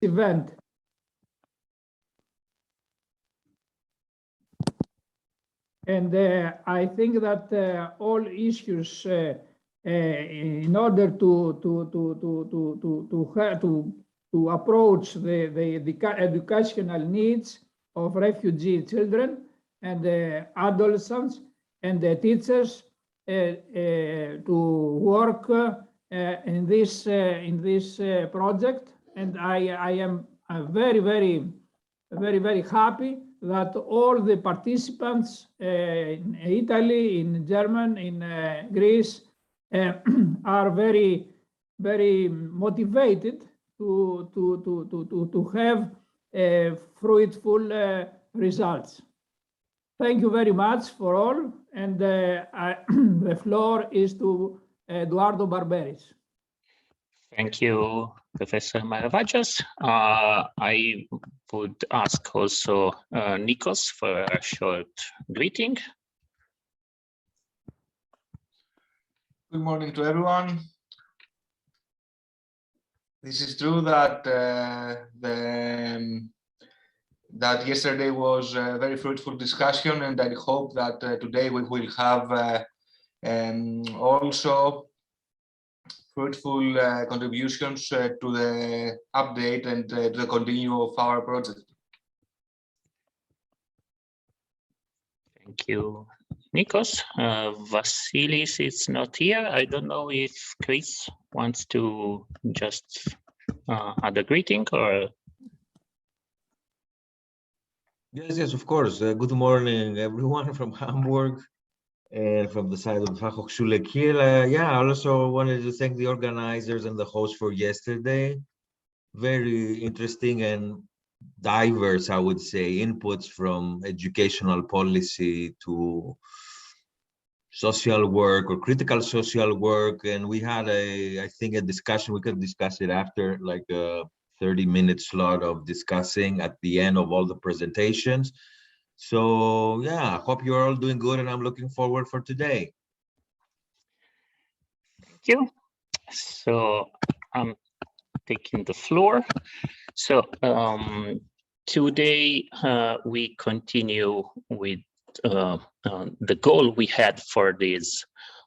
event. And I think that all issues, in order to approach the educational needs of refugee children and adolescents and the teachers, to work in this project, and I am very happy that all the participants in Italy, in Germany, in Greece are very motivated to have fruitful results. Thank you very much for all, and the floor is to Eduardo Barberis. Thank you, Professor Maravegias. I would ask also Nikos for a short greeting. Good morning to everyone. This is true that that yesterday was a very fruitful discussion, and I hope that today we will have also fruitful contributions to the update and to the continue of our project. Thank you, Nikos. Vasilis is not here. I don't know if Chris wants to just add a greeting or. Yes, of course. Good morning, everyone from Hamburg and from the side of Fachhochschule Kiel. Yeah, I also wanted to thank the organizers and the host for yesterday. Very interesting and diverse, I would say, inputs from educational policy to social work or critical social work. And we had I think a discussion, we could discuss it after, like a 30-minute slot of discussing at the end of all the presentations. So yeah, I hope you're all doing good, and I'm looking forward for today. Thank you. So I'm taking the floor. So today we continue with the goal we had for this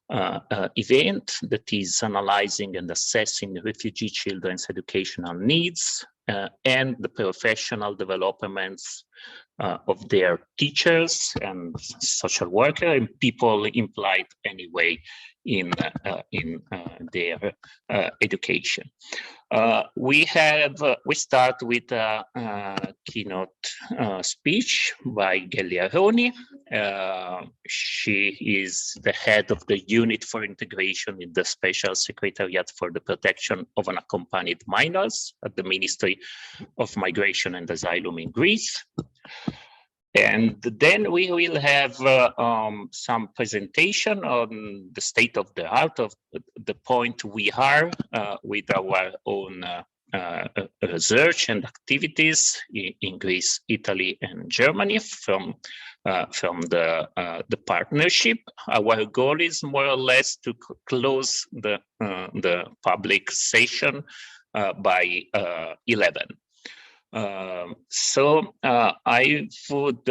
event, that is analyzing and assessing refugee children's educational needs and the professional developments of their teachers and social worker and people implied anyway in their education. We start with a keynote speech by Gelliaroni. She is the head of the Unit for Integration in the Special Secretariat for the Protection of Unaccompanied Minors at the Ministry of Migration and Asylum in Greece. And then we will have some presentation on the state of the art of the point we are with our own research and activities in Greece, Italy, and Germany from the partnership. Our goal is more or less to close the public session by 11. So I would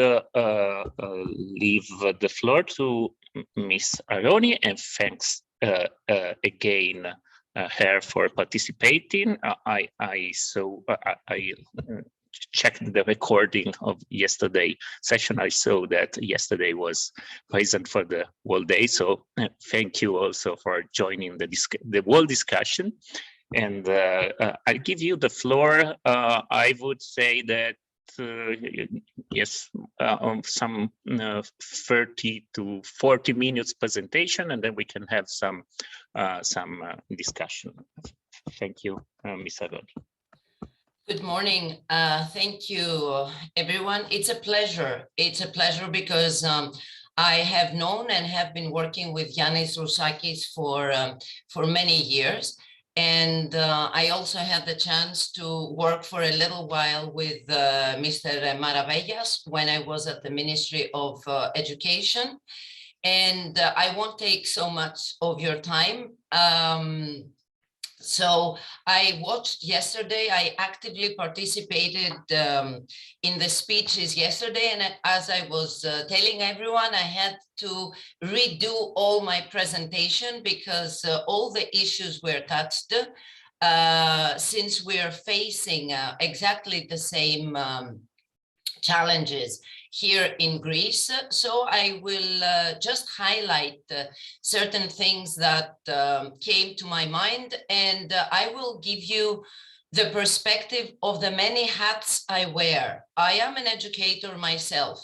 leave the floor to Ms. Aroni, and thanks again her for participating. I checked the recording of yesterday session. I saw that yesterday was present for the whole day. So thank you also for joining the whole discussion. And I'll give you the floor. I would say that yes, some 30 to 40 minutes presentation, and then we can have some discussion. Thank you, Ms. Aroni. Good morning. Thank you, everyone. It's a pleasure. It's a pleasure because I have known and have been working with Yiannis Roussakis for many years. And I also had the chance to work for a little while with Mr. Maravegias when I was at the Ministry of Education. And I won't take so much of your time. So I watched yesterday, I actively participated in the speeches yesterday, and as I was telling everyone, I had to redo all my presentation because all the issues were touched, since we are facing exactly the same challenges here in Greece. So I will just highlight certain things that came to my mind, and I will give you the perspective of the many hats I wear. I am an educator myself.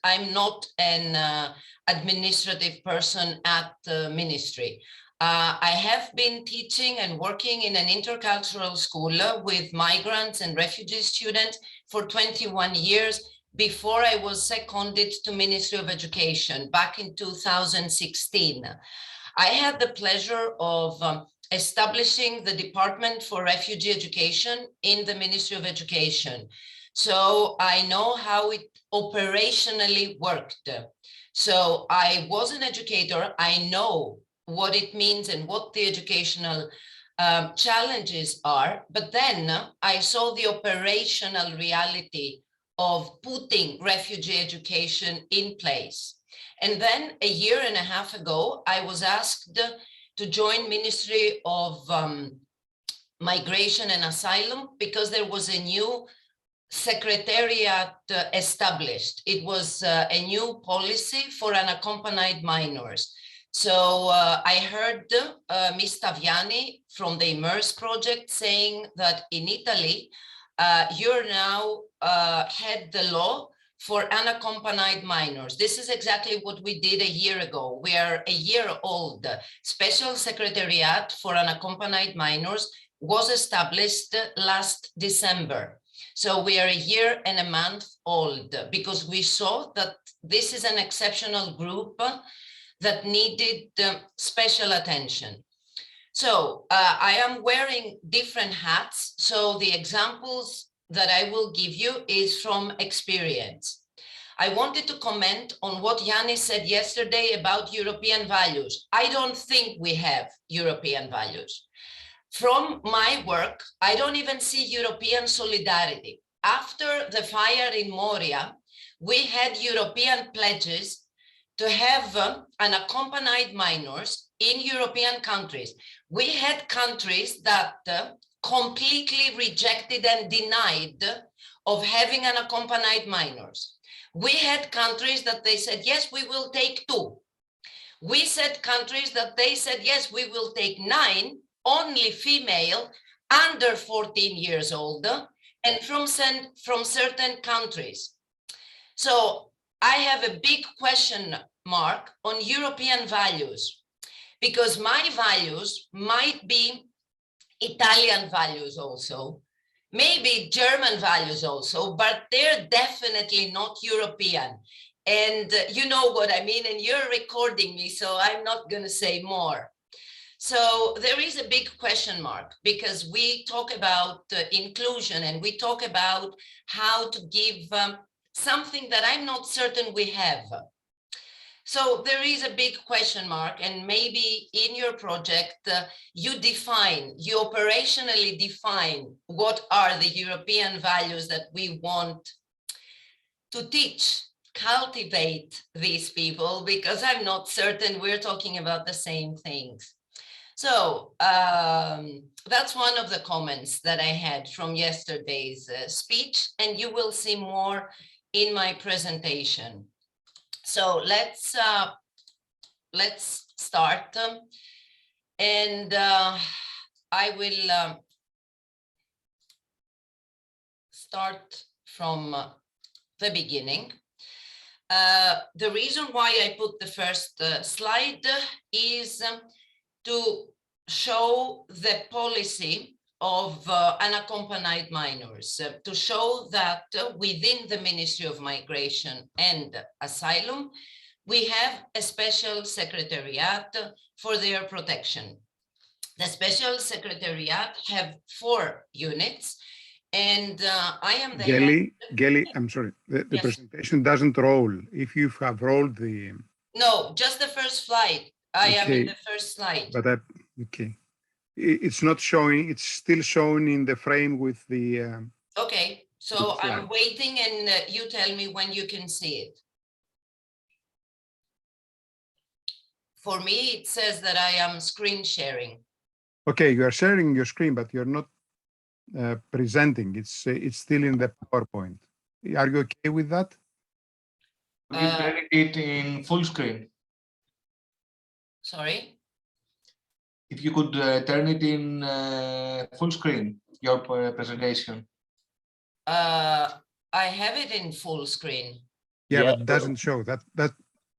I'm not an administrative person at the ministry. I have been teaching and working in an intercultural school with migrants and refugee students for 21 years before I was seconded to Ministry of Education back in 2016. I had the pleasure of establishing the Department for Refugee Education in the Ministry of Education. So I know how it operationally worked. So I was an educator. I know what it means and what the educational challenges are. But then I saw the operational reality of putting refugee education in place. And then a year and a half ago, I was asked to join Ministry of Migration and Asylum because there was a new secretariat established. It was a new policy for unaccompanied minors. So I heard Ms. Taviani from the Immerse project saying that in Italy, you're now had the law for unaccompanied minors. This is exactly what we did a year ago. We are a year old. Special Secretariat for Unaccompanied Minors was established last December. So we are a year and a month old because we saw that this is an exceptional group that needed special attention. So I am wearing different hats. So the examples that I will give you is from experience. I wanted to comment on what Yiannis said yesterday about European values. I don't think we have European values. From my work, I don't even see European solidarity. After the fire in Moria, we had European pledges to have unaccompanied minors in European countries. We had countries that completely rejected and denied of having unaccompanied minors. We had countries that they said, yes, we will take 2. We said countries that they said, yes, we will take 9, only female, under 14 years old, and from certain countries. So I have a big question mark on European values, because my values might be Italian values also, maybe German values also, but they're definitely not European. And you know what I mean, and you're recording me, so I'm not going to say more. So there is a big question mark, because we talk about inclusion and we talk about how to give something that I'm not certain we have. So there is a big question mark, and maybe in your project, you operationally define what are the European values that we want to teach, cultivate these people, because I'm not certain we're talking about the same things. So that's one of the comments that I had from yesterday's speech, and you will see more in my presentation. So let's start, and I will start from the beginning. The reason why I put the first slide is to show the policy of unaccompanied minors, to show that within the Ministry of Migration and Asylum, we have a special secretariat for their protection. The special secretariat have 4 units, and I am the Geli, I'm sorry, the Yes. presentation doesn't roll. If you have rolled the... No, just the first slide. I am in the first slide. But okay. it's not showing, it's still showing in the frame with the, Okay, so Good I'm slide. waiting and you tell me when you can see it. For me, it says that I am screen sharing. okay, you are sharing your screen, but you're not presenting. It's still in the PowerPoint. Are you okay with that? Could you turn it in full screen? Sorry? If you could turn it in full screen, your presentation. I have it in full screen. Yeah, Yeah, but it doesn't show that.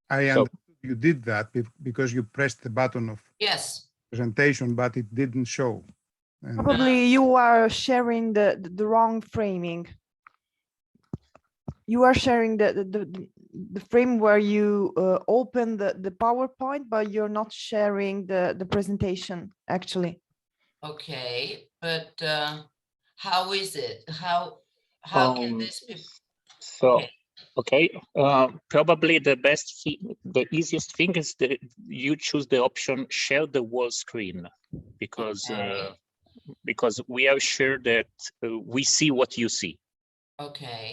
I So- understood you did that because you pressed the button of Yes. presentation, but it didn't show. And Probably you are sharing the wrong framing. You are sharing the frame where you open the PowerPoint, but you're not sharing the presentation actually. Okay, but how is it? How can this be? So, Okay. probably the the easiest thing is that you choose the option share the whole screen, because Okay. because we are sure that we see what you see. Okay.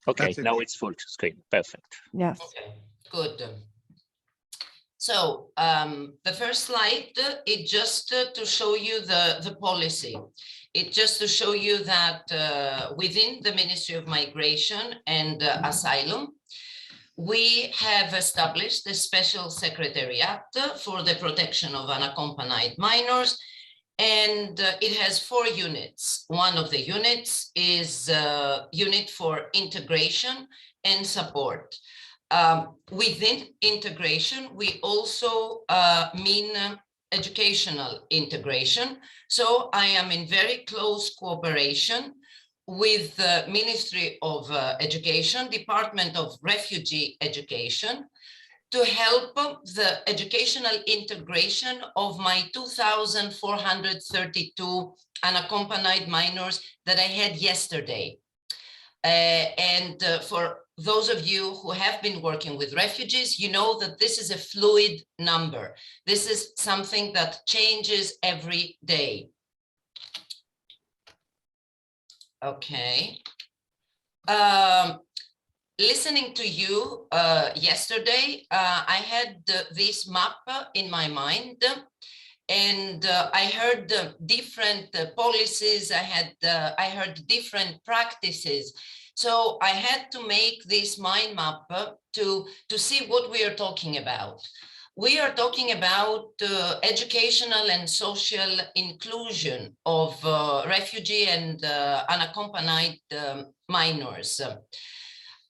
Okay, That's it. now it's full screen. Perfect. Yes. Okay, good. So the first slide, it just to show you the policy. It just to show you that within the Ministry of Migration and Asylum, we have established a special secretariat for the protection of unaccompanied minors, and it has 4 units. One of the units is unit for integration and support. Within integration, we also mean educational integration. So I am in very close cooperation with the Ministry of Education, Department of Refugee Education, to help the educational integration of my 2,432 unaccompanied minors that I had yesterday. And for those of you who have been working with refugees, you know that this is a fluid number. This is something that changes every day. Okay. Listening to you yesterday, I had this map in my mind, and I heard different policies. I heard different practices. So I had to make this mind map to see what we are talking about. We are talking about educational and social inclusion of refugee and unaccompanied minors.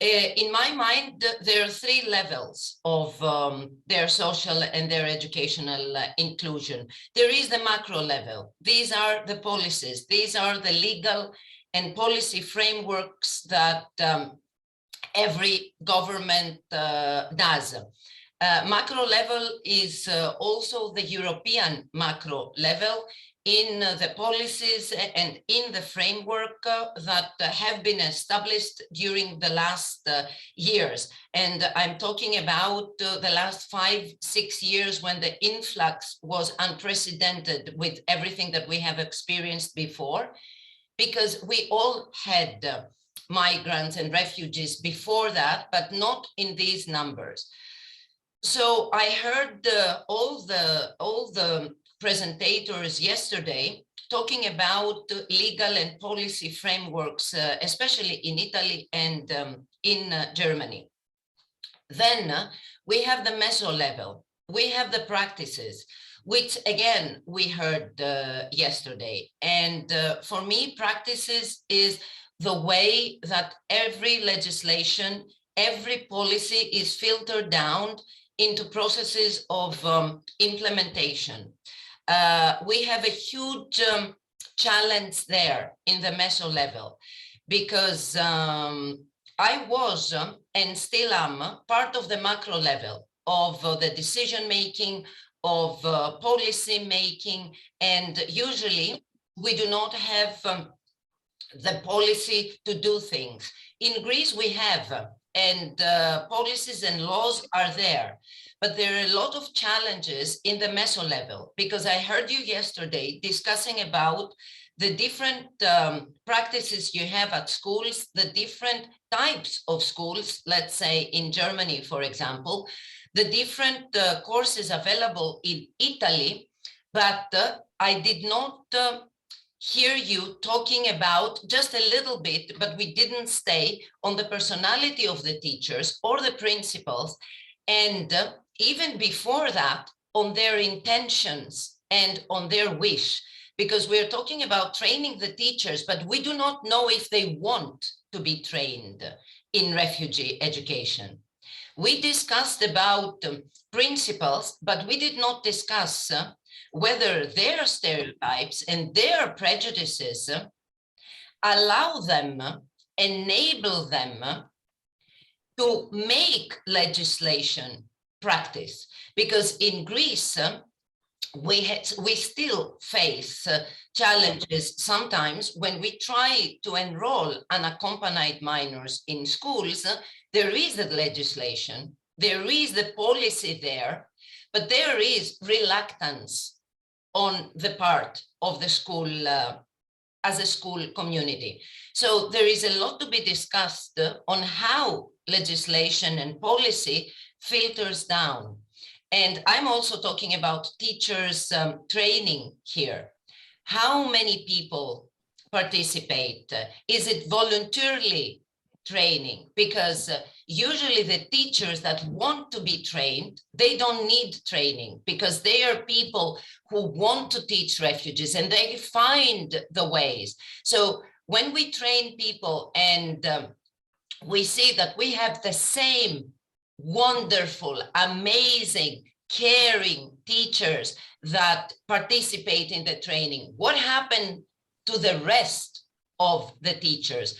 In my mind, there are 3 levels of their social and their educational inclusion. There is the macro level. These are the policies. These are the legal and policy frameworks that every government does. Macro level is also the European macro level in the policies and in the framework that have been established during the last years. And I'm talking about the last 5-6 years when the influx was unprecedented with everything that we have experienced before, because we all had migrants and refugees before that, but not in these numbers. So I heard all the presentators yesterday talking about legal and policy frameworks, especially in Italy and in Germany. Then we have the meso level. We have the practices, which again, we heard yesterday. And for me, practices is the way that every legislation, every policy is filtered down into processes of implementation. We have a huge challenge there in the meso level, because I was and still am part of the macro level of the decision making, of policy making, and usually we do not have the policy to do things. In Greece, we have and policies and laws are there. But there are a lot of challenges in the meso level, because I heard you yesterday discussing about the different practices you have at schools, the different types of schools, let's say in Germany, for example, the different courses available in Italy, but I did not hear you talking about just a little bit, but we didn't stay on the personality of the teachers or the principals, and even before that, on their intentions and on their wish, because we're talking about training the teachers, but we do not know if they want to be trained in refugee education. We discussed about principles, but we did not discuss whether their stereotypes and their prejudices allow them, enable them to make legislation practice. Because in Greece, we still face challenges sometimes when we try to enroll unaccompanied minors in schools. There is the legislation, there is the policy there, but there is reluctance on the part of the school as a school community. So there is a lot to be discussed on how legislation and policy filters down. And I'm also talking about teachers training here. How many people participate? Is it voluntarily training? Because usually the teachers that want to be trained, they don't need training because they are people who want to teach refugees and they find the ways. So when we train people and we see that we have the same wonderful, amazing, caring teachers that participate in the training, what happened to the rest of the teachers?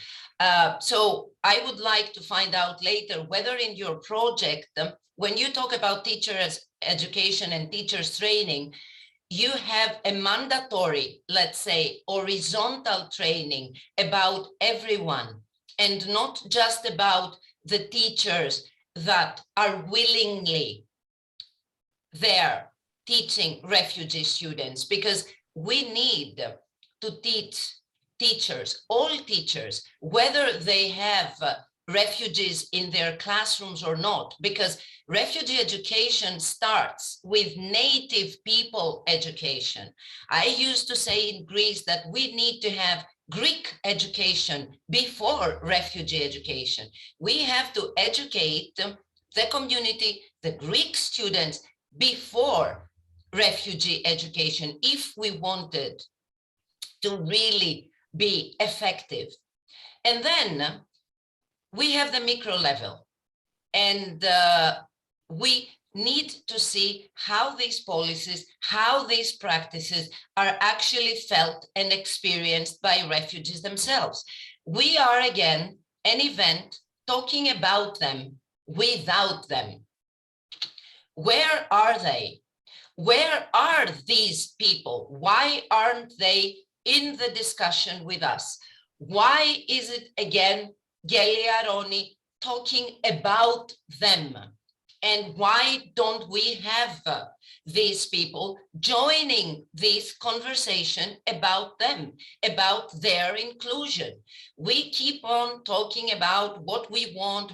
So I would like to find out later whether in your project, when you talk about teachers education and teachers training, you have a mandatory, let's say, horizontal training about everyone and not just about the teachers that are willingly there teaching refugee students, because we need to teach teachers, all teachers, whether they have refugees in their classrooms or not, because refugee education starts with native people education. I used to say in Greece that we need to have Greek education before refugee education. We have to educate the community, the Greek students, before refugee education, if we wanted to really be effective. And then we have the micro level, and we need to see how these policies, how these practices are actually felt and experienced by refugees themselves. We are again an event talking about them without them. Where are they? Where are these people? Why aren't they in the discussion with us? Why is it again Geliaroni talking about them? And why don't we have these people joining this conversation about them, about their inclusion? We keep on talking about what we want,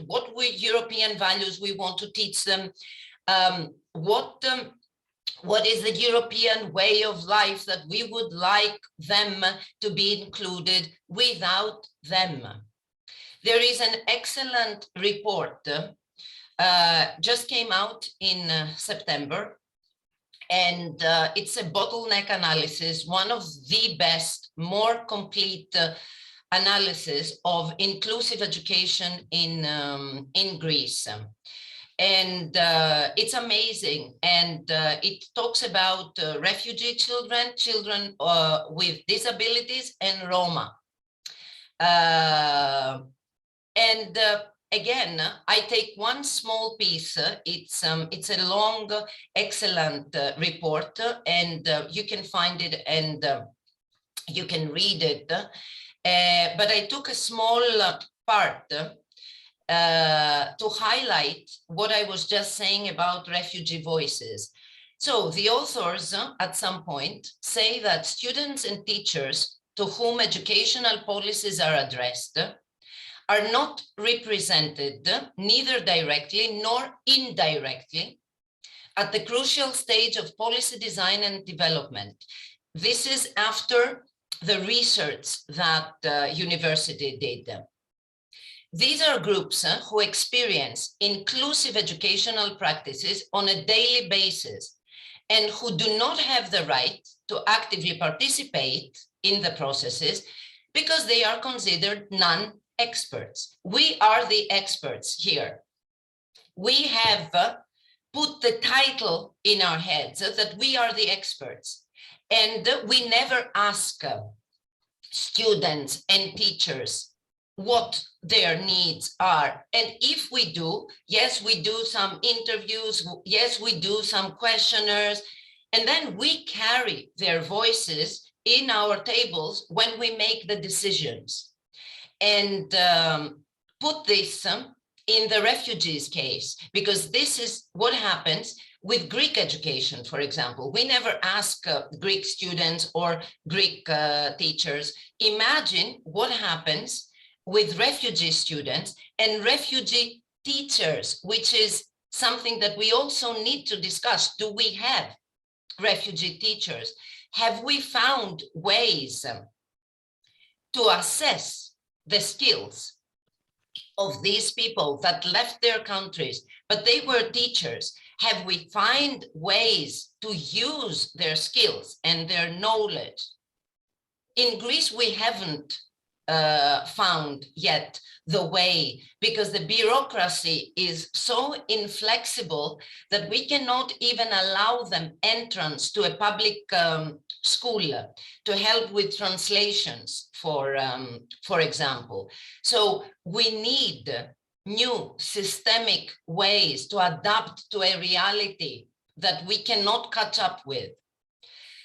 European values we want to teach them, what is the European way of life that we would like them to be included without them. There is an excellent report just came out in September, and it's a bottleneck analysis, one of the best, more complete analysis of inclusive education in Greece. And it's amazing, and it talks about refugee children, children with disabilities, and Roma. Again, I take one small piece. It's a long, excellent report, and you can find it and you can read it. But I took a small part to highlight what I was just saying about refugee voices. So the authors at some point say that students and teachers to whom educational policies are addressed are not represented neither directly nor indirectly at the crucial stage of policy design and development. This is after the research that university did. These are groups who experience inclusive educational practices on a daily basis and who do not have the right to actively participate in the processes because they are considered non-experts. We are the experts here. We have put the title in our heads that we are the experts, and we never ask students and teachers what their needs are. And if we do, yes, we do some interviews, yes, we do some questionnaires, and then we carry their voices in our tables when we make the decisions. And put this in the refugees case, because this is what happens with Greek education, for example. We never ask Greek students or Greek teachers, imagine what happens with refugee students and refugee teachers, which is something that we also need to discuss. Do we have refugee teachers? Have we found ways to assess the skills of these people that left their countries, but they were teachers? Have we found ways to use their skills and their knowledge? In Greece, we haven't found yet the way, because the bureaucracy is so inflexible that we cannot even allow them entrance to a public school to help with translations, for example. So we need new systemic ways to adapt to a reality that we cannot catch up with.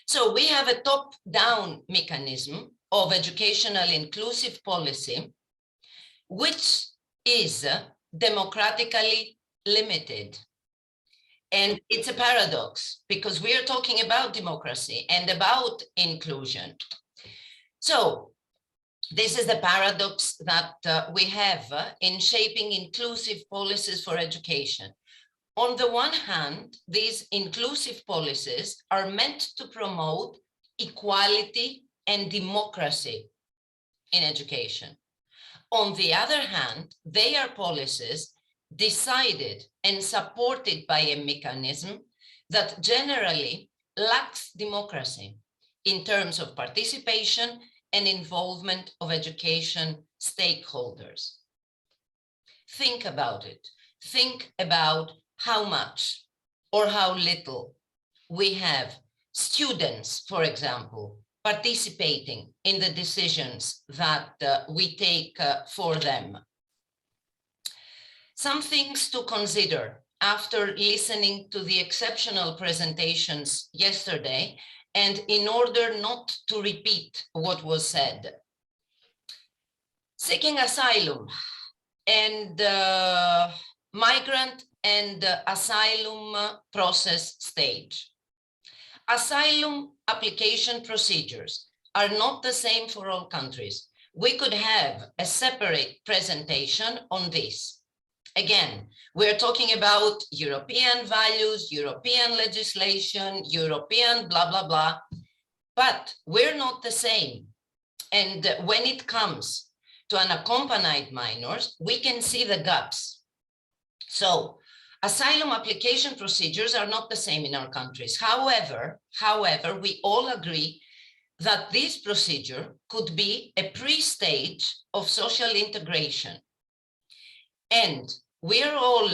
So we have a top-down mechanism of educational inclusive policy, which is democratically limited. And it's a paradox because we are talking about democracy and about inclusion. So this is the paradox that we have in shaping inclusive policies for education. On the one hand, these inclusive policies are meant to promote equality and democracy in education. On the other hand, they are policies decided and supported by a mechanism that generally lacks democracy in terms of participation and involvement of education stakeholders. Think about it. Think about how much or how little we have students, for example, participating in the decisions that we take for them. Some things to consider after listening to the exceptional presentations yesterday, and in order not to repeat what was said. Seeking asylum and migrant and asylum process stage. Asylum application procedures are not the same for all countries. We could have a separate presentation on this. Again, we're talking about European values, European legislation, European blah, blah, blah, but we're not the same. And when it comes to unaccompanied minors, we can see the gaps. So asylum application procedures are not the same in our countries. However, we all agree that this procedure could be a pre-stage of social integration. And we're all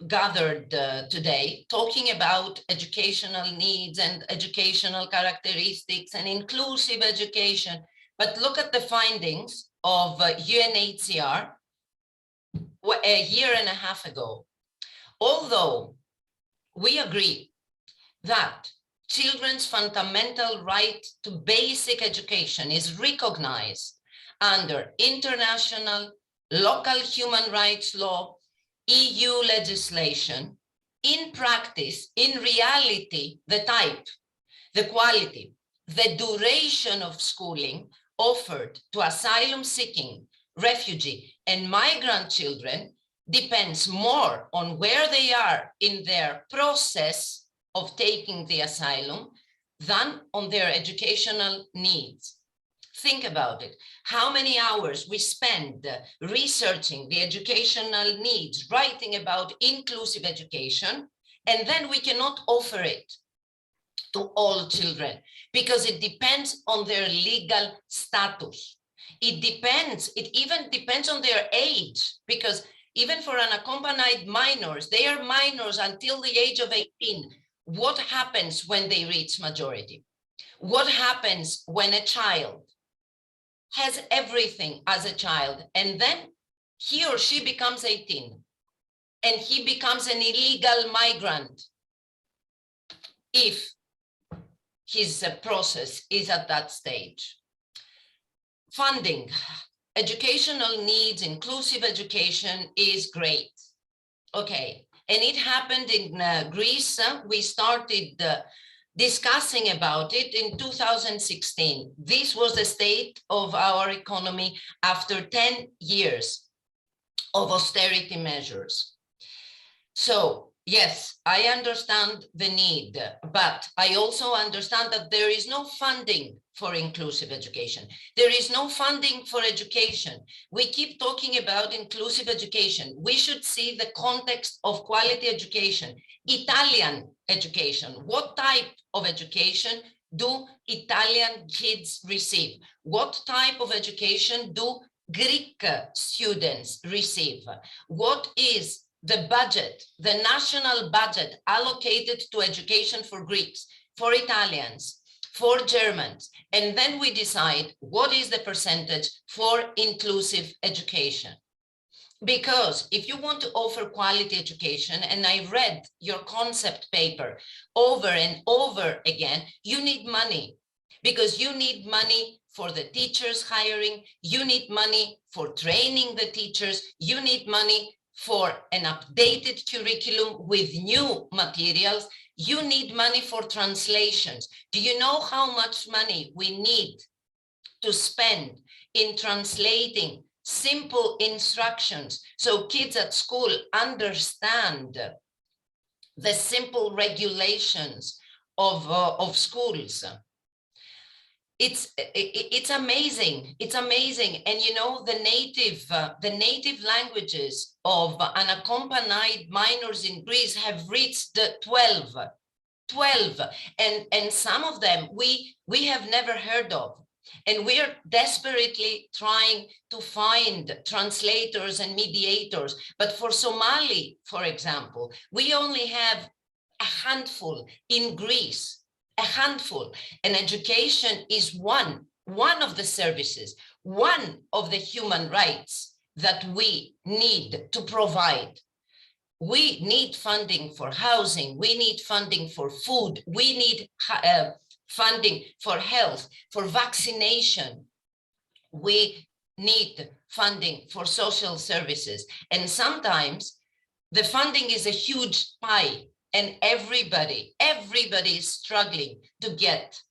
gathered today talking about educational needs and educational characteristics and inclusive education. But look at the findings of UNHCR a year and a half ago. Although we agree that children's fundamental right to basic education is recognized under international local human rights law, EU legislation, in practice, in reality, the type, the quality, the duration of schooling offered to asylum-seeking, refugee, and migrant children depends more on where they are in their process of taking the asylum than on their educational needs. Think about it. How many hours we spend researching the educational needs, writing about inclusive education, and then we cannot offer it to all children because it depends on their legal status. It even depends on their age, because even for unaccompanied minors, they are minors until the age of 18. What happens when they reach majority? What happens when a child has everything as a child, and then he or she becomes 18 and he becomes an illegal migrant if his process is at that stage? Funding, educational needs, inclusive education is great. Okay, and it happened in Greece. We started discussing about it in 2016. This was the state of our economy after 10 years of austerity measures. So yes, I understand the need, but I also understand that there is no funding for inclusive education. There is no funding for education. We keep talking about inclusive education. We should see the context of quality education. Italian education. What type of education do Italian kids receive? What type of education do Greek students receive? What is the budget, the national budget allocated to education for Greeks, for Italians, for Germans? And then we decide what is the percentage for inclusive education. Because if you want to offer quality education, and I read your concept paper over and over again, you need money, because you need money for the teachers hiring, you need money for training the teachers, you need money for an updated curriculum with new materials, you need money for translations. Do you know how much money we need to spend in translating simple instructions so kids at school understand the simple regulations of schools? It's amazing. It's amazing. And you know, the native languages of unaccompanied minors in Greece have reached 12, and some of them we have never heard of. And we're desperately trying to find translators and mediators. But for Somali, for example, we only have a handful in Greece, a handful. And education is one of the services, one of the human rights that we need to provide. We need funding for housing. We need funding for food. We need funding for health, for vaccination. We need funding for social services. And sometimes the funding is a huge pie, and everybody is struggling to get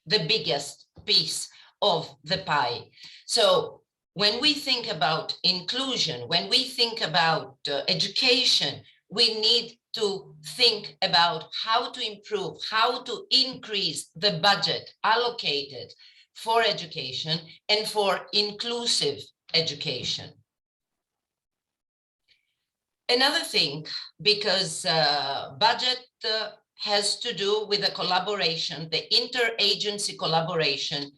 the biggest piece of the pie. So when we think about inclusion, when we think about education, we need to think about how to improve, how to increase the budget allocated for education and for inclusive education. Another thing, because budget has to do with the collaboration, the interagency collaboration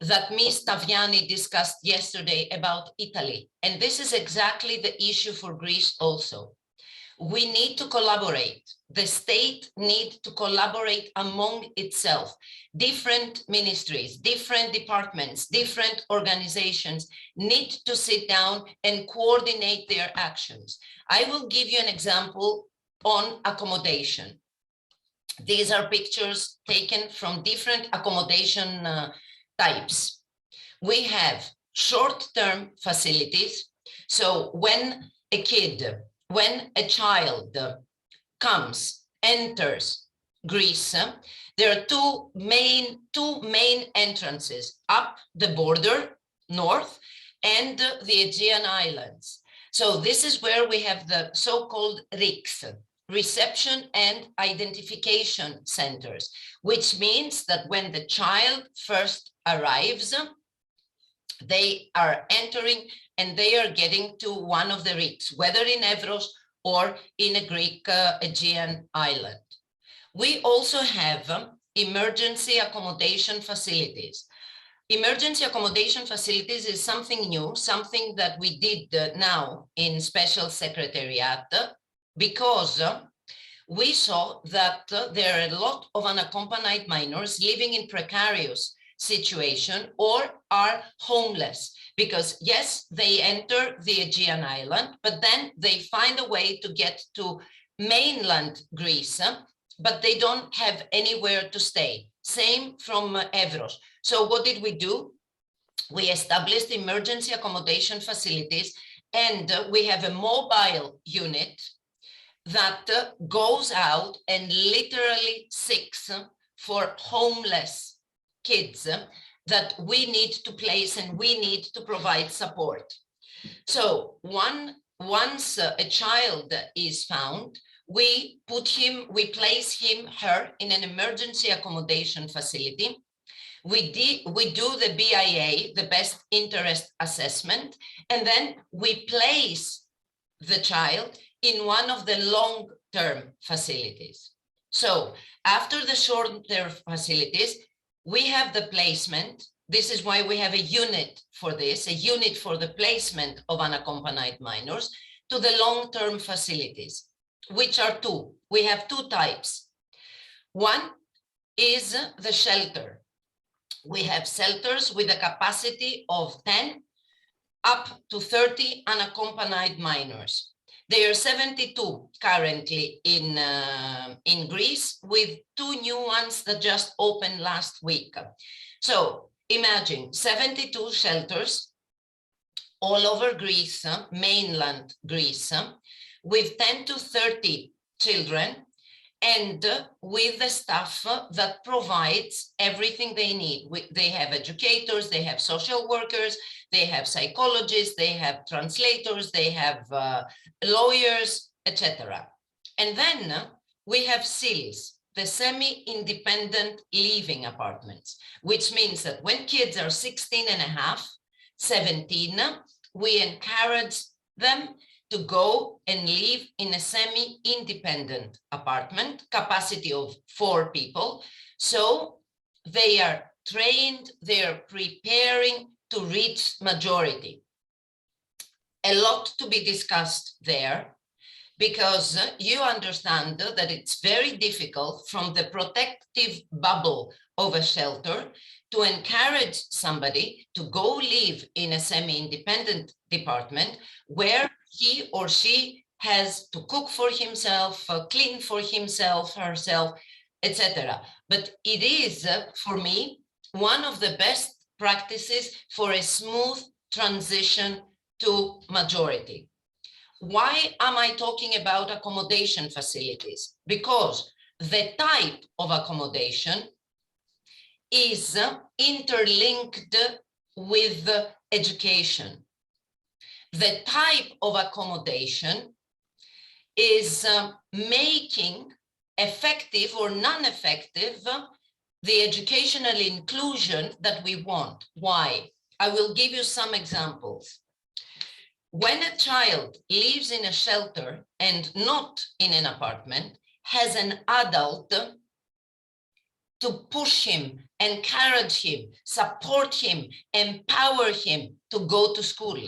that Ms. Taviani discussed yesterday about Italy. And this is exactly the issue for Greece also. We need to collaborate. The state needs to collaborate among itself. Different ministries, different departments, different organizations need to sit down and coordinate their actions. I will give you an example on accommodation. These are pictures taken from different accommodation types. We have short-term facilities So when a child enters Greece, there are two main entrances, up the border, north, and the Aegean Islands. So this is where we have the so-called RICs, reception and identification centers, which means that when the child first arrives, they are entering and they are getting to one of the RICs, whether in Evros or in a Greek Aegean island. We also have emergency accommodation facilities. Emergency accommodation facilities is something new, something that we did now in Special Secretariat, because we saw that there are a lot of unaccompanied minors living in precarious situation or are homeless, because yes, they enter the Aegean island, but then they find a way to get to mainland Greece, but they don't have anywhere to stay. Same from Evros. So what did we do? We established emergency accommodation facilities, and we have a mobile unit that goes out and literally seeks for homeless kids that we need to place and we need to provide support. So once a child is found, we place her in an emergency accommodation facility. We do the BIA, the best interest assessment, and then we place the child in one of the long-term facilities. So after the short-term facilities, we have the placement. This is why we have a unit for this, a unit for the placement of unaccompanied minors to the long-term facilities, which are two. We have two types. One is the shelter. We have shelters with a capacity of 10 up to 30 unaccompanied minors. There are 72 currently in Greece, with 2 new ones that just opened last week. So imagine 72 shelters all over Greece, mainland Greece, with 10 to 30 children, and with the staff that provides everything they need. They have educators, they have social workers, they have psychologists, they have translators, they have lawyers, etc. And then we have SILs, the semi-independent living apartments, which means that when kids are 16 and a half, 17, we encourage them to go and live in a semi-independent apartment, capacity of 4 people. So they are trained, they're preparing to reach majority. A lot to be discussed there, because you understand that it's very difficult from the protective bubble of a shelter to encourage somebody to go live in a semi-independent department where he or she has to cook for himself, clean for himself, herself, etc. But it is, for me, one of the best practices for a smooth transition to majority. Why am I talking about accommodation facilities? Because the type of accommodation is interlinked with education. The type of accommodation is making effective or non-effective the educational inclusion that we want. Why? I will give you some examples. When a child lives in a shelter and not in an apartment, has an adult to push him, encourage him, support him, empower him to go to school.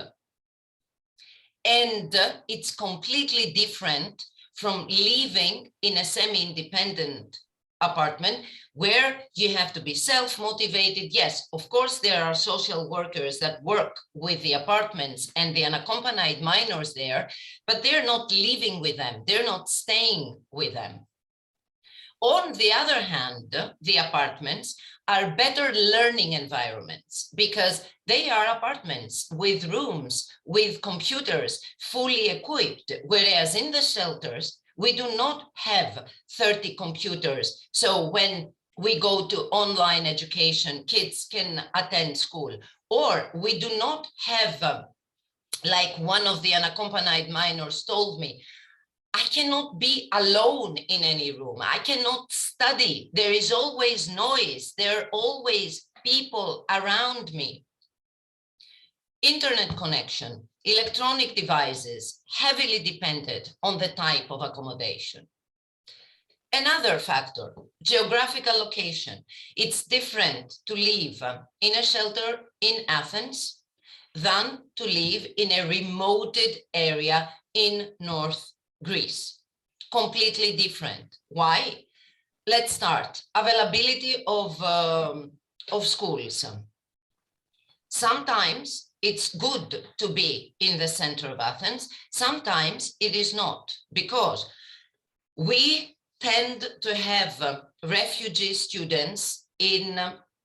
And it's completely different from living in a semi-independent apartment where you have to be self-motivated. Yes, of course, there are social workers that work with the apartments and the unaccompanied minors there, but they're not living with them. They're not staying with them. On the other hand, the apartments are better learning environments because they are apartments with rooms, with computers, fully equipped, whereas in the shelters, we do not have 30 computers. So when we go to online education, kids can attend school, or we do not have, like one of the unaccompanied minors told me, I cannot be alone in any room. I cannot study. There is always noise. There are always people around me. Internet connection, electronic devices, heavily dependent on the type of accommodation. Another factor, geographical location. It's different to live in a shelter in Athens than to live in a remoted area in North Greece. Completely different. Why? Let's start. Availability of schools. Sometimes it's good to be in the center of Athens. Sometimes it is not, because we tend to have refugee students in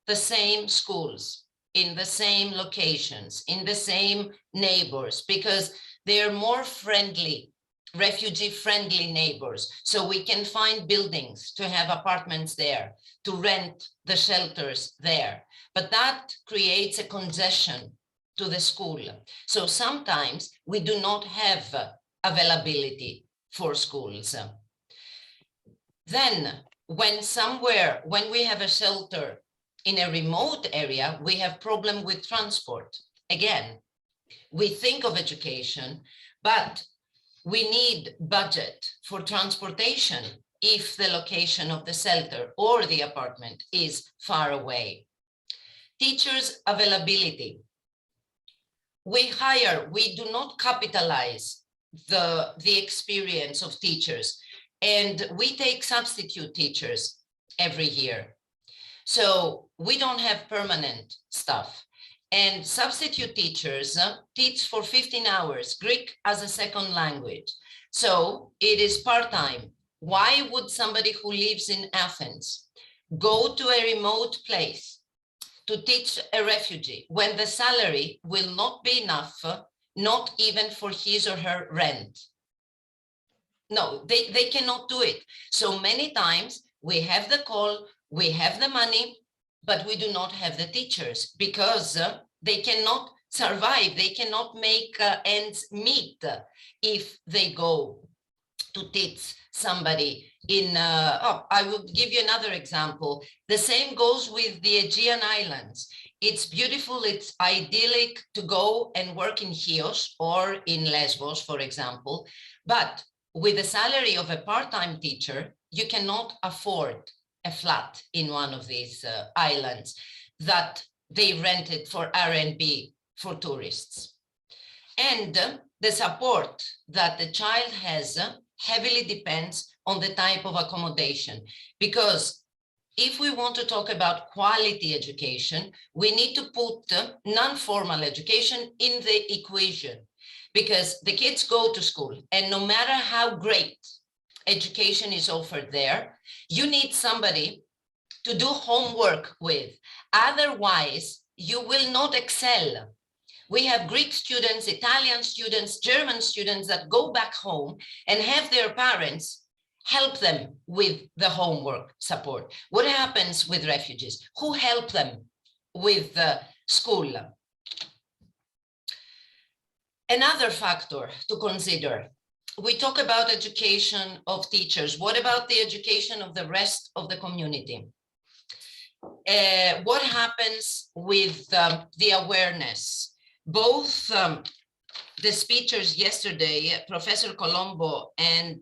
the same schools, in the same locations, in the same neighbors, because they're more friendly, refugee-friendly neighbors. So we can find buildings to have apartments there, to rent the shelters there. But that creates a congestion to the school. So sometimes we do not have availability for schools. Then when we have a shelter in a remote area, we have problem with transport. Again, we think of education, but we need budget for transportation if the location of the shelter or the apartment is far away. Teachers' availability. We do not capitalize the experience of teachers, and we take substitute teachers every year. So we don't have permanent staff. And substitute teachers teach for 15 hours, Greek as a second language. So it is part-time. Why would somebody who lives in Athens go to a remote place to teach a refugee when the salary will not be enough, not even for his or her rent? No, they cannot do it. So many times we have the call, we have the money, but we do not have the teachers because they cannot survive. They cannot make ends meet if they go to teach somebody in, I will give you another example. The same goes with the Aegean Islands. It's beautiful, it's idyllic to go and work in Chios or in Lesbos, for example, but with the salary of a part-time teacher, you cannot afford a flat in one of these islands that they rented for R&B for tourists. And the support that the child has heavily depends on the type of accommodation, because if we want to talk about quality education, we need to put non-formal education in the equation, because the kids go to school and no matter how great education is offered there, you need somebody to do homework with. Otherwise, you will not excel. We have Greek students, Italian students, German students that go back home and have their parents help them with the homework support. What happens with refugees? Who help them with the school? Another factor to consider. We talk about education of teachers. What about the education of the rest of the community? What happens with the awareness? Both the speakers yesterday, Professor Colombo and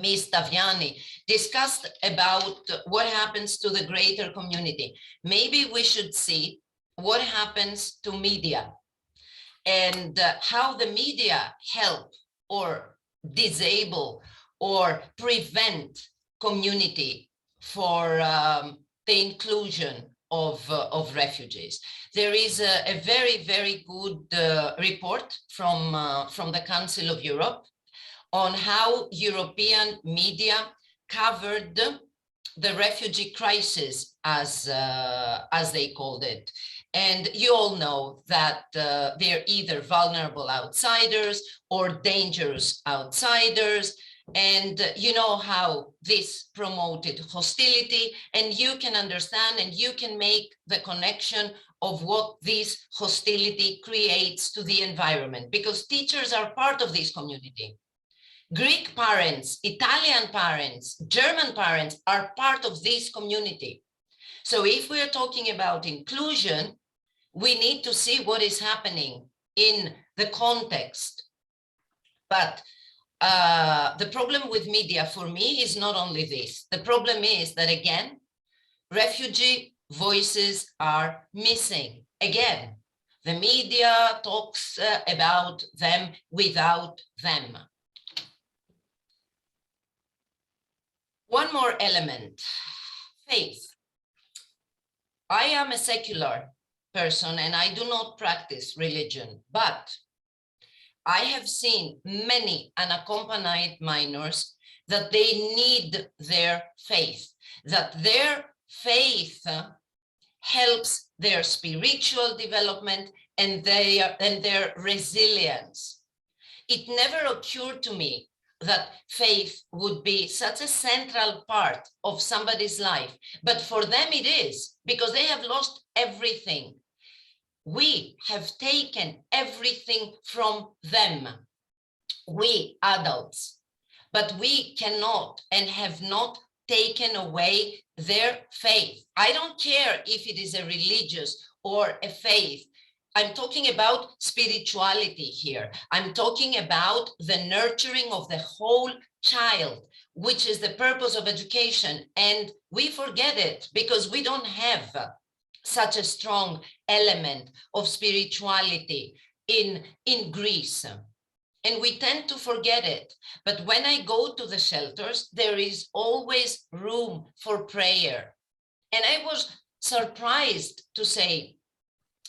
Ms. Taviani, discussed about what happens to the greater community. Maybe we should see what happens to media and how the media help or disable or prevent community for the inclusion of refugees. There is a very, very good report from the Council of Europe on how European media covered the refugee crisis, as they called it. And you all know that they're either vulnerable outsiders or dangerous outsiders. And you know how this promoted hostility, and you can understand and you can make the connection of what this hostility creates to the environment, because teachers are part of this community. Greek parents, Italian parents, German parents are part of this community. So if we're talking about inclusion, we need to see what is happening in the context. But the problem with media for me is not only this. The problem is that, again, refugee voices are missing. Again, the media talks about them without them. One more element, faith. I am a secular person and I do not practice religion, but I have seen many unaccompanied minors that they need their faith, that their faith helps their spiritual development and their resilience. It never occurred to me that faith would be such a central part of somebody's life, but for them it is, because they have lost everything. We have taken everything from them, we adults, but we cannot and have not taken away their faith. I don't care if it is a religious or a faith. I'm talking about spirituality here. I'm talking about the nurturing of the whole child, which is the purpose of education. And we forget it because we don't have such a strong element of spirituality in Greece. And we tend to forget it. But when I go to the shelters, there is always room for prayer. And I was surprised to say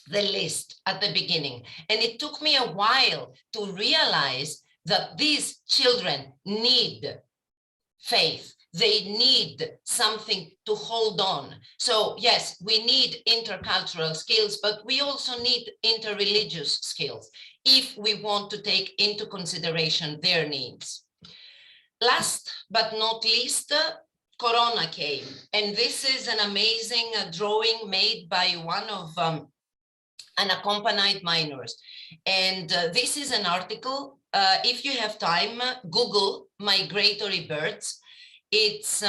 the list at the beginning. And it took me a while to realize that these children need faith. They need something to hold on. So yes, we need intercultural skills, but we also need interreligious skills if we want to take into consideration their needs. Last but not least, Corona came. And this is an amazing drawing made by one of unaccompanied minors. And this is an article. If you have time, Google migratory birds. It's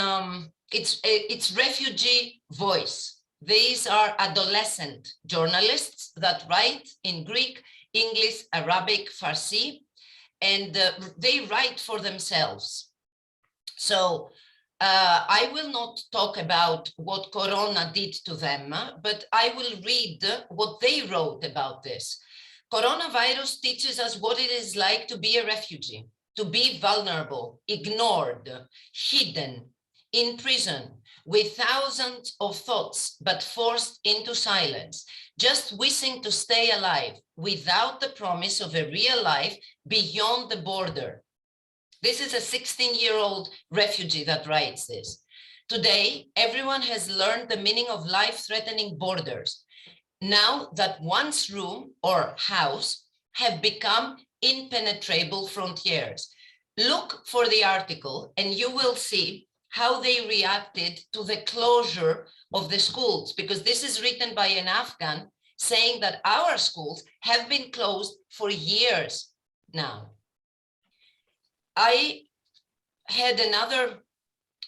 Refugee Voice. These are adolescent journalists that write in Greek, English, Arabic, Farsi, and they write for themselves. So I will not talk about what Corona did to them, but I will read what they wrote about this. Coronavirus teaches us what it is like to be a refugee, to be vulnerable, ignored, hidden, in prison, with thousands of thoughts, but forced into silence, just wishing to stay alive without the promise of a real life beyond the border. This is a 16-year-old refugee that writes this. Today, everyone has learned the meaning of life-threatening borders. Now that one's room or house have become impenetrable frontiers. Look for the article and you will see how they reacted to the closure of the schools, because this is written by an Afghan saying that our schools have been closed for years now. I had another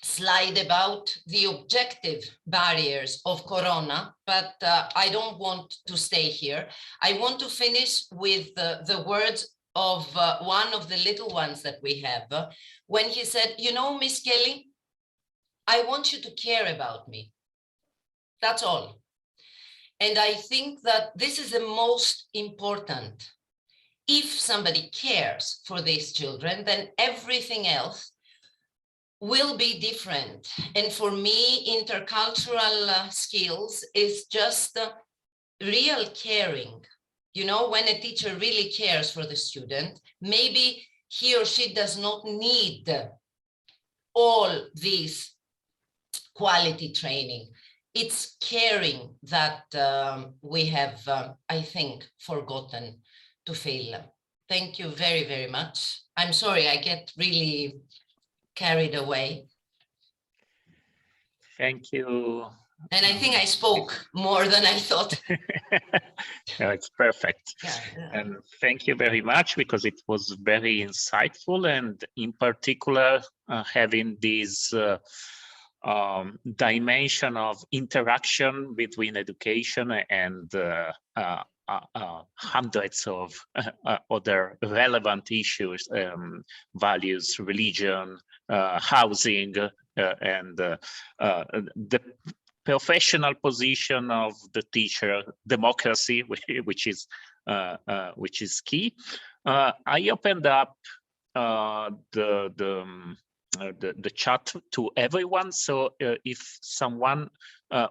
slide about the objective barriers of Corona, but I don't want to stay here. I want to finish with the words of one of the little ones that we have, when he said, you know, Miss Kelly, I want you to care about me. That's all. And I think that this is the most important. If somebody cares for these children, then everything else will be different. And for me, intercultural skills is just real caring. You know, when a teacher really cares for the student, maybe he or she does not need all these quality training. It's caring that we have, I think, forgotten to feel. Thank you very, very much. I'm sorry, I get really carried away. Thank you. And I think I spoke more than I thought. No, it's perfect. Yeah. And thank you very much, because it was very insightful, and in particular, having this dimension of interaction between education and hundreds of other relevant issues, values, religion, housing, and the professional position of the teacher, democracy, which is key. I opened up the chat to everyone, so if someone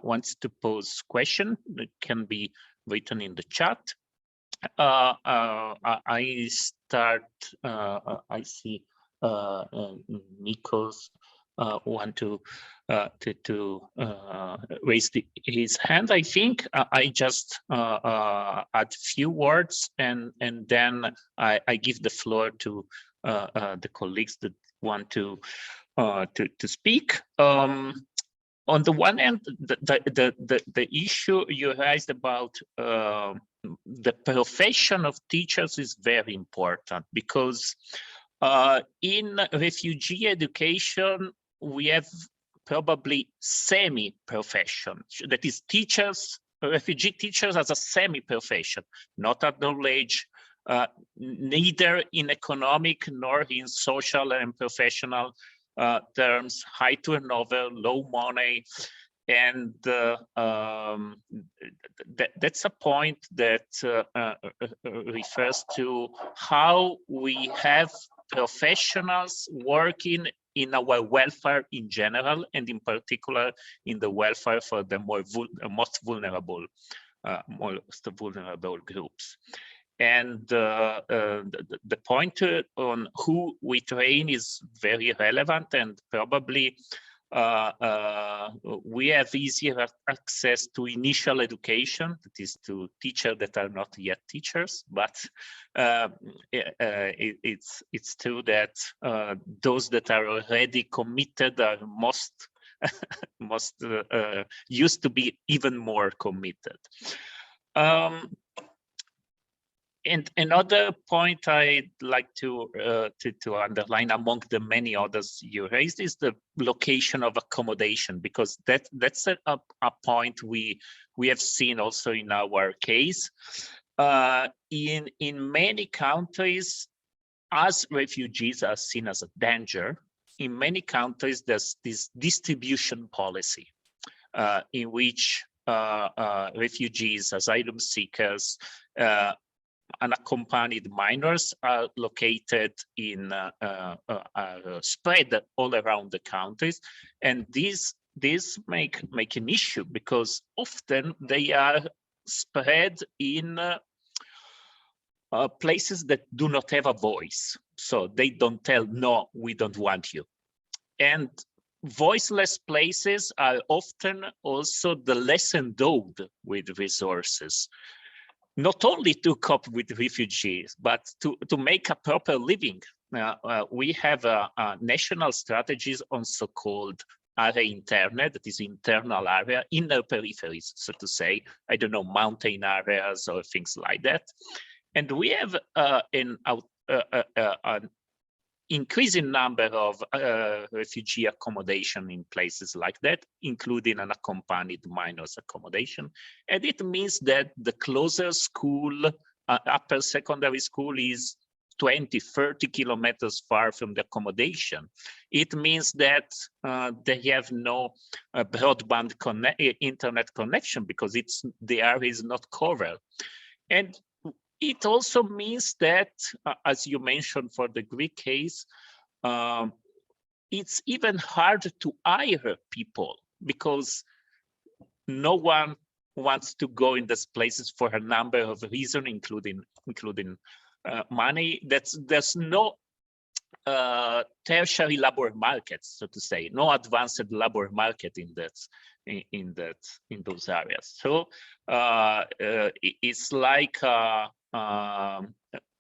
wants to pose question, it can be written in the chat. I start. I see Nikos want to raise his hand. I think I just add few words, and then I give the floor to the colleagues that want to speak. On the one hand, the issue you raised about the profession of teachers is very important, because in refugee education, we have probably semi-profession, that is teachers, refugee teachers as a semi-profession, not acknowledged neither in economic nor in social and professional terms, high turnover, low money. And that's a point that refers to how we have professionals working in our welfare in general, and in particular in the welfare for the most vulnerable groups. And the point on who we train is very relevant, and probably we have easier access to initial education, that is to teachers that are not yet teachers, but it's true that those that are already committed are most used to be even more committed. And another point I'd like to underline, among the many others you raised, is the location of accommodation, because that's a point we have seen also in our case. In many countries, as refugees are seen as a danger, in many countries there's this distribution policy in which refugees, asylum seekers, unaccompanied minors are located in spread all around the countries, and these make an issue, because often they are spread in places that do not have a voice, so they don't tell, no, we don't want you. And voiceless places are often also the less endowed with resources, not only to cope with refugees, but to make a proper living. We have national strategies on so-called area interne, that is internal area, inner peripheries, so to say, I don't know, mountain areas or things like that. And we have an increasing number of refugee accommodation in places like that, including unaccompanied minors accommodation. And it means that the closer school, upper secondary school, is 20, 30 kilometers far from the accommodation. It means that they have no broadband internet connection, because the area is not covered. And it also means that, as you mentioned for the Greek case, it's even hard to hire people, because no one wants to go in these places for a number of reasons, including money. There's no tertiary labor markets, so to say, no advanced labor market in those areas. So it's like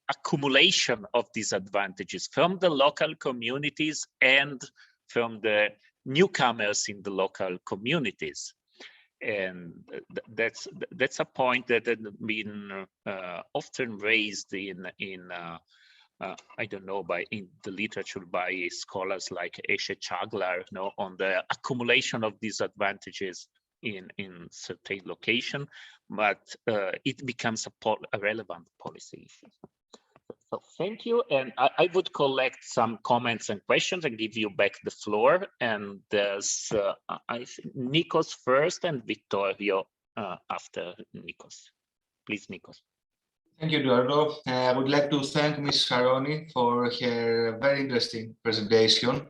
accumulation of disadvantages from the local communities and from the newcomers in the local communities. And that's a point that had been often raised in I don't know, in the literature by scholars like Eshe Chaglar, on the accumulation of disadvantages in certain location, but it becomes a relevant policy issue. So thank you, and I would collect some comments and questions and give you back the floor. And there's I think Nikos first and Vittorio after Nikos. Please, Nikos. Thank you, Eduardo. I would like to thank Ms. Saroni for her very interesting presentation.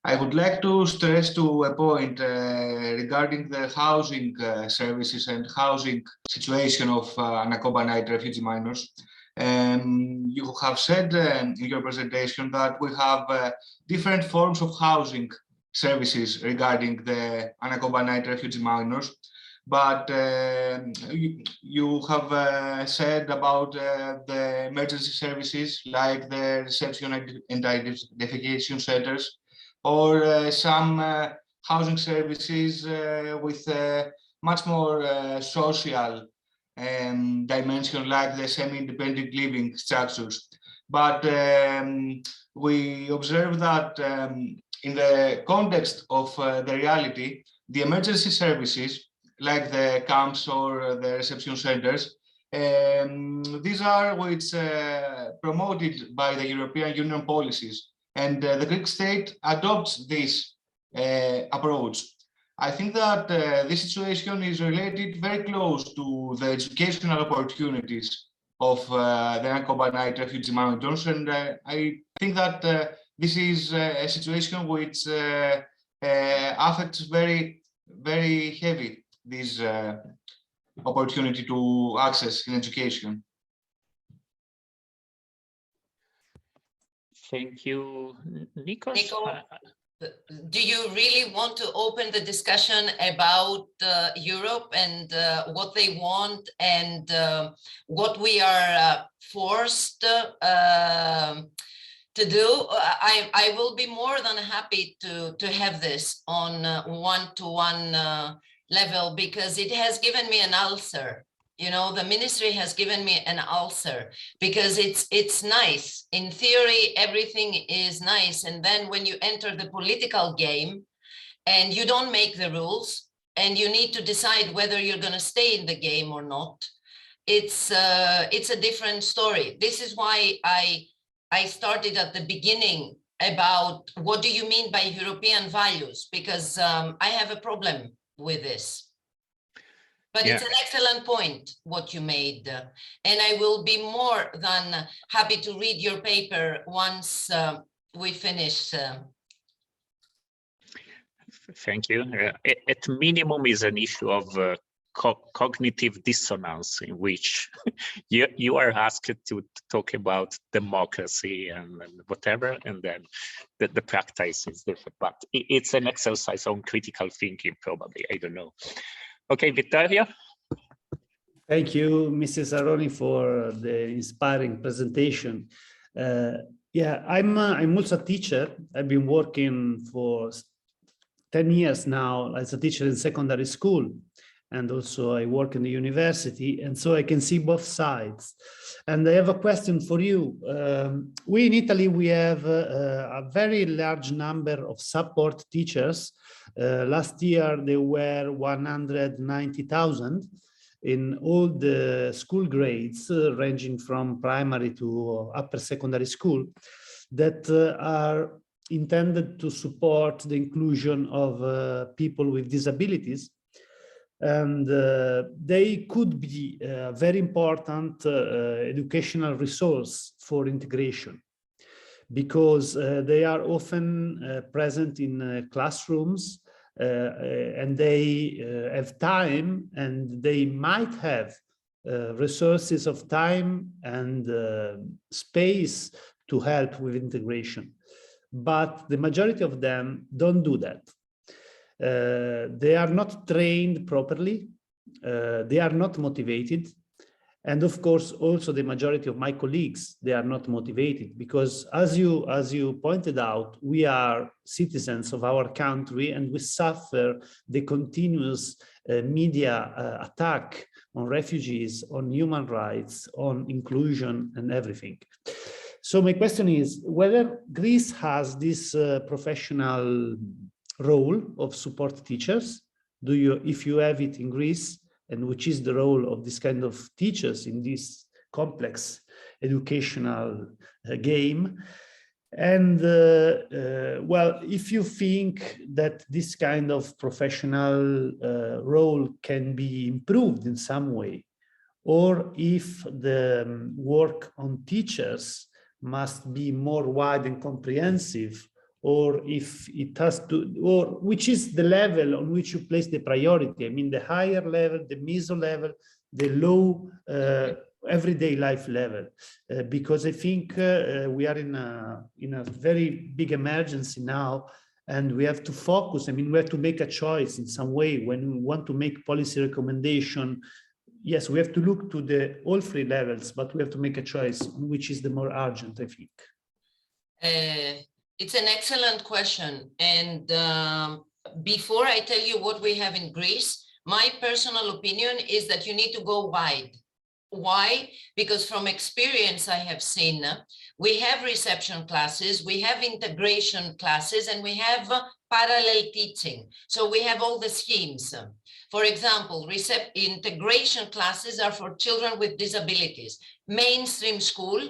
I would like to stress to a point regarding the housing services and housing situation of unaccompanied refugee minors. You have said in your presentation that we have different forms of housing services regarding the unaccompanied refugee minors. But you have said about the emergency services like the reception and identification centers, or some housing services with much more social dimension, like the semi-independent living structures. But we observe that in the context of the reality, the emergency services like the camps or the reception centers, these are which promoted by the European Union policies, and the Greek state adopts this approach. I think that this situation is related very close to the educational opportunities of the unaccompanied refugee minors, and I think that this is a situation which affects very, very heavy this opportunity to access in education. Thank you, Nikos. Nico, do you really want to open the discussion about Europe and what they want and what we are forced to do? I will be more than happy to have this on one-to-one level, because it has given me an ulcer. You know, the ministry has given me an ulcer, because it's nice. In theory, everything is nice. And then when you enter the political game and you don't make the rules and you need to decide whether you're going to stay in the game or not, it's a different story. This is why I started at the beginning about what do you mean by European values, because I have a problem with this. But yeah, it's an excellent point what you made, and I will be more than happy to read your paper once we finish. Thank you. At minimum is an issue of cognitive dissonance, in which you are asked to talk about democracy and whatever, and then the practice is different. But it's an exercise on critical thinking, probably. I don't know. Okay, Vittorio. Thank you, Mrs. Aroni, for the inspiring presentation. Yeah, I'm also a teacher. I've been working for 10 years now as a teacher in secondary school, and also I work in the university, and so I can see both sides. And I have a question for you. We in Italy, we have a very large number of support teachers. Last year, there were 190,000 in all the school grades, ranging from primary to upper secondary school, that are intended to support the inclusion of people with disabilities. And they could be a very important educational resource for integration, because they are often present in classrooms and they have time, and they might have resources of time and space to help with integration. but the majority of them don't do that. They are not trained properly. They are not motivated. And of course, also the majority of my colleagues, they are not motivated because as you pointed out, we are citizens of our country and we suffer the continuous media attack on refugees, on human rights, on inclusion and everything. So my question is whether Greece has this professional role of support teachers. If you have it in Greece, and which is the role of this kind of teachers in this complex educational game. And well, if you think that this kind of professional role can be improved in some way, or if the work on teachers must be more wide and comprehensive, or if it has to, or which is the level on which you place the priority. I mean, the higher level, the meso level, the low everyday life level, because I think we are in a very big emergency now, and we have to focus. I mean, we have to make a choice in some way when we want to make policy recommendation. Yes, we have to look to all three levels, but we have to make a choice on which is the more urgent, I think. It's an excellent question. And before I tell you what we have in Greece, my personal opinion is that you need to go wide. Why? Because from experience I have seen, we have reception classes, we have integration classes, and we have parallel teaching. So we have all the schemes. For example, integration classes are for children with disabilities. Mainstream school,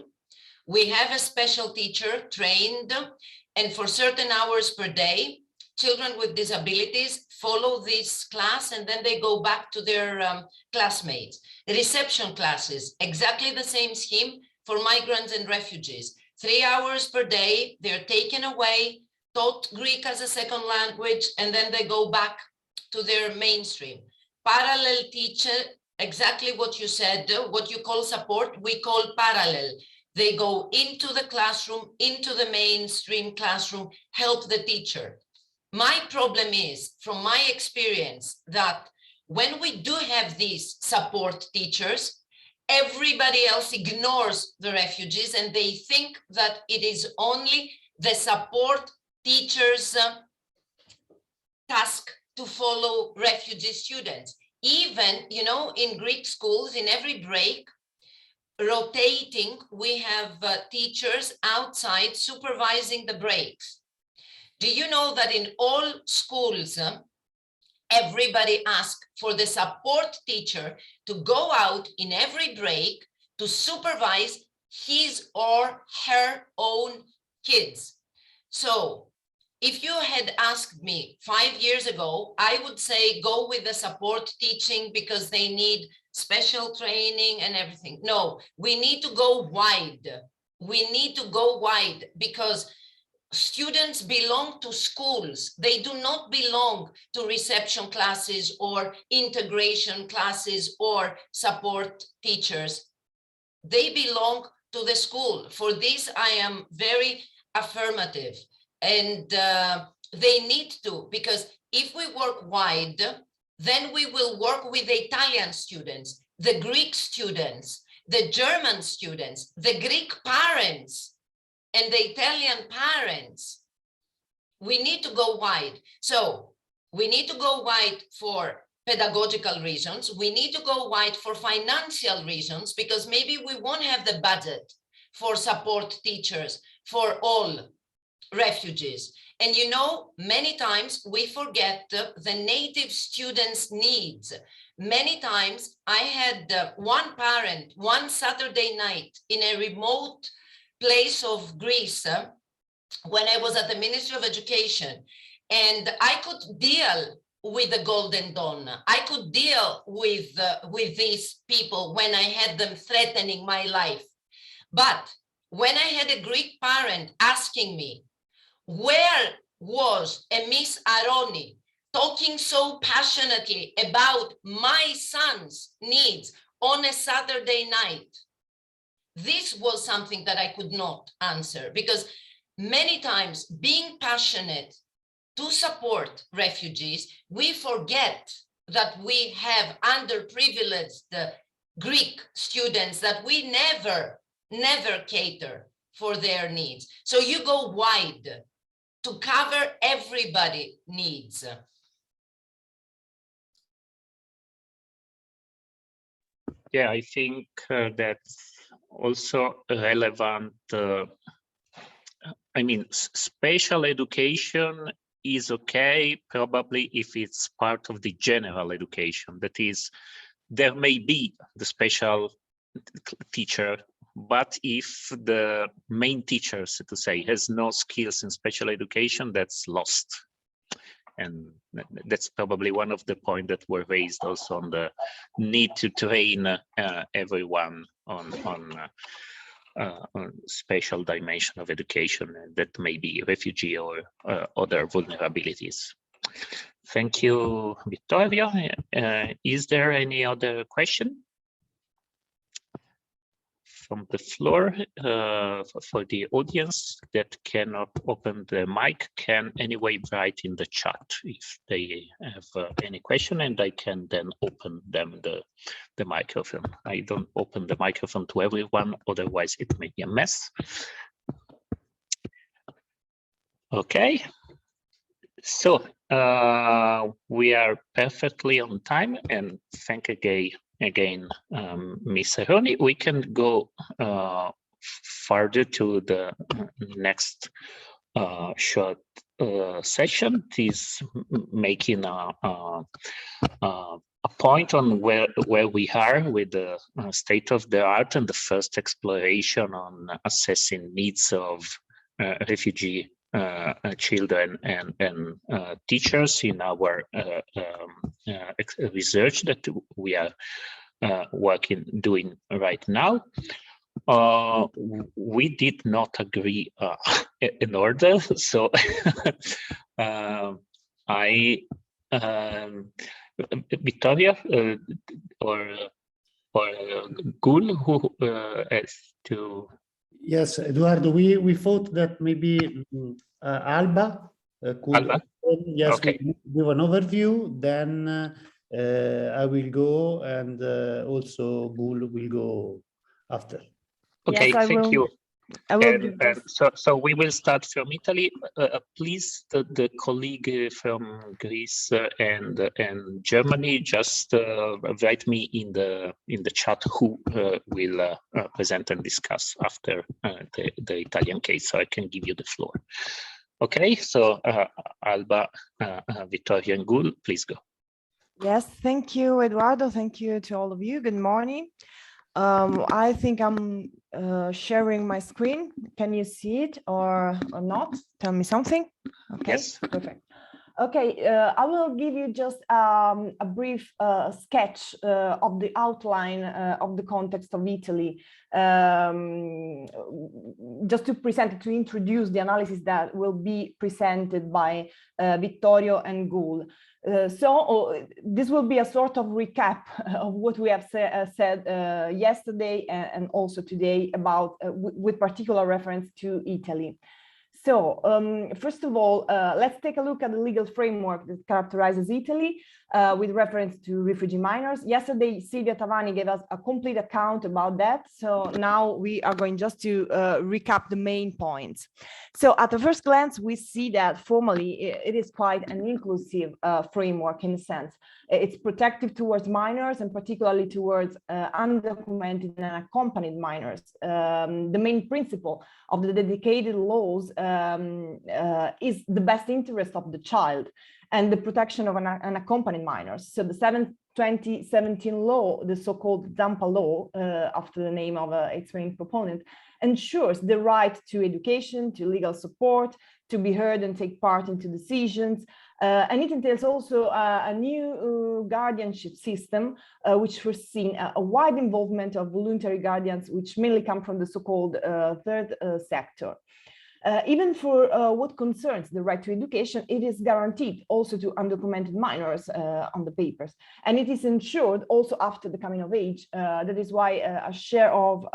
we have a special teacher trained, and for certain hours per day, children with disabilities follow this class and then they go back to their classmates. Reception classes, exactly the same scheme for migrants and refugees. 3 hours per day, they're taken away, taught Greek as a second language, and then they go back to their mainstream. Parallel teacher, exactly what you said, what you call support, we call parallel. They go into the classroom, into the mainstream classroom, help the teacher. My problem is, from my experience, that when we do have these support teachers, everybody else ignores the refugees and they think that it is only the support teachers' task to follow refugee students. Even, you know, in Greek schools, in every break, rotating, we have teachers outside supervising the breaks. Do you know that in all schools, everybody asks for the support teacher to go out in every break to supervise his or her own kids? So if you had asked me 5 years ago, I would say go with the support teaching because they need special training and everything. No, we need to go wide. We need to go wide because students belong to schools. They do not belong to reception classes or integration classes or support teachers. They belong to the school. For this, I am very affirmative. And they need to, because if we work wide, then we will work with the Italian students, the Greek students, the German students, the Greek parents, and the Italian parents. We need to go wide. So we need to go wide for pedagogical reasons. We need to go wide for financial reasons, because maybe we won't have the budget for support teachers for all refugees. And you know, many times we forget the native students' needs. Many times I had one parent, one Saturday night in a remote place of Greece when I was at the Ministry of Education, and I could deal with the Golden Dawn. I could deal with these people when I had them threatening my life. But when I had a Greek parent asking me, where was a Miss Aroni talking so passionately about my son's needs on a Saturday night? This was something that I could not answer, because many times being passionate to support refugees, we forget that we have underprivileged Greek students that we never cater for their needs. So you go wide to cover everybody's needs. Yeah, I think that's also relevant. I mean, special education is okay, probably if it's part of the general education. That is, there may be the special teacher, but if the main teacher, so to say, has no skills in special education, that's lost. And that's probably one of the points that were raised also on the need to train everyone on special dimension of education that may be refugee or other vulnerabilities. Thank you, Vittorio. Is there any other question from the floor? For the audience that cannot open the mic, can anyway write in the chat if they have any question, and I can then open them the microphone. I don't open the microphone to everyone, otherwise it may be a mess. Okay, so we are perfectly on time, and thank again, Ms. Saroni. We can go further to the next short session. It is making a point on where we are with the state of the art and the first exploration on assessing needs of refugee children and teachers in our research that we are doing right now. We did not agree in order, so Vittoria or Gul, who has to. Yes, Eduardo, we thought that maybe Alba could. Alba? Yes, Okay. we give an overview, then I will go, and also Gul will go after. Okay, Yes, thank you. I will And, give and just... so we will start from Italy. Please, the colleague from Greece and Germany, just write me in the chat who will present and discuss after the Italian case, so I can give you the floor. Okay, so Alba, Vittoria, and Gul, please go. Yes, thank you, Eduardo. Thank you to all of you. Good morning. I think I'm sharing my screen. Can you see it or not? Tell me something. Okay, Yes. perfect. Okay, I will give you just a brief sketch of the outline of the context of Italy, just to present, to introduce the analysis that will be presented by Vittorio and Gul. So this will be a sort of recap of what we have said yesterday and also today about, with particular reference to Italy. So first of all, let's take a look at the legal framework that characterizes Italy with reference to refugee minors. Yesterday, Silvia Tavani gave us a complete account about that. So now we are going just to recap the main points. So at the first glance, we see that formally it is quite an inclusive framework in a sense. It's protective towards minors and particularly towards undocumented and unaccompanied minors. The main principle of the dedicated laws is the best interest of the child and the protection of unaccompanied minors. So the 2017 law, the so-called Zampa law, after the name of its main proponent, ensures the right to education, to legal support, to be heard and take part into decisions. And it entails also a new guardianship system, which foreseen a wide involvement of voluntary guardians, which mainly come from the so-called third sector. Even for what concerns the right to education, it is guaranteed also to undocumented minors on the papers, and it is ensured also after the coming of age. That is why a share of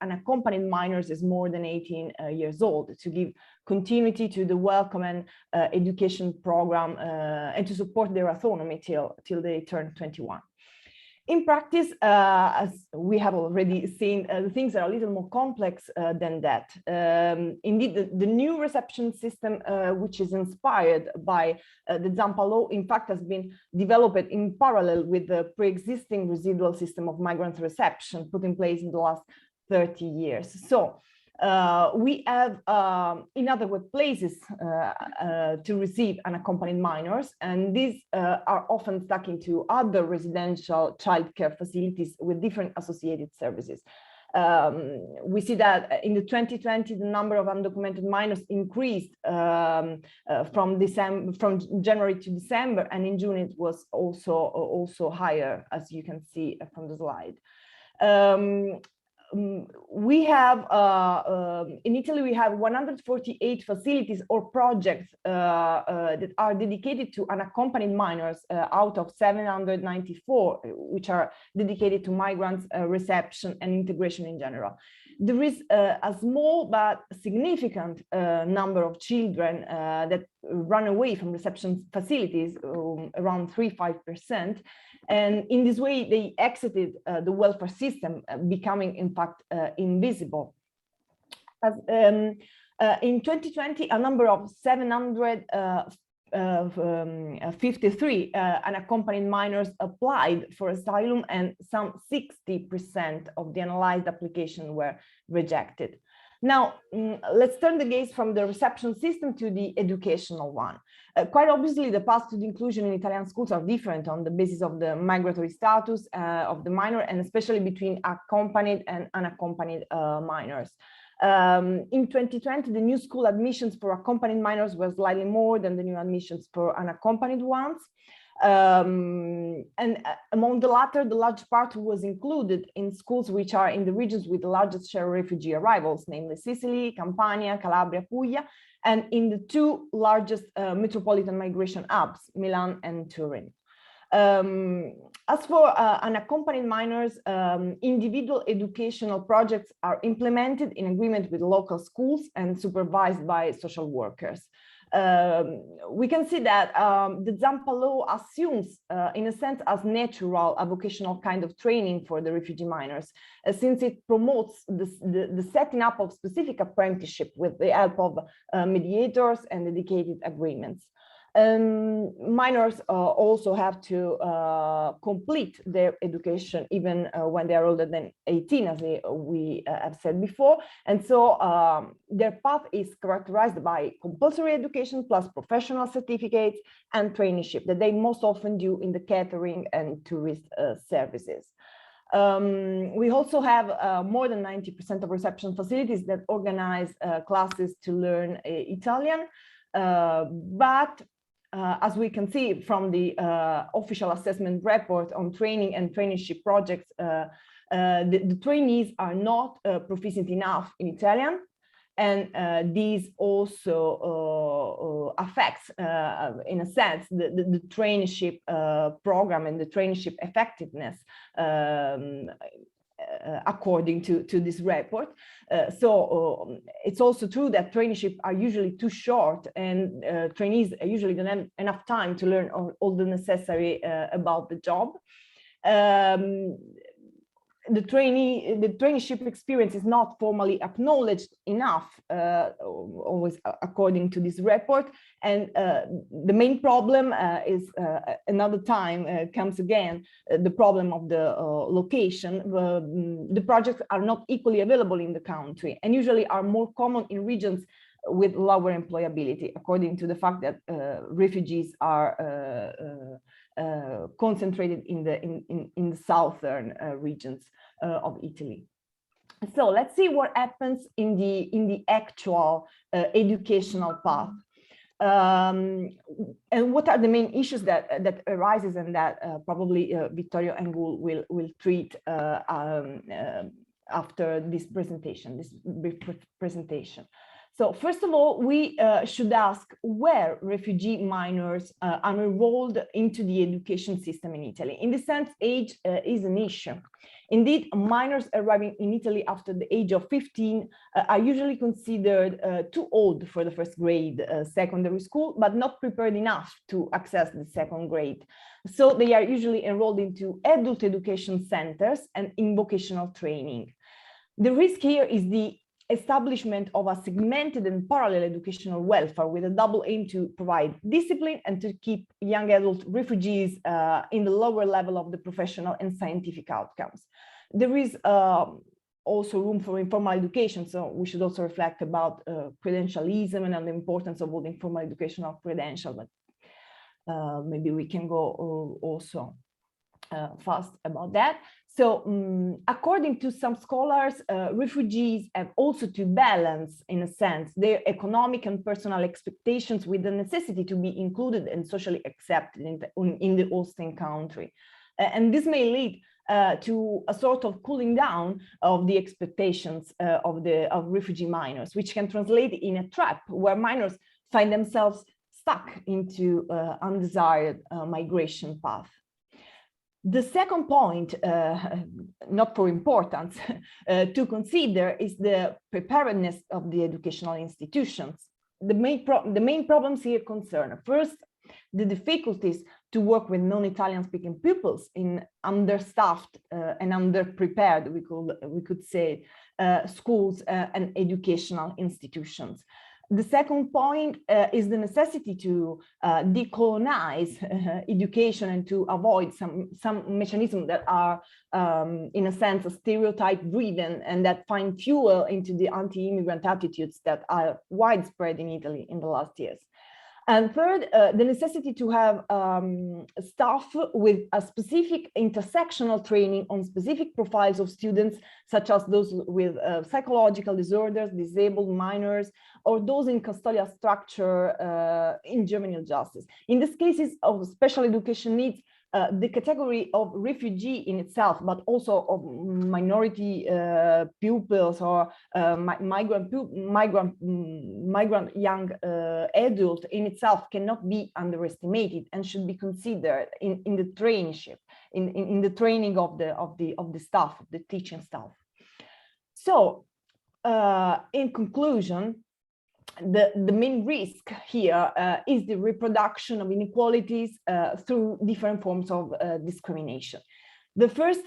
unaccompanied minors is more than 18 years old, to give continuity to the welcome and education program and to support their autonomy till they turn 21. In practice, as we have already seen, things are a little more complex than that. Indeed, the new reception system, which is inspired by the Zampa law, in fact, has been developed in parallel with the pre-existing residual system of migrant reception put in place in the last 30 years. So we have inadequate places to receive unaccompanied minors, and these are often stuck into other residential childcare facilities with different associated services. We see that in the 2020, the number of undocumented minors increased from January to December, and in June it was also higher, as you can see from the slide. We have in Italy, we have 148 facilities or projects that are dedicated to unaccompanied minors out of 794, which are dedicated to migrants reception and integration in general. There is a small but significant number of children that run away from reception facilities, around 3–5%. And in this way, they exited the welfare system, becoming, in fact, invisible. In 2020, a number of 753 unaccompanied minors applied for asylum, and some 60% of the analyzed applications were rejected. Now, let's turn the gaze from the reception system to the educational one. Quite obviously, the paths to the inclusion in Italian schools are different on the basis of the migratory status of the minor, and especially between accompanied and unaccompanied minors. In 2020, the new school admissions for accompanied minors were slightly more than the new admissions for unaccompanied ones. And among the latter, the large part was included in schools which are in the regions with the largest share of refugee arrivals, namely Sicily, Campania, Calabria, Puglia, and in the two largest metropolitan migration hubs, Milan and Turin. As for unaccompanied minors, individual educational projects are implemented in agreement with local schools and supervised by social workers. We can see that the Zampa law assumes, in a sense, as natural a vocational kind of training for the refugee minors, since it promotes the setting up of specific apprenticeship with the help of mediators and dedicated agreements. Minors also have to complete their education even when they are older than 18, as we have said before. And so their path is characterized by compulsory education plus professional certificates and traineeship that they most often do in the catering and tourist services. We also have more than 90% of reception facilities that organize classes to learn Italian, but as we can see from the official assessment report on training and traineeship projects, the trainees are not proficient enough in Italian, and these also affects, in a sense, the traineeship program and the traineeship effectiveness, according to this report. So it's also true that traineeships are usually too short, and trainees usually don't have enough time to learn all the necessary about the job. The traineeship experience is not formally acknowledged enough, always according to this report. And the main problem is another time comes again, the problem of the location. The projects are not equally available in the country, and usually are more common in regions with lower employability, according to the fact that refugees are concentrated in the southern regions of Italy. So let's see what happens in the actual educational path. And what are the main issues that arises, and that probably Vittorio and will treat after this presentation, this brief presentation. So first of all, we should ask where refugee minors are enrolled into the education system in Italy. In this sense, age is an issue. Indeed, minors arriving in Italy after the age of 15 are usually considered too old for the first grade secondary school, but not prepared enough to access the second grade. So they are usually enrolled into adult education centers and in vocational training. The risk here is the establishment of a segmented and parallel educational welfare with a double aim to provide discipline and to keep young adult refugees in the lower level of the professional and scientific outcomes. There is also room for informal education, so we should also reflect about credentialism and on the importance of all the informal educational credential, but maybe we can go also fast about that. So according to some scholars, refugees have also to balance, in a sense, their economic and personal expectations with the necessity to be included and socially accepted in the hosting country. And this may lead to a sort of cooling down of the expectations of refugee minors, which can translate in a trap where minors find themselves stuck into undesired migration path. The second point, not for importance, to consider is the preparedness of the educational institutions. The main problems here concern, first, the difficulties to work with non-Italian speaking pupils in understaffed and underprepared, we could say, schools and educational institutions. The second point is the necessity to decolonize education and to avoid some mechanisms that are, in a sense, stereotype driven and that find fuel into the anti-immigrant attitudes that are widespread in Italy in the last years. And third, the necessity to have staff with a specific intersectional training on specific profiles of students, such as those with psychological disorders, disabled minors, or those in custodial structure in juvenile justice. In these cases of special education needs, the category of refugee in itself, but also of minority pupils or migrant young adult in itself cannot be underestimated and should be considered in the traineeship, in the training of the staff, of the teaching staff. So, in conclusion, the main risk here is the reproduction of inequalities through different forms of discrimination. The first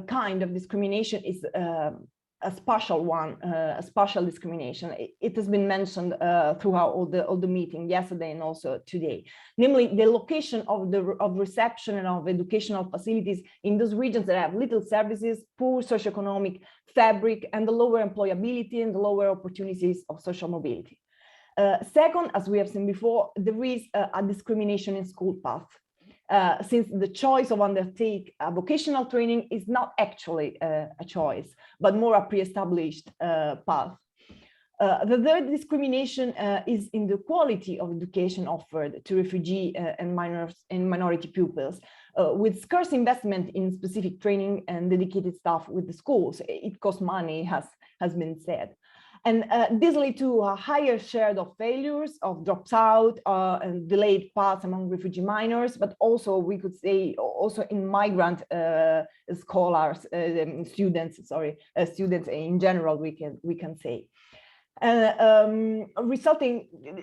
kind of discrimination is a spatial one, a spatial discrimination. It has been mentioned throughout all the meeting yesterday and also today, namely the location of reception and of educational facilities in those regions that have little services, poor socioeconomic fabric, and the lower employability and the lower opportunities of social mobility. Second, as we have seen before, there is a discrimination in school path, since the choice of undertake a vocational training is not actually a choice, but more a pre-established path. The third discrimination is in the quality of education offered to refugee and minority pupils, with scarce investment in specific training and dedicated staff with the schools. It costs money, has been said. And this led to a higher share of failures, of drops out and delayed paths among refugee minors, but also we could say also in migrant scholars, students in general, we can say.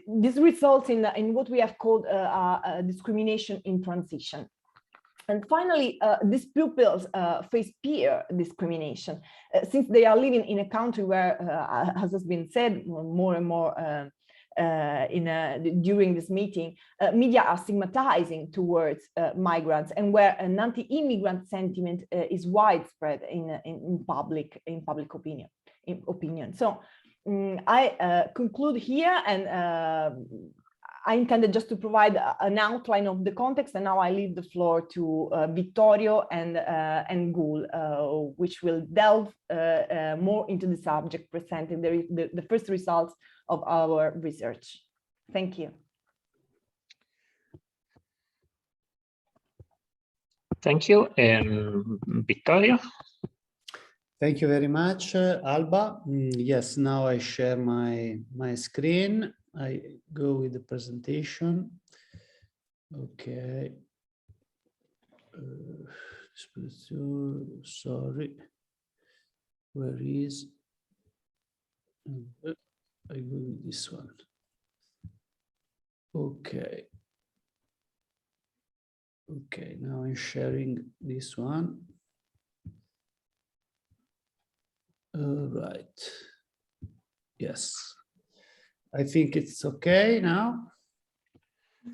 This results in what we have called a discrimination in transition. And finally, these pupils face peer discrimination, since they are living in a country where, as has been said more and more during this meeting, media are stigmatizing towards migrants, and where an anti-immigrant sentiment is widespread in public opinion. So I conclude here, and I intended just to provide an outline of the context, and now I leave the floor to Vittorio and Gul, which will delve more into the subject, presenting the first results of our research. Thank you. Thank you, Vittorio. Thank you very much, Alba. Yes, now I share my screen. I go with the presentation. Okay. Sorry. Where is? I go with this one. Okay. Okay, now I'm sharing this one. Right. Yes. I think it's okay now.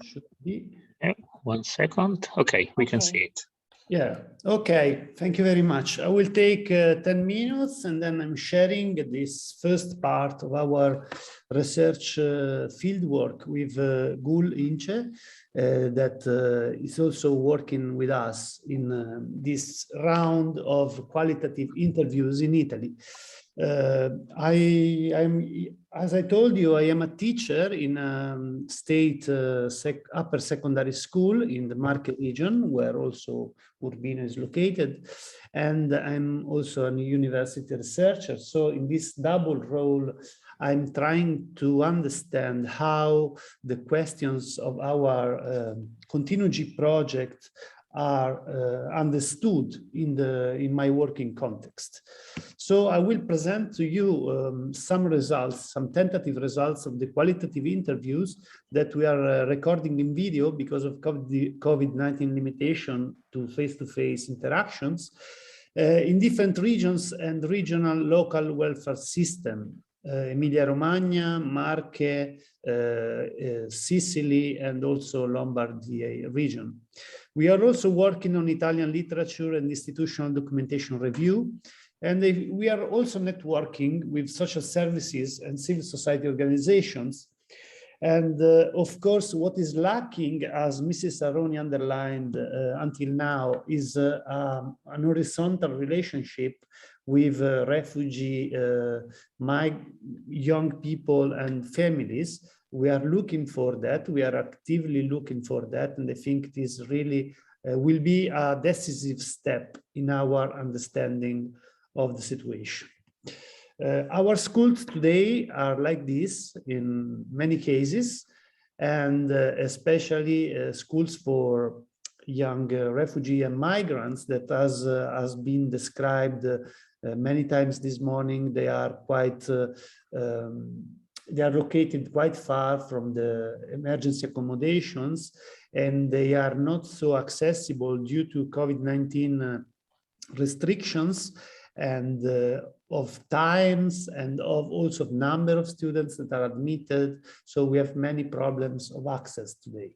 Should be. Yeah, 1 second. Okay, we can see it. Yeah, okay, thank you very much. I will take 10 minutes and then I'm sharing this first part of our research fieldwork with Gul Ince, that is also working with us in this round of qualitative interviews in Italy. As I told you, I am a teacher in a state upper secondary school in the Marche region, where also Urbino is located, and I'm also a university researcher. So in this double role, I'm trying to understand how the questions of our Continugee project are understood in my working context. So I will present to you some results, some tentative results of the qualitative interviews that we are recording in video because of COVID-19 limitation to face-to-face interactions in different regions and regional local welfare system. Emilia-Romagna, Marche, Sicily, and also Lombardy region. We are also working on Italian literature and institutional documentation review, and we are also networking with social services and civil society organizations. And of course, what is lacking, as Mrs. Aroni underlined until now, is an horizontal relationship with refugee young people and families. We are looking for that. We are actively looking for that. And I think it is really will be a decisive step in our understanding of the situation. Our schools today are like this in many cases, and especially schools for young refugee and migrants that has been described many times this morning. They are quite they are located quite far from the emergency accommodations, and they are not so accessible due to COVID-19 restrictions and of times and of also number of students that are admitted. So we have many problems of access today.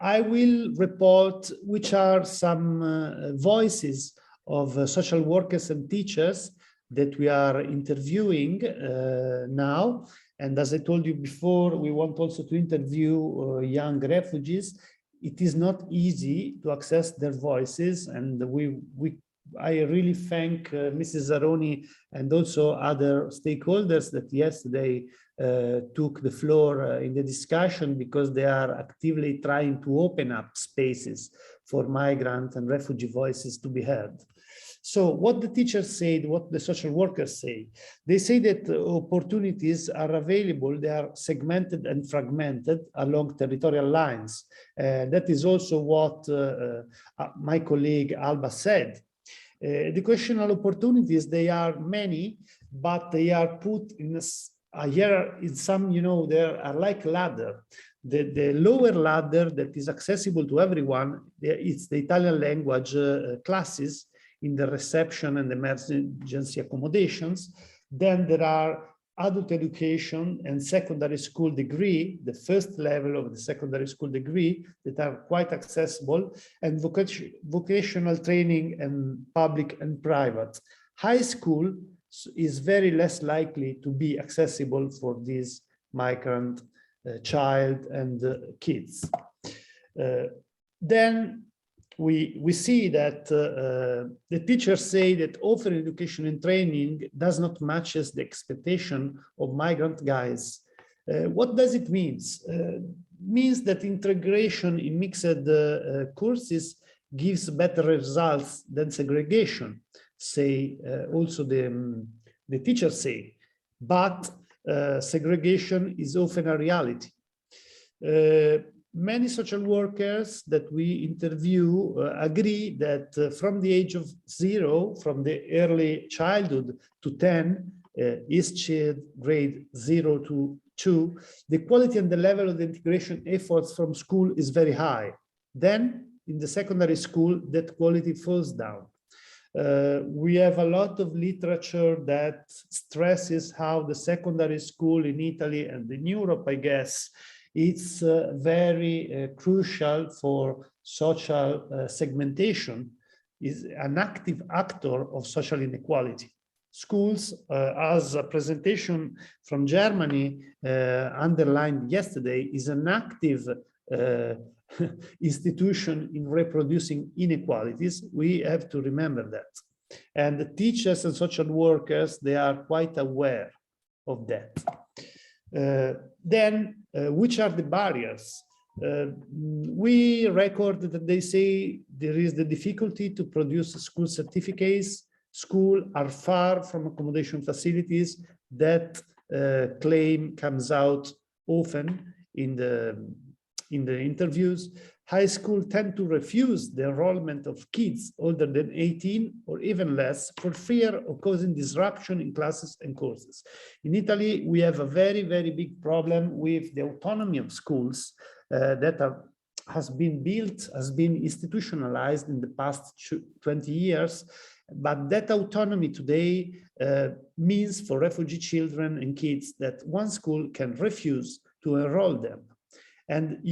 I will report which are some voices of social workers and teachers that we are interviewing now. And as I told you before, we want also to interview young refugees. It is not easy to access their voices, and I really thank Mrs. Aroni and also other stakeholders that yesterday took the floor in the discussion, because they are actively trying to open up spaces for migrant and refugee voices to be heard. So what the teachers said, what the social workers say, they say that opportunities are available, they are segmented and fragmented along territorial lines. That is also what my colleague Alba said. Educational opportunities, they are many, but they are put in in some, they are like ladder. The lower ladder that is accessible to everyone, it's the Italian language classes in the reception and emergency accommodations. Then there are adult education and secondary school degree, the first level of the secondary school degree, that are quite accessible, and vocational training and public and private. High school is very less likely to be accessible for these migrant child and kids. Then we see that the teachers say that offering education and training does not match the expectation of migrant guys. What does it mean? Means that integration in mixed courses gives better results than segregation. say, also the teachers say, but segregation is often a reality. Many social workers that we interview agree that from the age of 0, from the early childhood to 10, each grade 0 to 2, the quality and the level of the integration efforts from school is very high. Then in the secondary school, that quality falls down. We have a lot of literature that stresses how the secondary school in Italy and in Europe, I guess, it's very crucial for social segmentation, is an active actor of social inequality. Schools, as a presentation from Germany underlined yesterday, is an active institution in reproducing inequalities. We have to remember that. And the teachers and social workers, they are quite aware of that. Then, which are the barriers? We record that they say there is the difficulty to produce school certificates. Schools are far from accommodation facilities. That claim comes out often in the interviews. High school tend to refuse the enrollment of kids older than 18 or even less for fear of causing disruption in classes and courses. In Italy, we have a very, very big problem with the autonomy of schools that has been built, has been institutionalized in the past 20 years. But that autonomy today means for refugee children and kids that one school can refuse to enroll them. And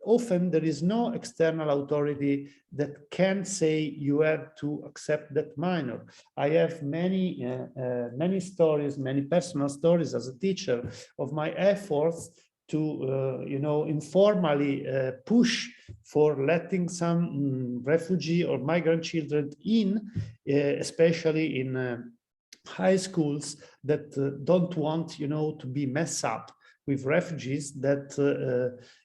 often there is no external authority that can say you have to accept that minor. I have many stories, many personal stories as a teacher of my efforts to, informally push for letting some refugee or migrant children in, especially in high schools that don't want, to be messed up with refugees that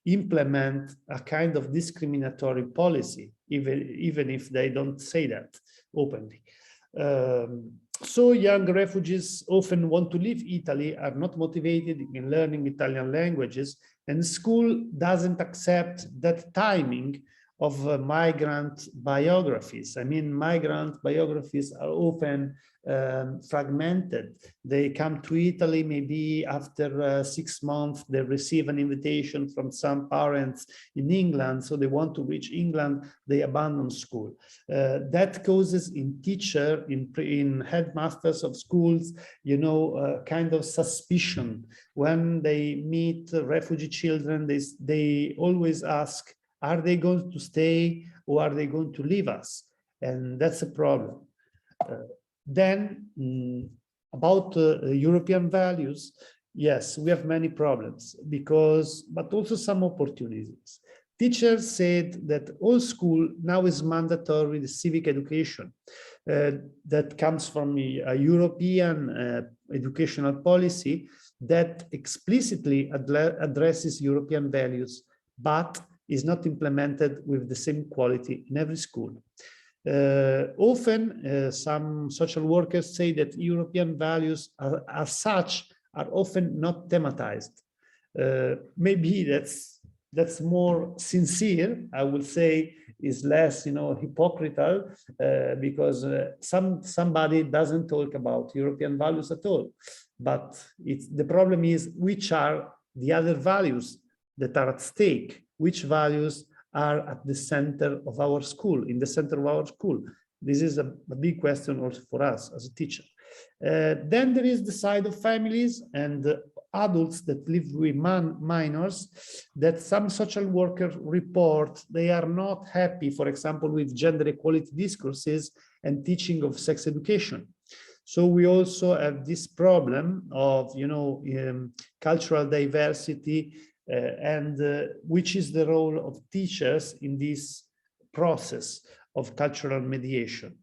implement a kind of discriminatory policy, even if they don't say that openly. So young refugees often want to leave Italy, are not motivated in learning Italian languages, and school doesn't accept that timing of migrant biographies. I mean, migrant biographies are often fragmented. They come to Italy, maybe after 6 months, they receive an invitation from some parents in England, so they want to reach England, they abandon school. That causes in teacher, in headmasters of schools, kind of suspicion. When they meet refugee children, they always ask, are they going to stay or are they going to leave us? And that's a problem. Then about European values, yes, we have many problems but also some opportunities. Teachers said that all school now is mandatory, the civic education that comes from a European educational policy that explicitly addresses European values, but is not implemented with the same quality in every school. Often, some social workers say that European values as such are often not thematized. Maybe that's more sincere, I would say, is less, hypocritical, because somebody doesn't talk about European values at all. But the problem is, which are the other values that are at stake? Which values are at the center of our school, in the center of our school? This is a big question also for us as a teacher. Then there is the side of families and adults that live with minors, that some social workers report they are not happy, for example, with gender equality discourses and teaching of sex education. So we also have this problem of, cultural diversity, and which is the role of teachers in this process of cultural mediation.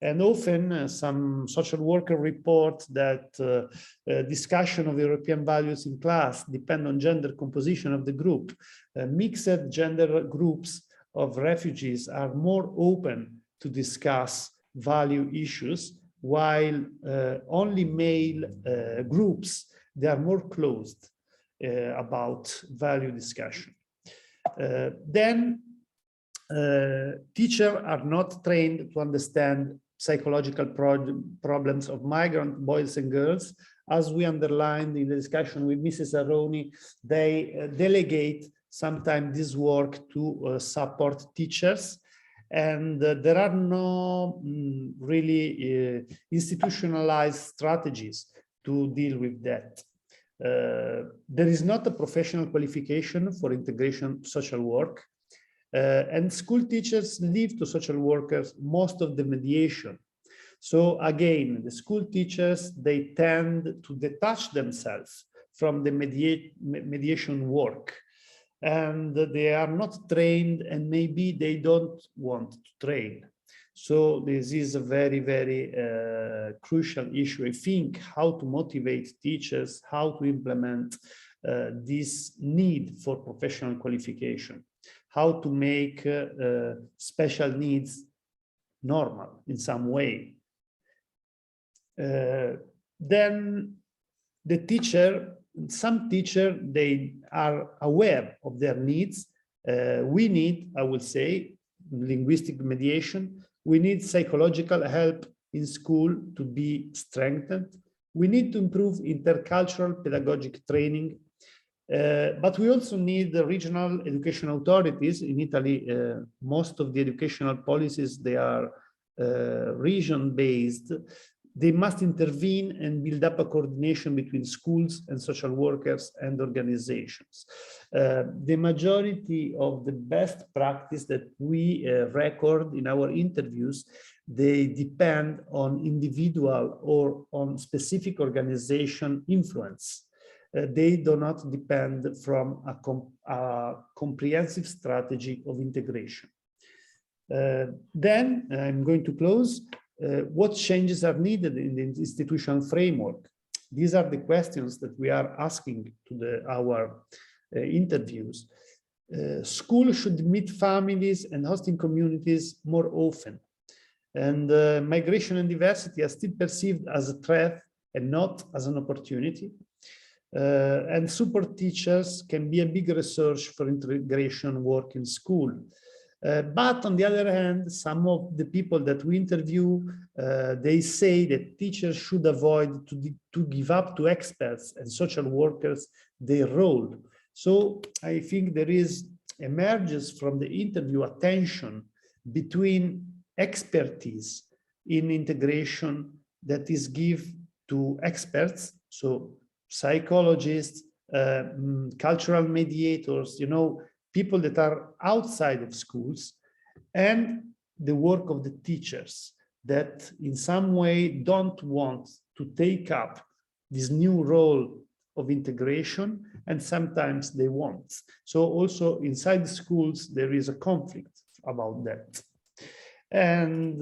And often some social workers report that discussion of European values in class depend on gender composition of the group. Mixed gender groups of refugees are more open to discuss value issues, while only male groups, they are more closed about value discussion. Then teachers are not trained to understand psychological problems of migrant boys and girls. As we underlined in the discussion with Mrs. Aroni, they delegate sometimes this work to support teachers, and there are no really institutionalized strategies to deal with that. There is not a professional qualification for integration social work, and school teachers leave to social workers most of the mediation. So again, the school teachers, they tend to detach themselves from the mediation work, and they are not trained, and maybe they don't want to train. So this is a very, very crucial issue. I think how to motivate teachers, how to implement this need for professional qualification, how to make special needs normal in some way. Then the teacher, some teachers, they are aware of their needs. We need, I would say, linguistic mediation. We need psychological help in school to be strengthened. We need to improve intercultural pedagogic training. But we also need the regional education authorities. In Italy, most of the educational policies, they are region-based. They must intervene and build up a coordination between schools and social workers and organizations. The majority of the best practice that we record in our interviews, they depend on individual or on specific organization influence. They do not depend from a comprehensive strategy of integration. Then I'm going to close. What changes are needed in the institutional framework? These are the questions that we are asking to our interviews. School should meet families and hosting communities more often. And migration and diversity are still perceived as a threat and not as an opportunity. And support teachers can be a big resource for integration work in school. But on the other hand, some of the people that we interview, they say that teachers should avoid to give up to experts and social workers their role. So I think there emerges from the interview a tension between expertise in integration that is given to experts, so psychologists, cultural mediators, people that are outside of schools, and the work of the teachers that in some way don't want to take up this new role of integration, and sometimes they won't. So also inside schools, there is a conflict about that. And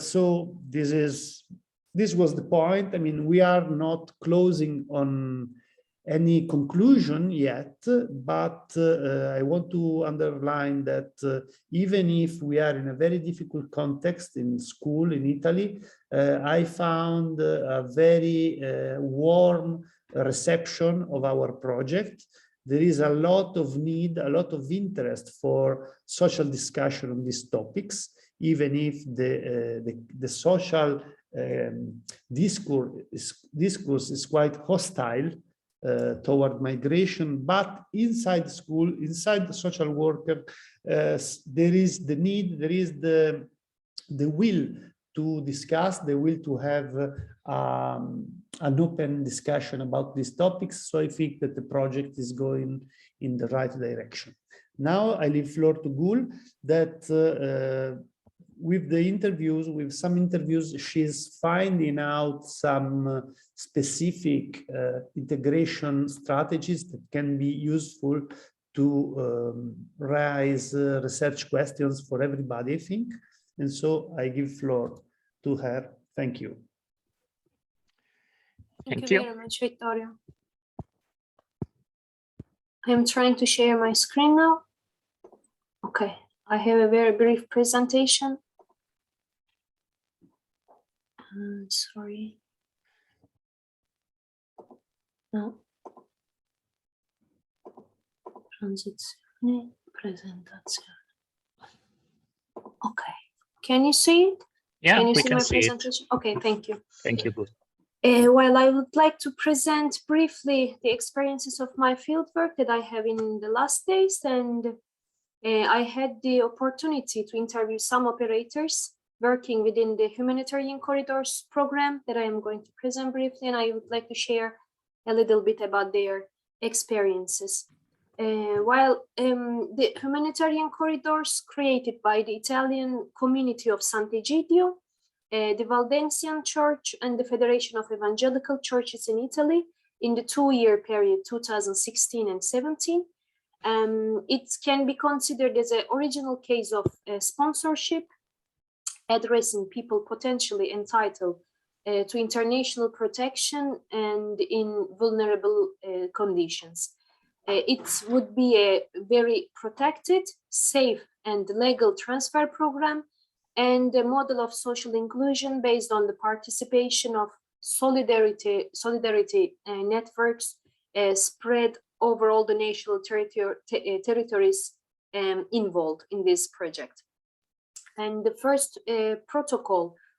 so this was the point. I mean, we are not closing on any conclusion yet, but I want to underline that even if we are in a very difficult context in school in Italy, I found a very warm reception of our project. There is a lot of need, a lot of interest for social discussion on these topics, even if the social discourse is quite hostile toward migration, but inside school, inside the social worker, there is the need, there is the will to discuss, the will to have an open discussion about these topics. So I think that the project is going in the right direction. Now I leave floor to Gul, that with the interviews, with some interviews, she's finding out some specific integration strategies that can be useful to raise research questions for everybody, I think. And so I give floor to her. Thank you. Thank you very much, Vittorio. I'm trying to share my screen now. Okay, I have a very brief presentation. Sorry. No. Transizione, presentazione. Okay. Can you see it? Yeah, Can you we see can my see it. presentation? Okay, thank you. Thank you. Well, I would like to present briefly the experiences of my fieldwork that I have in the last days, and I had the opportunity to interview some operators working within the Humanitarian Corridors program that I am going to present briefly, and I would like to share a little bit about their experiences. While the Humanitarian Corridors created by the Italian community of Sant'Egidio, the Valdensian Church and the Federation of Evangelical Churches in Italy in the 2-year period 2016 and 17. It can be considered as an original case of sponsorship addressing people potentially entitled to international protection and in vulnerable conditions. It would be a very protected, safe and legal transfer program and a model of social inclusion based on the participation of solidarity networks spread over all the national territories involved in this project. And the first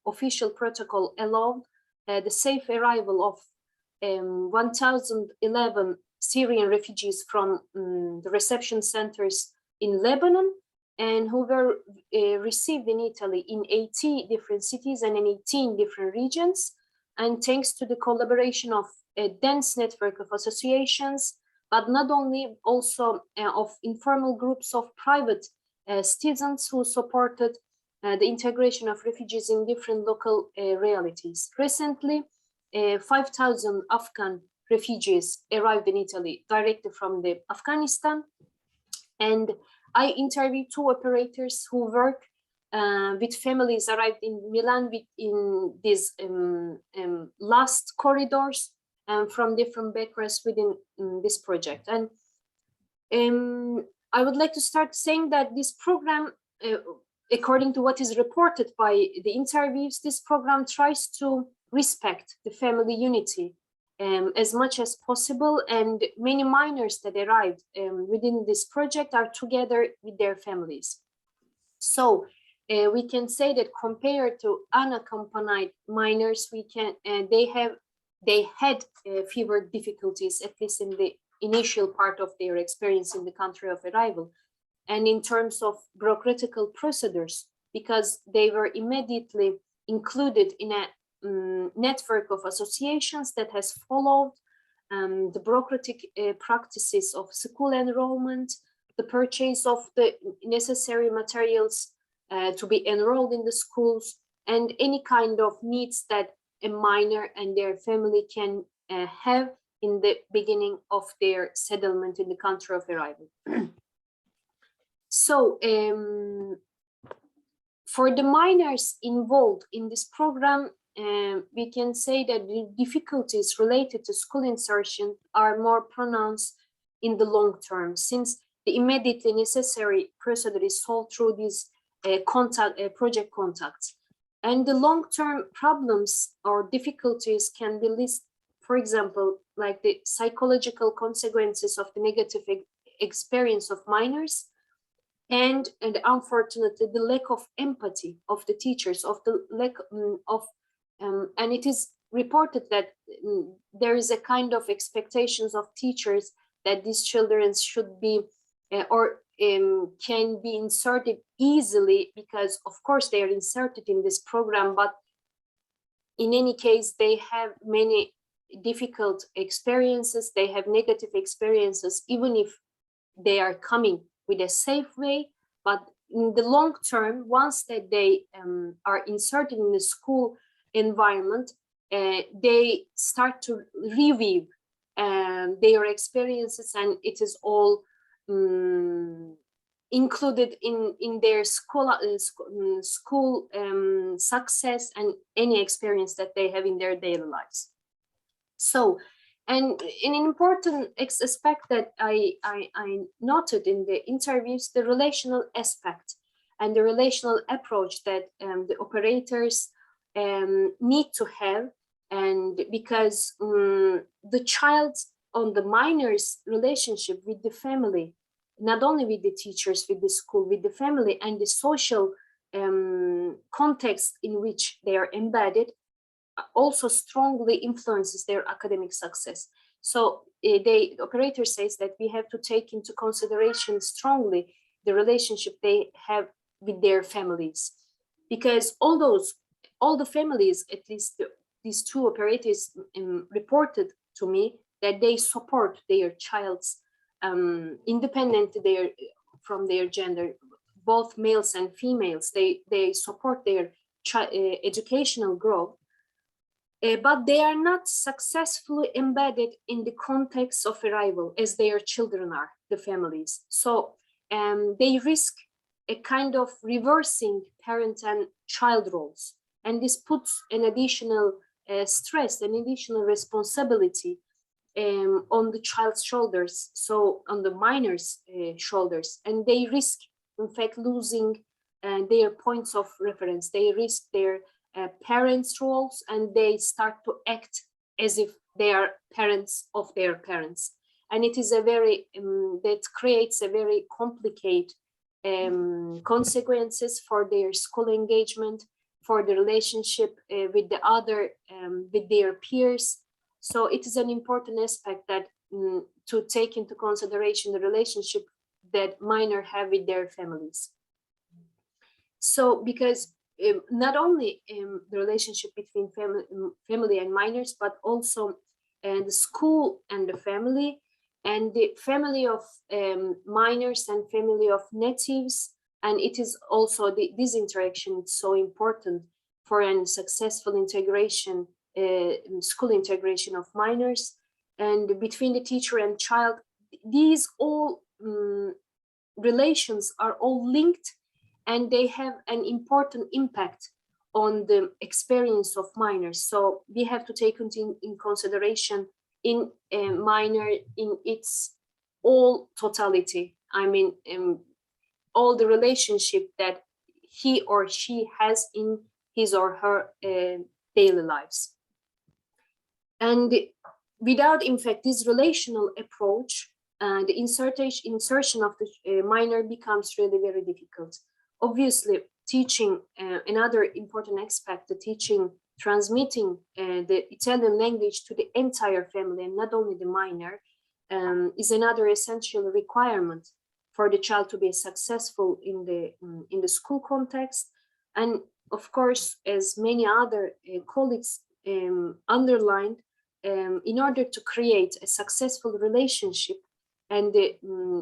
official protocol allowed the safe arrival of 1,011 Syrian refugees from the reception centers in Lebanon, and who were received in Italy in 80 different cities and in 18 different regions. And thanks to the collaboration of a dense network of associations, but not only, also of informal groups of private citizens who supported the integration of refugees in different local realities. Recently, 5,000 Afghan refugees arrived in Italy directly from Afghanistan. And I interviewed 2 operators who work with families arrived in Milan in these last corridors from different backgrounds within this project. And I would like to start saying that this program, according to what is reported by the interviews, this program tries to respect the family unity as much as possible, and many minors that arrived within this project are together with their families. So we can say that compared to unaccompanied minors, they had fewer difficulties, at least in the initial part of their experience in the country of arrival. And in terms of bureaucratical procedures, because they were immediately included in a network of associations that has followed the bureaucratic practices of school enrollment, the purchase of the necessary materials to be enrolled in the schools, and any kind of needs that a minor and their family can have in the beginning of their settlement in the country of arrival. So for the minors involved in this program, we can say that the difficulties related to school insertion are more pronounced in the long term, since the immediately necessary procedure is solved through these project contacts. And the long-term problems or difficulties can be listed, for example, like the psychological consequences of the negative experience of minors, and unfortunately the lack of empathy of the teachers, of the lack of and it is reported that there is a kind of expectations of teachers that these children should be can be inserted easily, because of course they are inserted in this program, but in any case they have many difficult experiences, they have negative experiences, even if they are coming with a safe way. But in the long term, once that they are inserted in the school environment, they start to review their experiences, and it is all included in their school success and any experience that they have in their daily lives. So, and an important aspect that I noted in the interviews, the relational aspect and the relational approach that the operators need to have, and because the child on the minor's relationship with the family, not only with the teachers, with the school, with the family, and the social context in which they are embedded, also strongly influences their academic success. So the operator says that we have to take into consideration strongly the relationship they have with their families, because all the families, at least these two operators reported to me that they support their child's independent from their gender, both males and females. They support their educational growth, but they are not successfully embedded in the context of arrival as their children are, the families. So they risk a kind of reversing parent and child roles. And this puts an additional stress, an additional responsibility on the child's shoulders, so on the minor's shoulders. And they risk, in fact, losing their points of reference. They risk their parents' roles, and they start to act as if they are parents of their parents. And it is a very, that creates a very complicated consequences for their school engagement, for the relationship with the other, with their peers. So it is an important aspect that to take into consideration the relationship that minors have with their families. So because not only the relationship between family and minors, but also the school and the family of minors and family of natives. And it is also this interaction is so important for a successful integration, school integration of minors, and between the teacher and child. These all relations are all linked, and they have an important impact on the experience of minors. So we have to take in consideration in a minor in its all totality. I mean, all the relationship that he or she has in his or her daily lives. And without, in fact, this relational approach, the insertion of the minor becomes really very difficult. Obviously, teaching, another important aspect, the teaching, transmitting the Italian language to the entire family and not only the minor, is another essential requirement for the child to be successful in the school context. And of course, as many other colleagues underlined, in order to create a successful relationship and the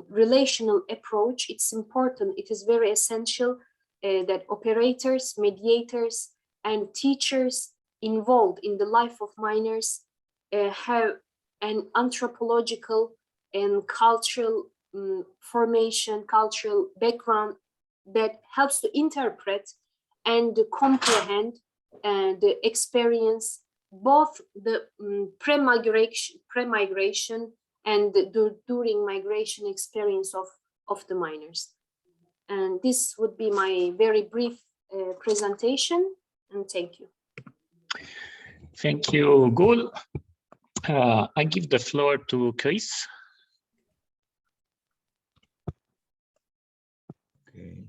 relational approach, it's important, it is very essential that operators, mediators, and teachers involved in the life of minors have an anthropological and cultural formation, cultural background that helps to interpret and comprehend the experience, both the pre-migration and the during migration experience of the minors. And this would be my very brief presentation, and thank you. Thank you, Gul. I give the floor to Chris. Okay.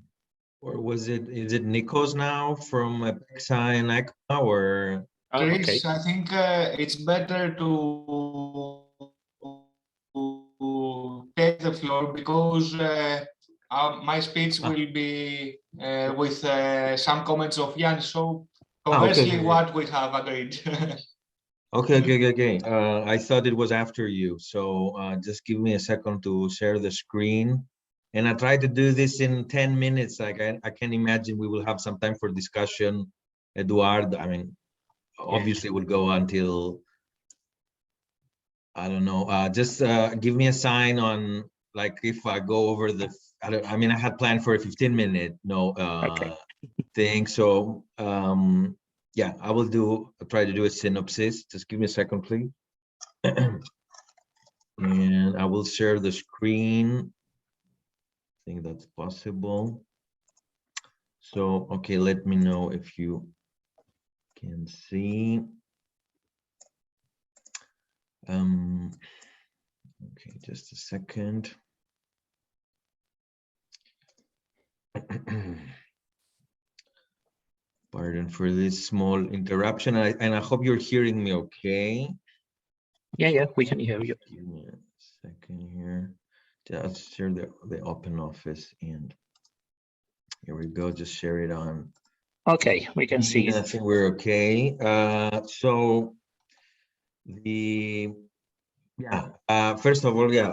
Or is it Nikos now from PEXA and ECMA, or? Chris, okay. I think it's better to take the floor because my speech will be with some comments of Yiannis. So conversely, what we have agreed. Okay. I thought it was after you. So just give me a second to share the screen. And I try to do this in 10 minutes. Like I can imagine we will have some time for discussion. Eduardo, I mean, obviously we'll go until, I don't know, just give me a sign on, like, if I go over the, I mean, I had planned for a 15-minute thing. So yeah, I'll try to do a synopsis. Just give me a second, please. And I will share the screen. I think that's possible. So, okay, let me know if you can see. Okay, just a second. Pardon for this small interruption, and I hope you're hearing me okay. Yeah, we can hear you. Give me a second here. Just share the open office, and here we go. Just share it on. Okay, we can see. I think we're okay. So first of all, a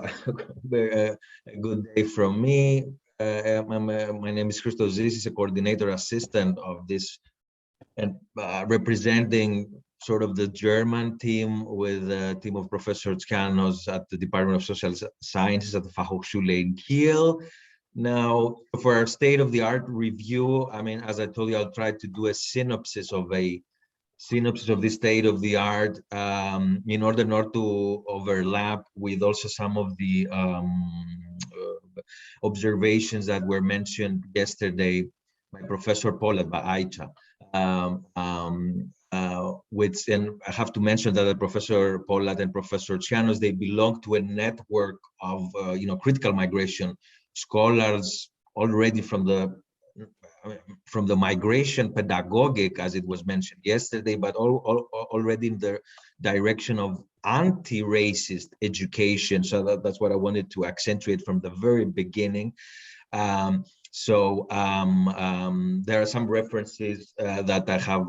good day from me. My name is Christos. This is a coordinator assistant of this, and representing sort of the German team with a team of Professor Giorgos at the Department of Social Sciences at the Fachhochschule in Kiel. Now, for our state-of-the-art review, I mean, as I told you, I'll try to do a synopsis of the state-of-the-art in order not to overlap with also some of the observations that were mentioned yesterday by Professor Polat, by Aicha. Which, and I have to mention that Professor Polat and Professor Giorgos, they belong to a network of critical migration scholars already from the migration pedagogic, as it was mentioned yesterday, but already in the direction of anti-racist education. So that's what I wanted to accentuate from the very beginning. There are some references that I have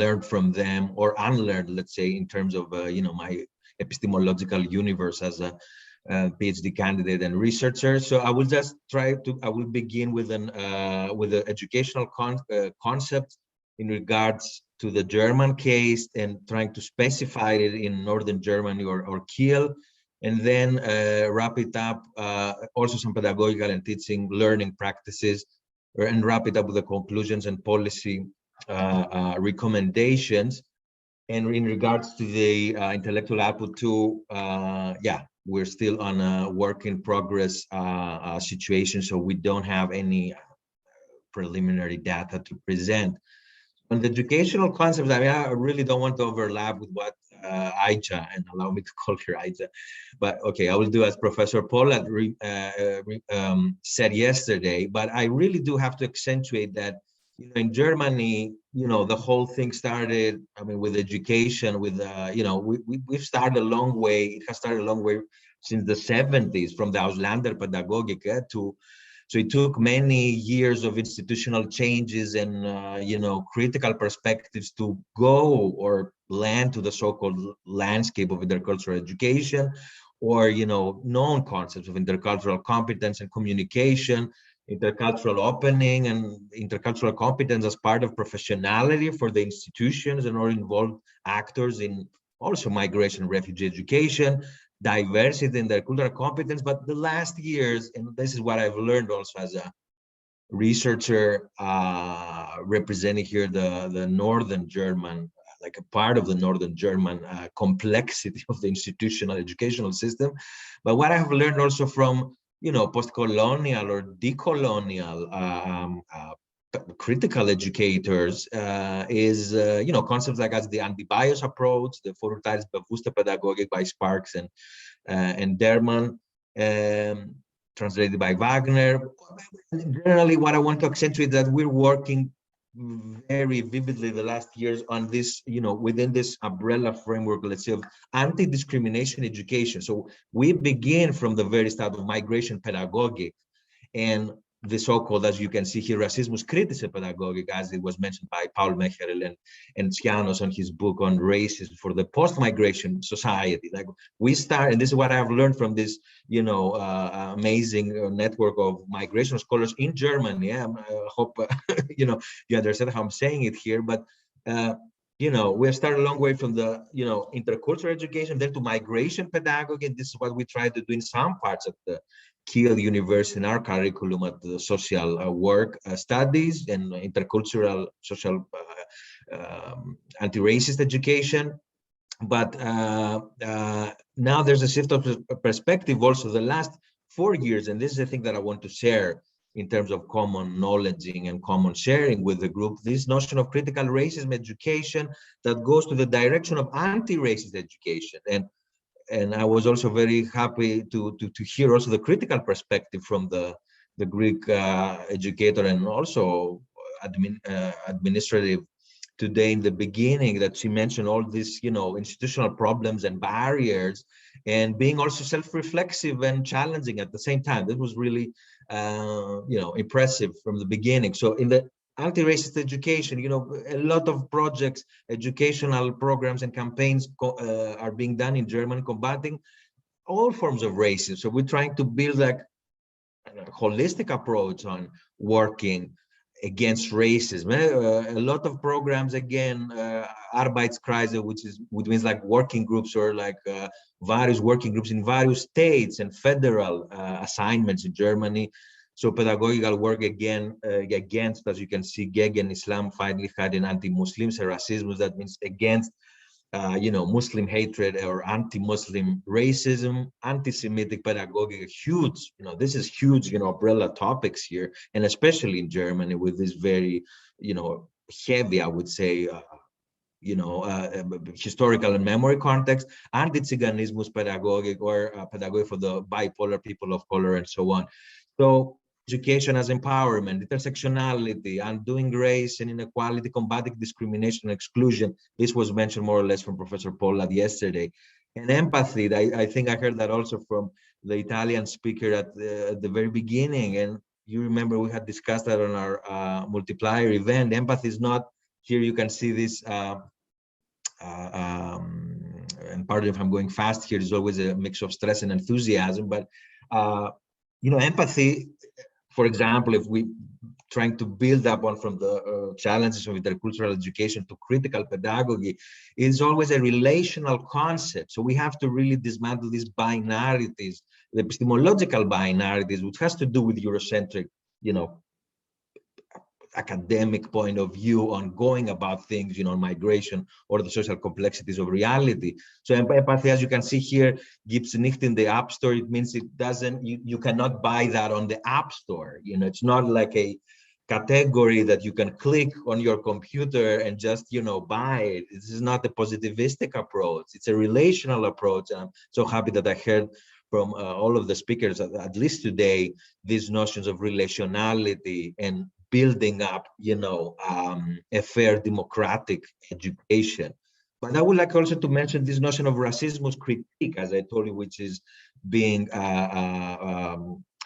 learned from them, or unlearned, let's say, in terms of my epistemological universe as a PhD candidate and researcher. So I will just I will begin with an educational concept in regards to the German case, and trying to specify it in Northern Germany or Kiel, and then wrap it up, also some pedagogical and teaching learning practices, and wrap it up with the conclusions and policy recommendations. And in regards to the intellectual output too, we're still on a work in progress situation, so we don't have any preliminary data to present. On the educational concepts, I mean, I really don't want to overlap with what Aicha, and allow me to call her Aicha, but okay, I will do as Professor Polat said yesterday. But I really do have to accentuate that, in Germany, the whole thing started, I mean, with education, with, we've started a long way. It has started a long way since the 70s, from the Ausländer Pädagogik so it took many years of institutional changes and, critical perspectives to go or land to the so-called landscape of intercultural education, or, known concepts of intercultural competence and communication, intercultural opening and intercultural competence as part of professionality for the institutions and all involved actors in also migration, refugee education, diversity in their cultural competence. But the last years, and this is what I've learned also as a researcher representing here the Northern German, like a part of the Northern German complexity of the institutional educational system. But what I have learned also from post-colonial or decolonial critical educators is, concepts like as the anti-bias approach, the Vorurteilsbewusste Pädagogik by Sparks and Derman, translated by Wagner. Generally, what I want to accentuate is that we're working very vividly the last years on this, within this umbrella framework, let's say, of anti-discrimination education. So we begin from the very start of migration pedagogic and the so-called, as you can see here, Rassismuskritische Pädagogik, as it was mentioned by Paul Mecherel and Giannis on his book on racism for the post-migration society. Like we start, and this is what I've learned from this, amazing network of migration scholars in Germany. I hope, you understand how I'm saying it here, but, we have started a long way from the, intercultural education, then to migration pedagogy. And this is what we try to do in some parts of the Kiel University in our curriculum at the social work studies and intercultural social anti-racist education. But now there's a shift of perspective also the last 4 years, and this is the thing that I want to share in terms of common knowledging and common sharing with the group, this notion of critical racism education that goes to the direction of anti-racist education. And I was also very happy to hear also the critical perspective from the Greek educator and also administrative today in the beginning, that she mentioned all these, institutional problems and barriers, and being also self-reflexive and challenging at the same time. That was really, impressive from the beginning. So in the anti-racist education, a lot of projects, educational programs and campaigns are being done in Germany combating all forms of racism. So we're trying to build like a holistic approach on working against racism. A lot of programs, again, Arbeitskreise, which means like working groups or like various working groups in various states and federal assignments in Germany. So pedagogical work again against, as you can see, gegen Islam, Feindlichkeit and anti-Muslims, Rassismus, that means against Muslim hatred or anti-Muslim racism, anti-Semitic pedagogy, huge, this is huge, umbrella topics here, and especially in Germany with this very, heavy, I would say, historical and memory context, anti-Tsiganismus pedagogic or pedagogy for the bipolar people of color and so on. So education as empowerment, intersectionality, undoing race and inequality, combating discrimination and exclusion. This was mentioned more or less from Professor Pollard yesterday. And empathy, I think I heard that also from the Italian speaker at the very beginning. And you remember we had discussed that on our Multiplier event. Empathy is not, here you can see this, and pardon if I'm going fast here, is always a mix of stress and enthusiasm, but empathy, for example, if we trying to build up on from the challenges of intercultural education to critical pedagogy, is always a relational concept. So we have to really dismantle these binarities, the epistemological binarities, which has to do with Eurocentric, academic point of view on going about things, migration or the social complexities of reality. So empathy, as you can see here, gibt's nicht in the App Store. It means it doesn't, you cannot buy that on the App Store. It's not like a category that you can click on your computer and just, buy it. This is not a positivistic approach. It's a relational approach. And I'm so happy that I heard from all of the speakers, at least today, these notions of relationality and building up, a fair democratic education. But I would like also to mention this notion of racismus critique, as I told you, which is being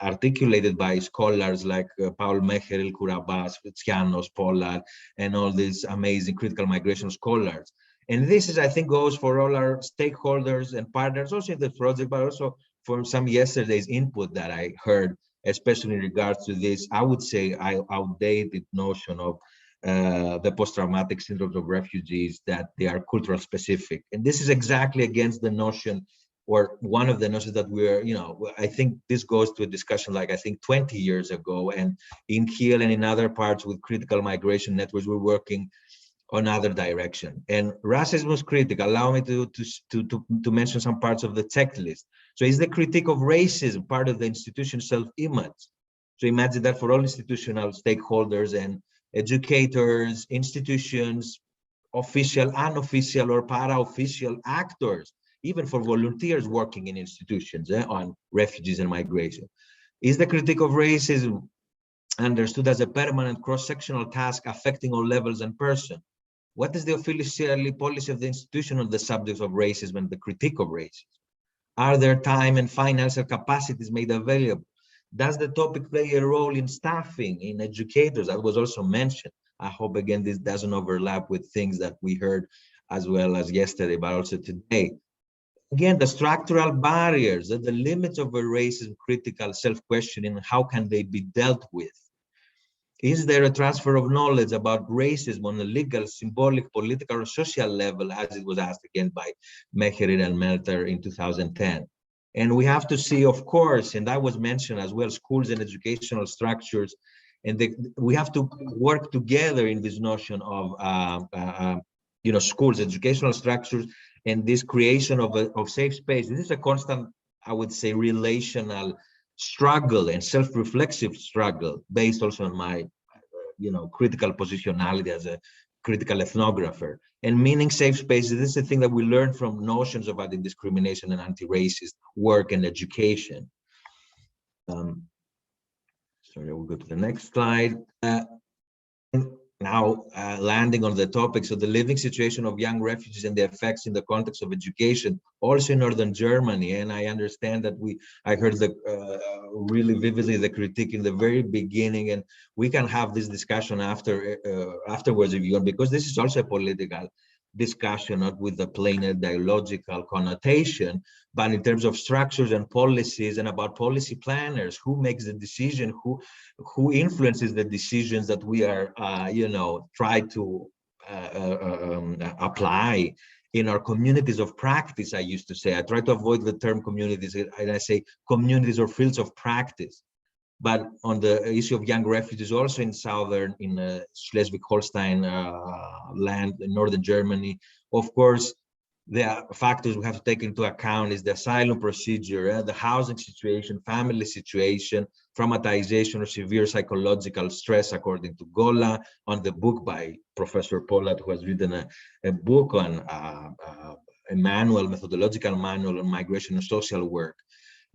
articulated by scholars like Paul Mecher, Kurabas, Yiannis, Pollard, and all these amazing critical migration scholars. And this is, I think, goes for all our stakeholders and partners, also in the project, but also from some yesterday's input that I heard, especially in regards to this, I would say, outdated notion of the post-traumatic syndromes of refugees, that they are cultural specific. And this is exactly against the notion, or one of the notions that we're, I think this goes to a discussion like, I think 20 years ago, and in Kiel and in other parts with critical migration networks, we're working on other direction. And racism is critical. Allow me to mention some parts of the checklist. So is the critique of racism part of the institution self-image? So imagine that for all institutional stakeholders and educators, institutions, official, unofficial, or para-official actors, even for volunteers working in institutions on refugees and migration. Is the critique of racism understood as a permanent cross-sectional task affecting all levels and persons? What is the official policy of the institution on the subjects of racism and the critique of racism? Are there time and financial capacities made available? Does the topic play a role in staffing, in educators? That was also mentioned. I hope, again, this doesn't overlap with things that we heard as well as yesterday, but also today. Again, the structural barriers, the limits of a racism critical self-questioning, how can they be dealt with? Is there a transfer of knowledge about racism on a legal, symbolic, political, or social level, as it was asked again by Mecherin and Melter in 2010? And we have to see, of course, and that was mentioned as well, schools and educational structures, and we have to work together in this notion of, schools, educational structures, and this creation of safe space. This is a constant, I would say, relational struggle and self-reflexive struggle based also on my, critical positionality as a critical ethnographer. And meaning safe spaces, this is the thing that we learn from notions of anti-discrimination and anti-racist work and education. Sorry, we'll go to the next slide. Now, landing on the topic, so the living situation of young refugees and the effects in the context of education, also in Northern Germany. And I understand that I heard really vividly the critique in the very beginning, and we can have this discussion afterwards if you want, because this is also a political discussion, not with the plain ideological connotation, but in terms of structures and policies and about policy planners, who makes the decision, who influences the decisions that we are, try to apply in our communities of practice. I used to say, I try to avoid the term communities, and I say communities or fields of practice. But on the issue of young refugees, also in Schleswig-Holstein land, in northern Germany, of course, there are factors we have to take into account is the asylum procedure, the housing situation, family situation, traumatization or severe psychological stress, according to Gola, on the book by Professor Pollard, who has written a book on a methodological manual on migration and social work.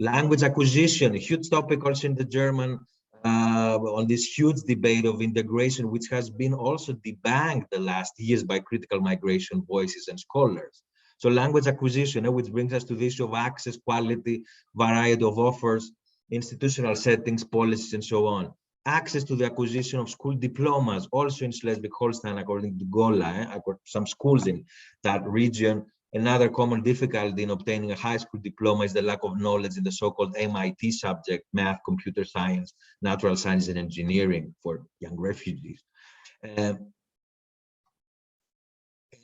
Language acquisition, a huge topic also in the German, on this huge debate of integration, which has been also debunked the last years by critical migration voices and scholars. So language acquisition, which brings us to the issue of access, quality, variety of offers, institutional settings, policies, and so on. Access to the acquisition of school diplomas, also in Schleswig-Holstein, according to Gola, some schools in that region. Another common difficulty in obtaining a high school diploma is the lack of knowledge in the so-called MIT subject, math, computer science, natural science, and engineering for young refugees.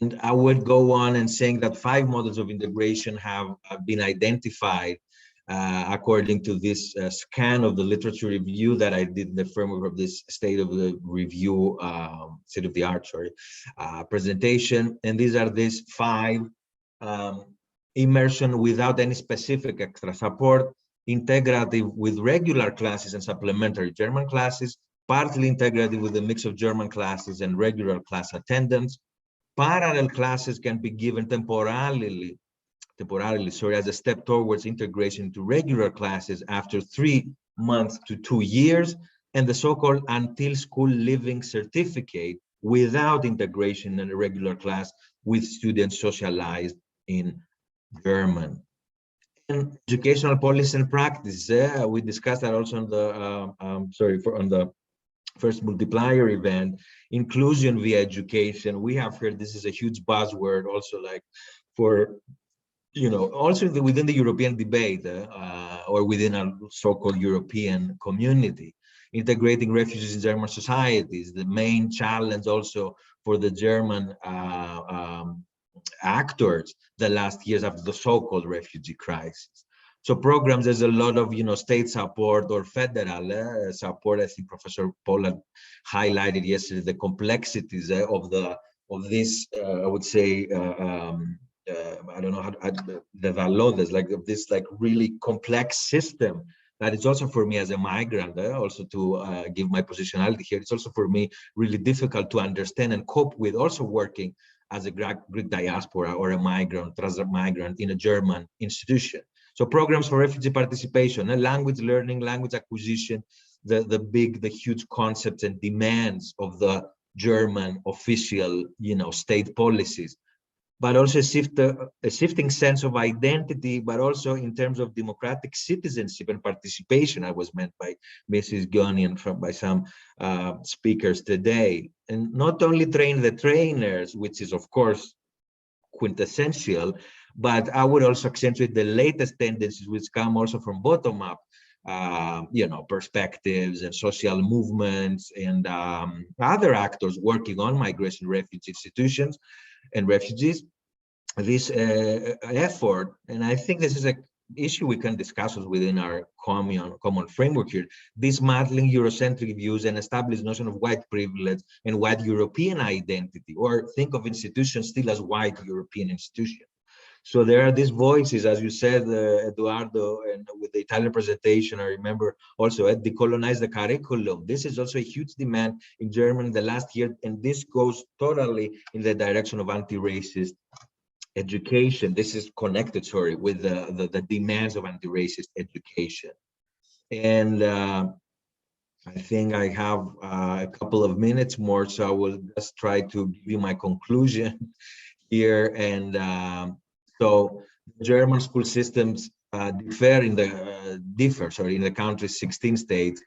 And I would go on and saying that 5 models of integration have been identified according to this scan of the literature review that I did in the framework of this state of the review, state of the art, presentation. And these are these 5. Immersion without any specific extra support, integrative with regular classes and supplementary German classes, partly integrative with a mix of German classes and regular class attendance. Parallel classes can be given temporarily, as a step towards integration into regular classes after 3 months to 2 years, and the so-called until school living certificate without integration in a regular class with students socialized in German. And educational policy and practice, we discussed that also on the on the first multiplier event. Inclusion via education, we have heard this is a huge buzzword also, like for also within the European debate or within a so-called European community. Integrating refugees in German societies, the main challenge also for the German actors the last years after the so-called refugee crisis. So programs, there's a lot of state support or federal support. I think Professor Pollard highlighted yesterday the complexities of this. I would say I don't know how the valores, like this really complex system. That is also for me as a migrant, also to give my positionality here. It's also for me really difficult to understand and cope with. Also working as a Greek diaspora or a migrant, migrant in a German institution. So programs for refugee participation, language learning, language acquisition, the huge concepts and demands of the German official, state policies, but also a shifting sense of identity, but also in terms of democratic citizenship and participation, I was meant by Mrs. Giannis and by some speakers today. And not only train the trainers, which is of course quintessential, but I would also accentuate the latest tendencies which come also from bottom-up, perspectives and social movements and other actors working on migration, refugee institutions and refugees. This effort, and I think this is an issue we can discuss within our common framework here, dismantling Eurocentric views and establish notion of white privilege and white European identity, or think of institutions still as white European institutions. So there are these voices, as you said, Eduardo, and with the Italian presentation, I remember also decolonize the curriculum. This is also a huge demand in Germany in the last year, and this goes totally in the direction of anti-racist education. This is connected, sorry, with the demands of anti-racist education. And I think I have a couple of minutes more, so I will just try to give you my conclusion here. And so German school systems differ in the country's 16 states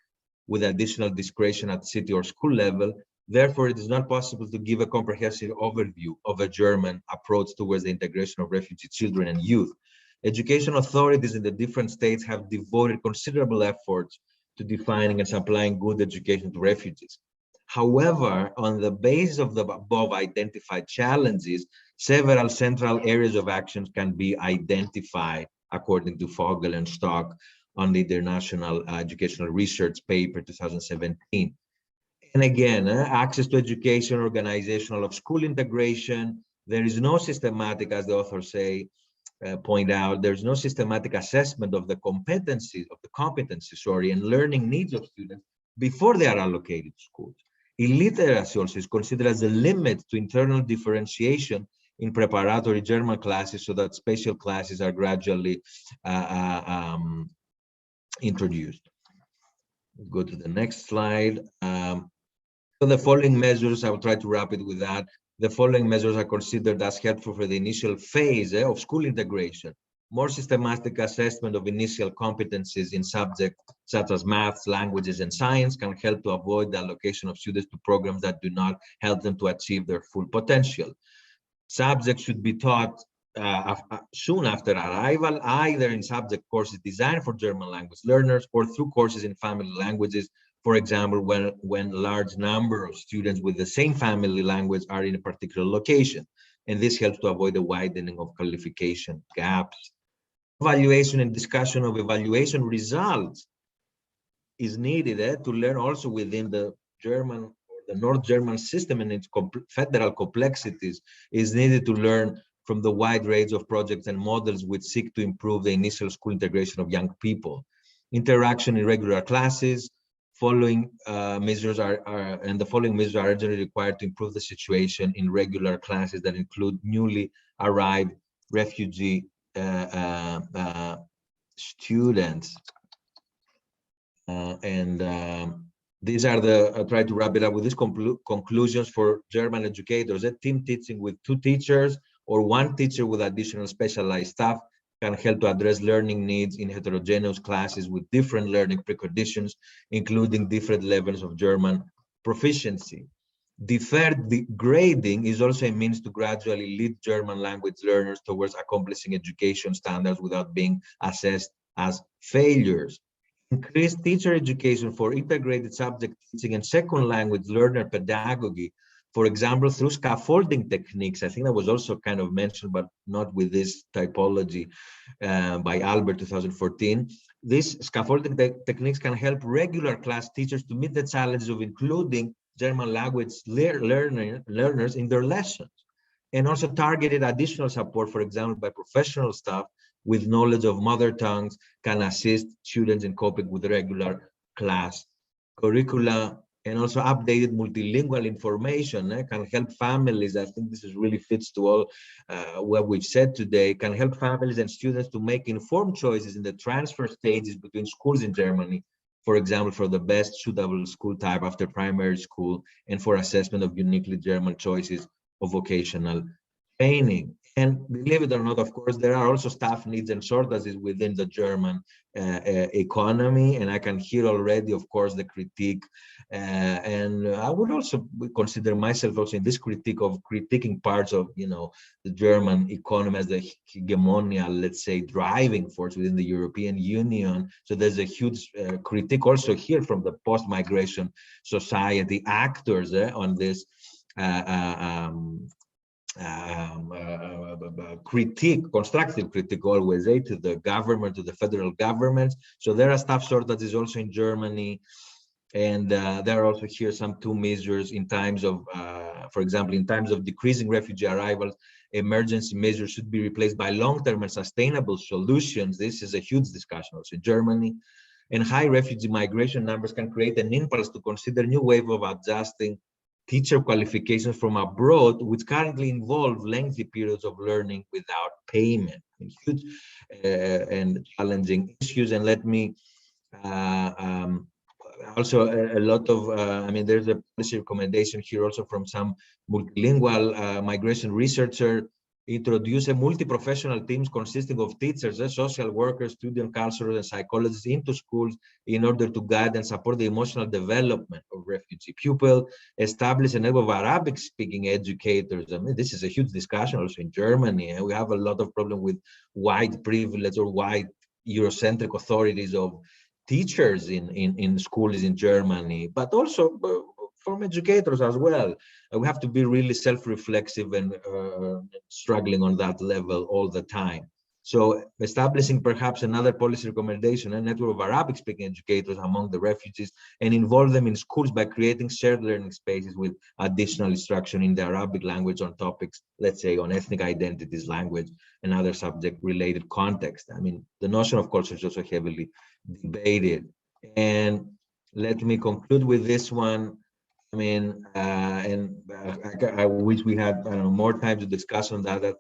with additional discretion at city or school level. Therefore, it is not possible to give a comprehensive overview of a German approach towards the integration of refugee children and youth. Education authorities in the different states have devoted considerable efforts to defining and supplying good education to refugees. However, on the basis of the above identified challenges, several central areas of action can be identified according to Fogel and Stock on the International Educational Research Paper 2017. And again, access to education, organizational of school integration. There is no systematic, as the authors say, point out, there's no systematic assessment of the competencies, and learning needs of students before they are allocated to schools. Illiteracy also is considered as a limit to internal differentiation in preparatory German classes, so that special classes are gradually introduced. Go to the next slide. So the following measures, I will try to wrap it with that. The following measures are considered as helpful for the initial phase of school integration. More systematic assessment of initial competencies in subjects such as maths, languages, and science can help to avoid the allocation of students to programs that do not help them to achieve their full potential. Subjects should be taught soon after arrival, either in subject courses designed for German language learners or through courses in family languages. For example, when a large number of students with the same family language are in a particular location, and this helps to avoid the widening of qualification gaps. Evaluation and discussion of evaluation results is needed to learn also within the German or the North German system and its federal complexities, is needed to learn from the wide range of projects and models which seek to improve the initial school integration of young people. Interaction in regular classes, the following measures are urgently required to improve the situation in regular classes that include newly arrived refugee students. These are I'll try to wrap it up with these conclusions for German educators. Team teaching with 2 teachers or 1 teacher with additional specialized staff can help to address learning needs in heterogeneous classes with different learning preconditions, including different levels of German proficiency. Deferred grading is also a means to gradually lead German language learners towards accomplishing education standards without being assessed as failures. Increased teacher education for integrated subject teaching and second language learner pedagogy, for example, through scaffolding techniques. I think that was also kind of mentioned, but not with this typology by Albert 2014. These scaffolding techniques can help regular class teachers to meet the challenges of including German language learners in their lessons, and also targeted additional support, for example, by professional staff with knowledge of mother tongues can assist students in coping with regular class curricula. And also updated multilingual information can help families. I think this is really fits to all what we've said today, can help families and students to make informed choices in the transfer stages between schools in Germany, for example, for the best suitable school type after primary school and for assessment of uniquely German choices of vocational training. And believe it or not, of course, there are also staff needs and shortages within the German economy. And I can hear already, of course, the critique. And I would also consider myself also in this critique of critiquing parts of, the German economy as the hegemonial, let's say, driving force within the European Union. So there's a huge critique also here from the post-migration society actors on this constructive critique always to the government, to the federal government. So there are staff shortages also in Germany, and there are also here some 2 measures in times of, for example, in times of decreasing refugee arrivals emergency measures should be replaced by long-term and sustainable solutions. This is a huge discussion also in Germany. And high refugee migration numbers can create an impulse to consider new wave of adjusting teacher qualifications from abroad, which currently involve lengthy periods of learning without payment. Huge and challenging issues. And let me also a lot of, I mean, there's a policy recommendation here also from some multilingual migration researcher, introduce a multi-professional teams consisting of teachers, social workers, student counselors, and psychologists into schools in order to guide and support the emotional development of refugee pupils, establish a network of Arabic-speaking educators. I mean, this is a huge discussion also in Germany, and we have a lot of problem with white privilege or white Eurocentric authorities of teachers in schools in Germany, but also from educators as well. We have to be really self-reflexive and struggling on that level all the time. So establishing perhaps another policy recommendation, a network of Arabic-speaking educators among the refugees, and involve them in schools by creating shared learning spaces with additional instruction in the Arabic language on topics, let's say, on ethnic identities, language, and other subject-related context. I mean, the notion of culture is also heavily debated. And let me conclude with this one. I mean, I wish we had, I don't know, more time to discuss on that.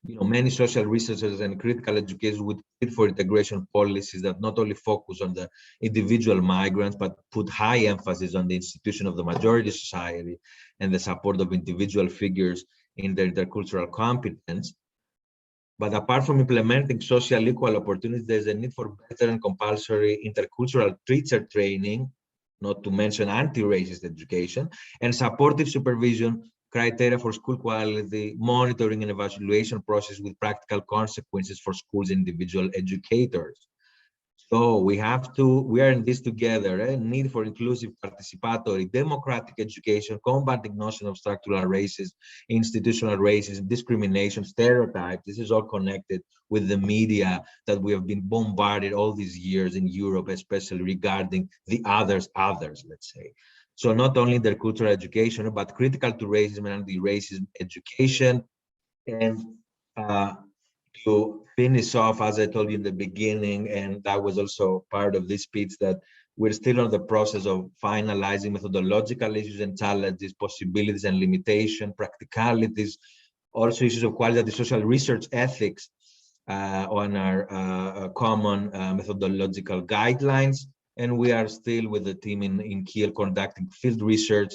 You know, many social researchers and critical educators would plead for integration policies that not only focus on the individual migrants, but put high emphasis on the institution of the majority society and the support of individual figures in their intercultural competence. But apart from implementing social equal opportunities, there's a need for better and compulsory intercultural teacher training, not to mention anti-racist education, and supportive supervision, criteria for school quality, monitoring and evaluation process with practical consequences for schools and individual educators. So we are in this together, need for inclusive, participatory, democratic education, combating notion of structural racism, institutional racism, discrimination, stereotypes. This is all connected with the media that we have been bombarded all these years in Europe, especially regarding the others, let's say. So not only intercultural education, but critical to racism and anti-racism education. And to finish off, as I told you in the beginning, and that was also part of this speech, that we're still in the process of finalizing methodological issues and challenges, possibilities and limitations, practicalities, also issues of qualitative social research ethics on our common methodological guidelines. And we are still with the team in Kiel conducting field research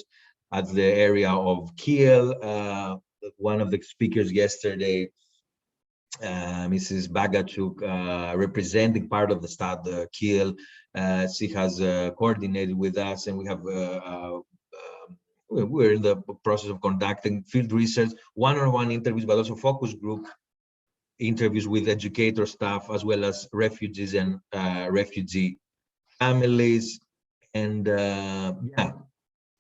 at the area of Kiel. One of the speakers yesterday, Mrs. Bagachuk, representing part of the Stad Kiel, she has coordinated with us, and we have we're in the process of conducting field research, one-on-one interviews, but also focus group interviews with educator staff, as well as refugees and refugee families. And yeah,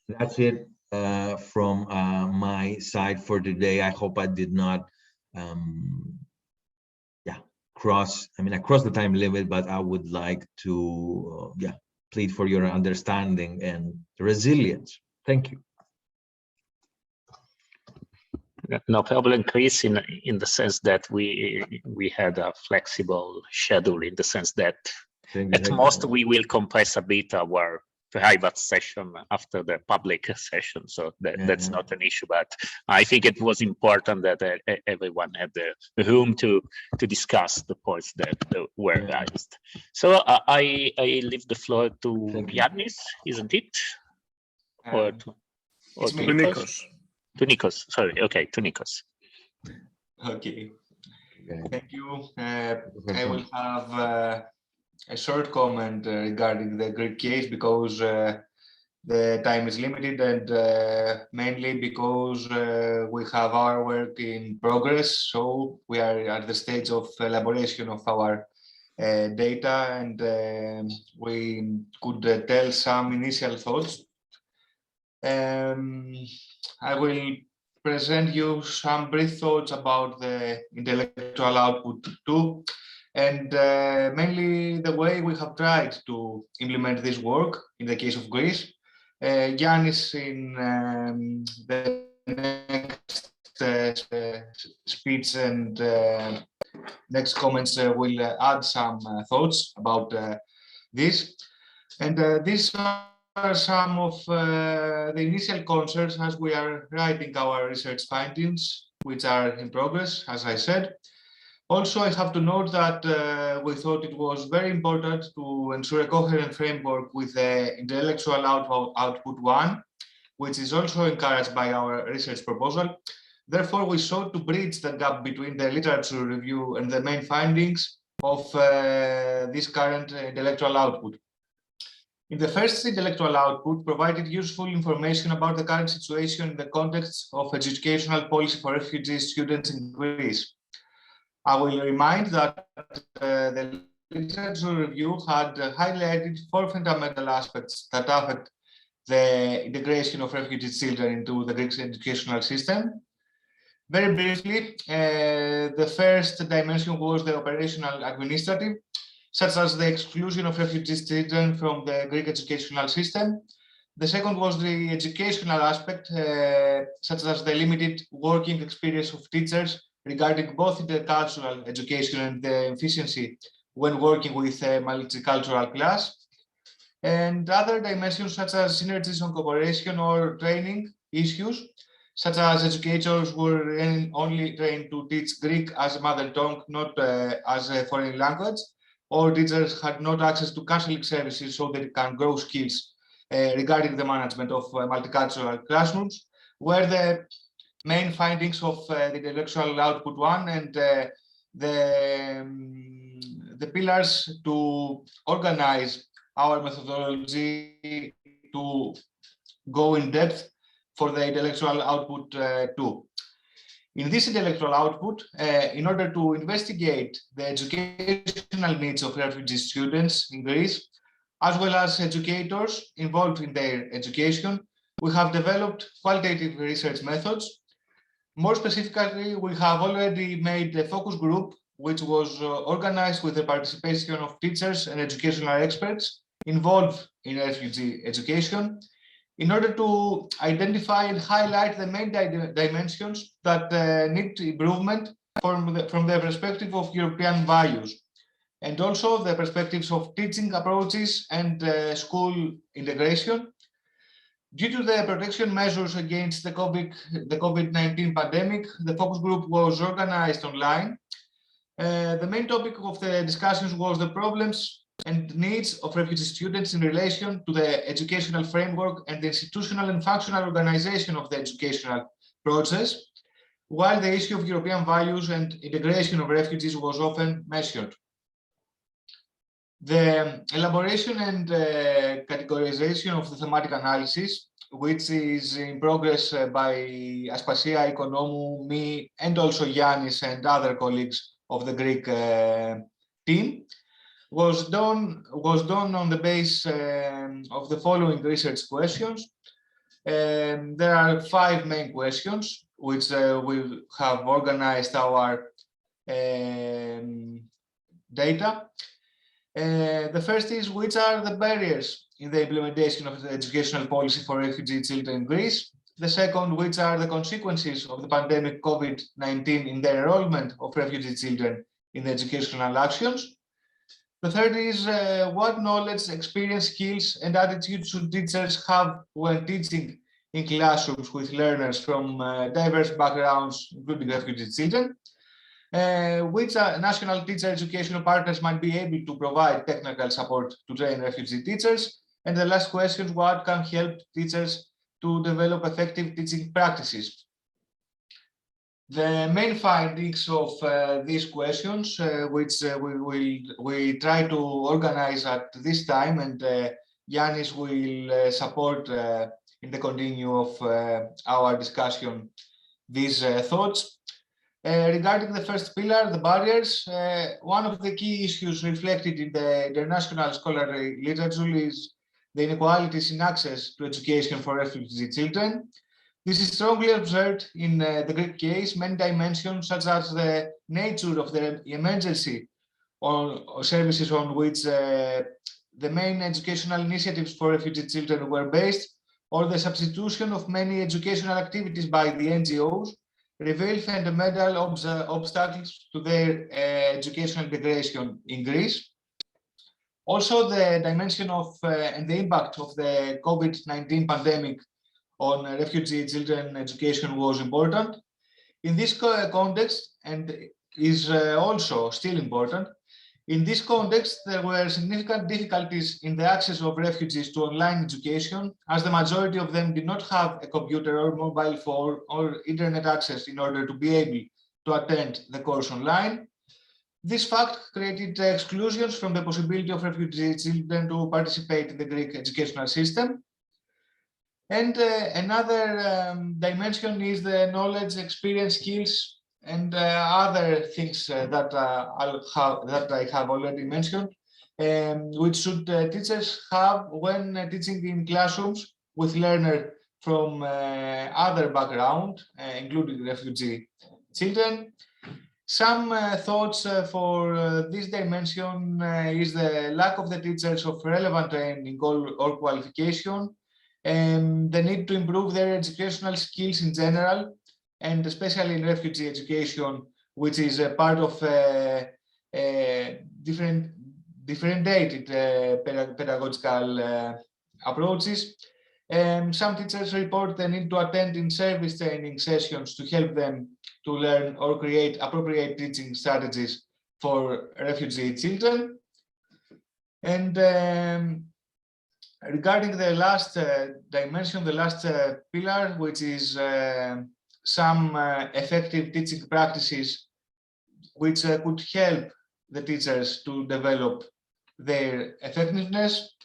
that's it from my side for today. I hope I did not cross the time limit, but I would like to plead for your understanding and resilience. Thank you. No problem, Chris, in the sense that we had a flexible schedule, in the sense that at most we will compress a bit our private session after the public session, so that's not an issue. But I think it was important that everyone had the room to discuss the points that were raised. So I leave the floor to Yiannis, isn't it? Or to Nikos? To Nikos, sorry. Okay, to Nikos. Okay. Thank you. I will have a short comment regarding the Greek case, because the time is limited, and mainly because we have our work in progress. So we are at the stage of elaboration of our data, and we could tell some initial thoughts. I will present you some brief thoughts about the intellectual output too, and mainly the way we have tried to implement this work in the case of Greece. Yiannis, in the next speech and next comments will add some thoughts about this. And these are some of the initial concerns as we are writing our research findings, which are in progress, as I said. Also, I have to note that we thought it was very important to ensure a coherent framework with the intellectual output 1, which is also encouraged by our research proposal. Therefore, we sought to bridge the gap between the literature review and the main findings of this current intellectual output. In the first intellectual output, provided useful information about the current situation in the context of educational policy for refugee students in Greece. I will remind that the literature review had highlighted 4 fundamental aspects that affect the integration of refugee children into the Greek educational system. Very briefly, the first dimension was the operational administrative, such as the exclusion of refugee children from the Greek educational system. The second was the educational aspect, such as the limited working experience of teachers regarding both intercultural education and the efficiency when working with a multicultural class. And other dimensions such as synergies on cooperation or training issues, such as educators were only trained to teach Greek as a mother tongue, not as a foreign language, or teachers had not access to counseling services so they can grow skills regarding the management of multicultural classrooms, were the main findings of the intellectual output 1 and the pillars to organize our methodology to go in depth for the intellectual output 2. In this intellectual output, in order to investigate the educational needs of refugee students in Greece, as well as educators involved in their education, we have developed qualitative research methods. More specifically, we have already made a focus group, which was organized with the participation of teachers and educational experts involved in refugee education, in order to identify and highlight the main dimensions that need improvement from the perspective of European values, and also the perspectives of teaching approaches and school integration. Due to the protection measures against the COVID-19 pandemic, the focus group was organized online. The main topic of the discussions was the problems and needs of refugee students in relation to the educational framework and the institutional and functional organization of the educational process, while the issue of European values and integration of refugees was often mentioned. The elaboration and categorization of the thematic analysis, which is in progress by Aspasia, Oikonomou, me, and also Yiannis and other colleagues of the Greek team, was done on the basis of the following research questions. There are 5 main questions, which we have organized our data. The first is, which are the barriers in the implementation of the educational policy for refugee children in Greece? The second, which are the consequences of the pandemic COVID-19 in the enrollment of refugee children in the educational actions? The third is, what knowledge, experience, skills, and attitudes should teachers have when teaching in classrooms with learners from diverse backgrounds, including refugee children? Which national teacher educational partners might be able to provide technical support to train refugee teachers? And the last question, what can help teachers to develop effective teaching practices? The main findings of these questions, which we try to organize at this time, and Yiannis will support in the continue of our discussion these thoughts. Regarding the first pillar, the barriers, one of the key issues reflected in the international scholarly literature is the inequalities in access to education for refugee children. This is strongly observed in the Greek case. Many dimensions, such as the nature of the emergency or services on which the main educational initiatives for refugee children were based, or the substitution of many educational activities by the NGOs reveal fundamental obstacles to their educational integration in Greece. Also, the dimension of and the impact of the COVID-19 pandemic on refugee children education was important. In this context, and is also still important, in this context, there were significant difficulties in the access of refugees to online education, as the majority of them did not have a computer or mobile phone or internet access in order to be able to attend the course online. This fact created exclusions from the possibility of refugee children to participate in the Greek educational system. And another dimension is the knowledge, experience, skills, and other things that I have already mentioned, which should teachers have when teaching in classrooms with learners from other background, including refugee children. Some thoughts for this dimension is the lack of the teachers of relevant training or qualification, and the need to improve their educational skills in general, and especially in refugee education, which is a part of differentiated pedagogical approaches. Some teachers report the need to attend in-service training sessions to help them to learn or create appropriate teaching strategies for refugee children. And regarding the last dimension, the last pillar, which is some effective teaching practices which could help the teachers to develop their effectiveness.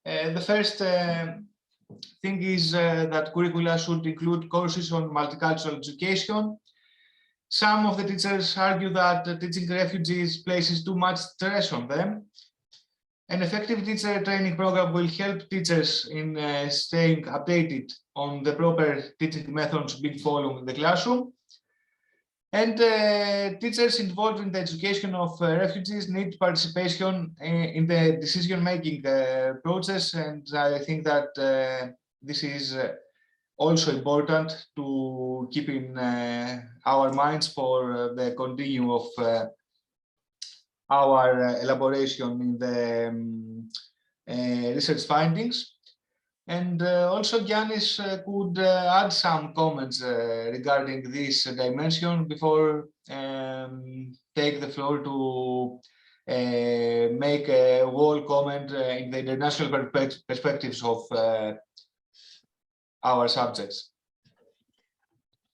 The first thing is that curricula should include courses on multicultural education. Some of the teachers argue that teaching refugees places too much stress on them. An effective teacher training program will help teachers in staying updated on the proper teaching methods being followed in the classroom. And teachers involved in the education of refugees need participation in the decision-making process. And I think that this is also important to keep in our minds for the continuum of our elaboration in the research findings. And also Yiannis could add some comments regarding this dimension before take the floor to make a whole comment in the international perspectives of our subjects.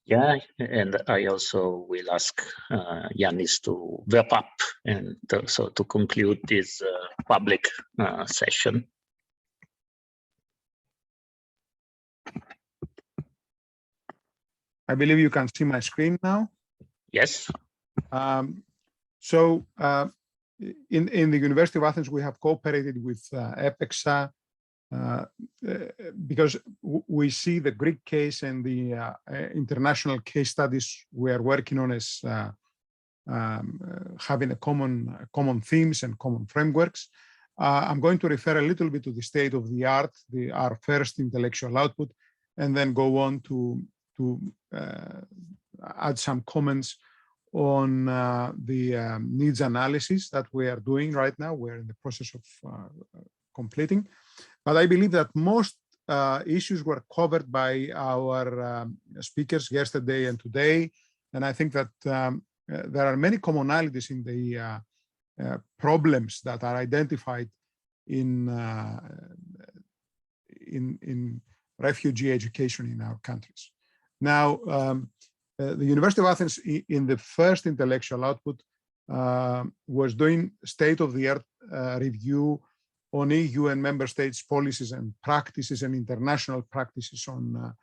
Yeah, and I also will ask Yiannis to wrap up and so to conclude this public session. I believe you can see my screen now. Yes. So in the University of Athens, we have cooperated with EPEXA because we see the Greek case and the international case studies we are working on as having a common themes and common frameworks. I'm going to refer a little bit to the state of the art, our first intellectual output, and then go on to add some comments on the needs analysis that we are doing right now. We're in the process of completing. But I believe that most issues were covered by our speakers yesterday and today. And I think that there are many commonalities in the problems that are identified in refugee education in our countries. Now, the University of Athens, in the first intellectual output, was doing state-of-the-art review on EU and member states' policies and practices and international practices on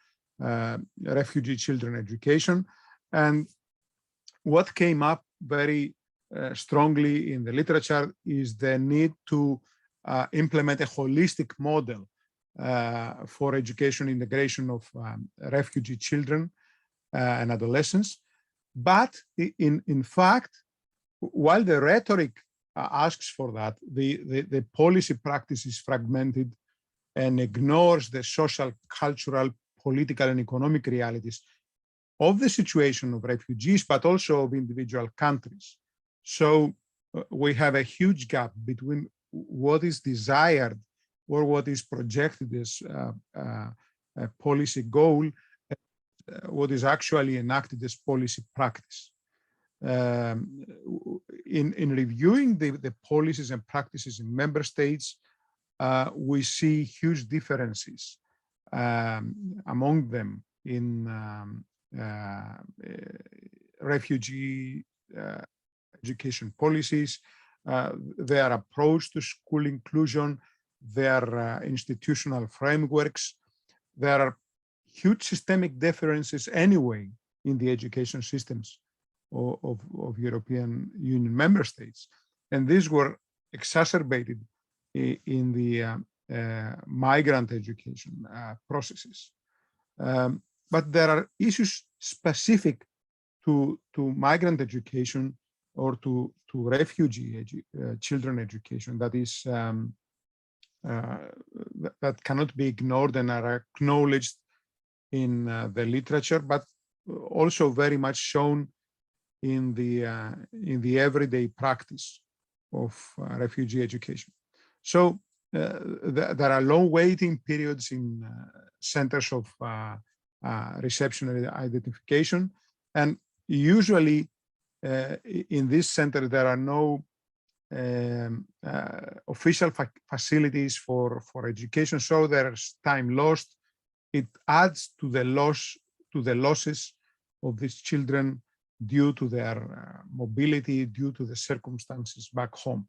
refugee children education. And what came up very strongly in the literature is the need to implement a holistic model for education integration of refugee children and adolescents. But in fact, while the rhetoric asks for that, the policy practice is fragmented and ignores the social, cultural, political, and economic realities of the situation of refugees, but also of individual countries. So we have a huge gap between what is desired or what is projected as a policy goal, what is actually enacted as policy practice. In reviewing the policies and practices in member states, we see huge differences among them in refugee education policies, their approach to school inclusion, their institutional frameworks. There are huge systemic differences anyway in the education systems of European Union member states. And these were exacerbated in the migrant education processes. But there are issues specific to migrant education or to refugee children education that is that cannot be ignored and are acknowledged in the literature, but also very much shown in the everyday practice of refugee education. So there are long waiting periods in centers of reception and identification, and usually in this center there are no official facilities for education, so there's time lost. It adds to the losses of these children due to their mobility, due to the circumstances back home.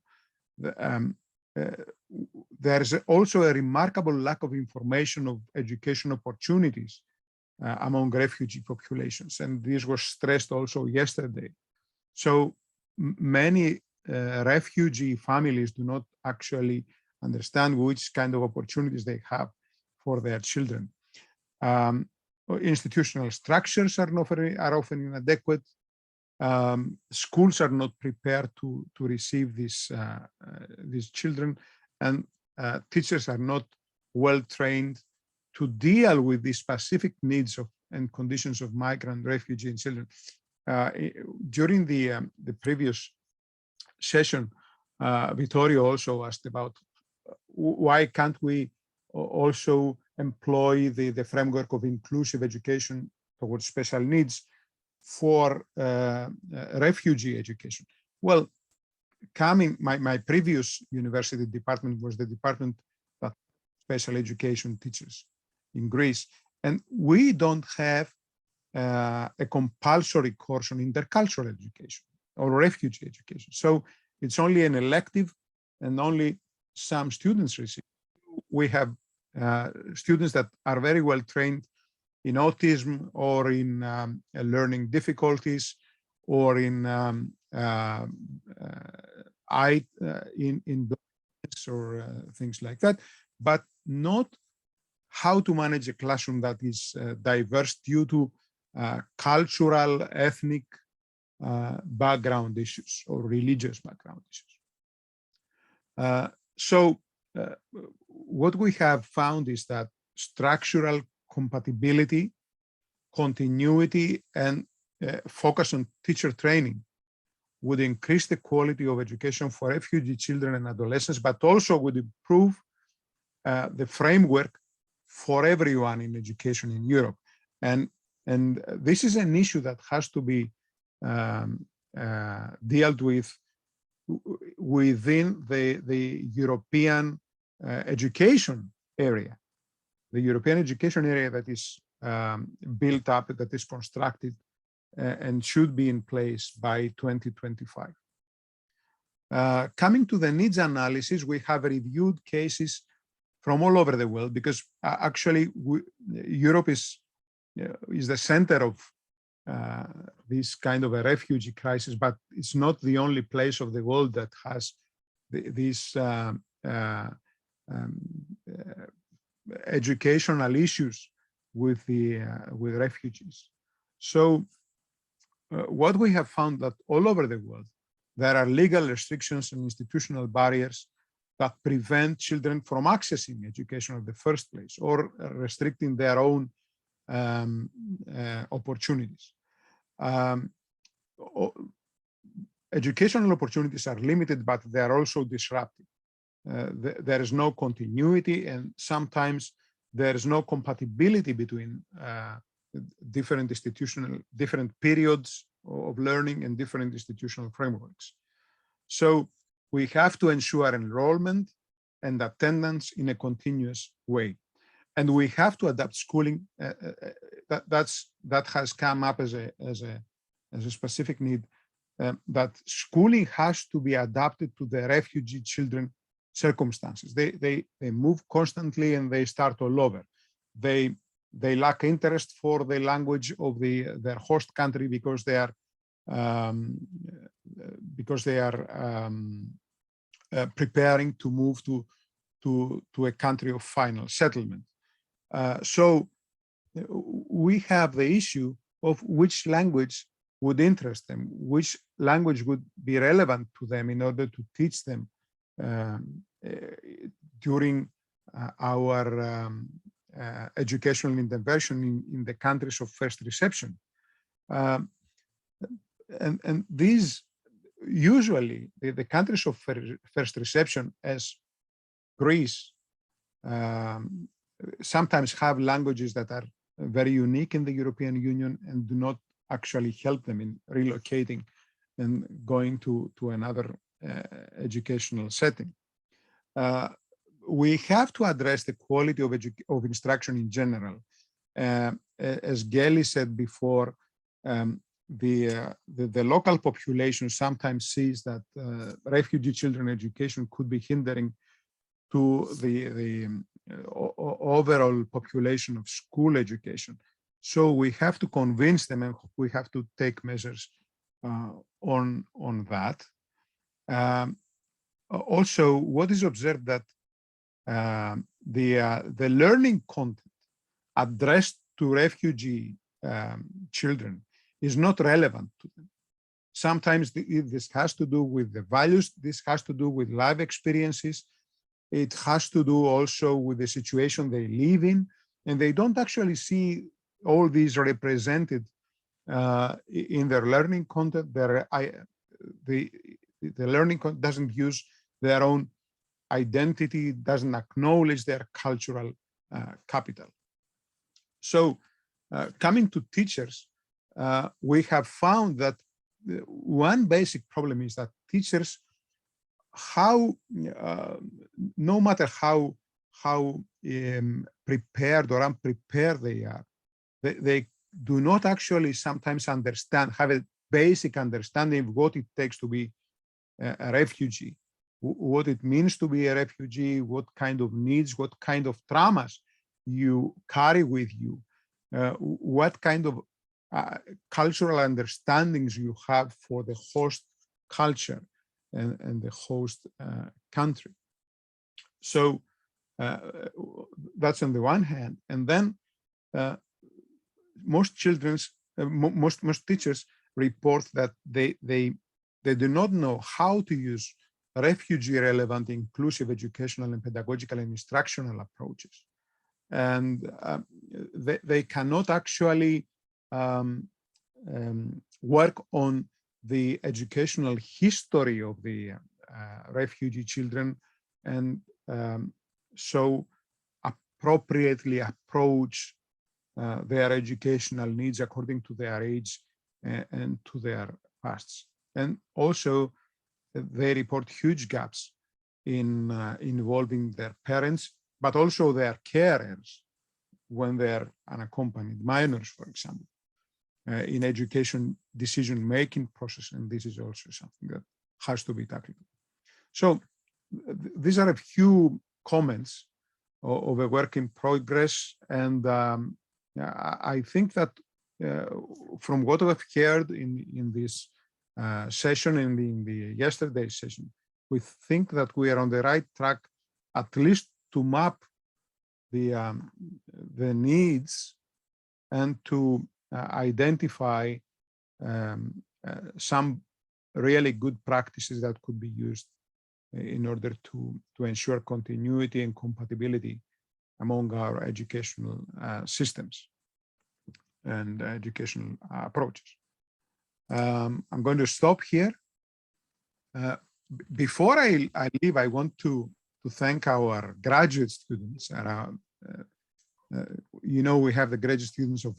There's also a remarkable lack of information of education opportunities among refugee populations, and this was stressed also yesterday. So many refugee families do not actually understand which kind of opportunities they have for their children. Institutional structures are often inadequate. Schools are not prepared to receive these children, and teachers are not well trained to deal with the specific needs of and conditions of migrant, refugee, and children. During the previous session, Vittorio also asked about why can't we also employ the framework of inclusive education towards special needs for refugee education. Well, my previous university department was the department that special education teachers in Greece, and we don't have a compulsory course on intercultural education or refugee education. So it's only an elective and only some students receive. We have students that are very well trained in autism or in learning difficulties or in blindness or things like that, but not how to manage a classroom that is diverse due to cultural, ethnic background issues or religious background issues. So what we have found is that structural compatibility, continuity, and focus on teacher training would increase the quality of education for refugee children and adolescents, but also would improve the framework for everyone in education in Europe. And this is an issue that has to be dealt with within the European education area. The European education area that is built up, that is constructed, and should be in place by 2025. Coming to the needs analysis, we have reviewed cases from all over the world because actually Europe is the center of this kind of a refugee crisis, but it's not the only place of the world that has these educational issues with refugees. So what we have found that all over the world, there are legal restrictions and institutional barriers that prevent children from accessing education in the first place or restricting their own opportunities. Educational opportunities are limited, but they are also disruptive. There is no continuity, and sometimes there is no compatibility between different periods of learning and different institutional frameworks. So we have to ensure enrollment and attendance in a continuous way. And we have to adapt schooling. That has come up as a specific need, that schooling has to be adapted to the refugee children circumstances. They move constantly and they start all over. They lack interest for the language of their host country because they are preparing to move to a country of final settlement. So we have the issue of which language would interest them, which language would be relevant to them in order to teach them during our educational intervention in the countries of first reception. And these usually, the countries of first reception, as Greece, sometimes have languages that are very unique in the European Union and do not actually help them in relocating and going to another educational setting. We have to address the quality of instruction in general. As Geli said before, the local population sometimes sees that refugee children education could be hindering to the overall population of school education. So we have to convince them, and we have to take measures on that. Also, what is observed that the learning content addressed to refugee children is not relevant to them. Sometimes this has to do with the values, this has to do with life experiences, it has to do also with the situation they live in, and they don't actually see all these represented in their learning content. The learning content doesn't use their own identity, doesn't acknowledge their cultural capital. So coming to teachers, we have found that one basic problem is that teachers, no matter how prepared or unprepared they are, they do not actually sometimes have a basic understanding of what it takes to be a refugee, what it means to be a refugee, what kind of needs, what kind of traumas you carry with you, what kind of cultural understandings you have for the host culture and the host country. So that's on the one hand. And then most teachers report that they do not know how to use refugee relevant inclusive educational and pedagogical and instructional approaches. And they cannot actually work on the educational history of the refugee children and so appropriately approach their educational needs according to their age and to their pasts. And also they report huge gaps in involving their parents, but also their carers when they're unaccompanied minors, for example, in education decision-making process. And this is also something that has to be tackled. So these are a few comments of a work in progress. And I think that from what I've heard in this session and in the yesterday's session, we think that we are on the right track, at least to map the needs and to identify some really good practices that could be used in order to ensure continuity and compatibility among our educational systems and educational approaches. I'm going to stop here. Before I leave, I want to thank our graduate students. You know, we have the graduate students of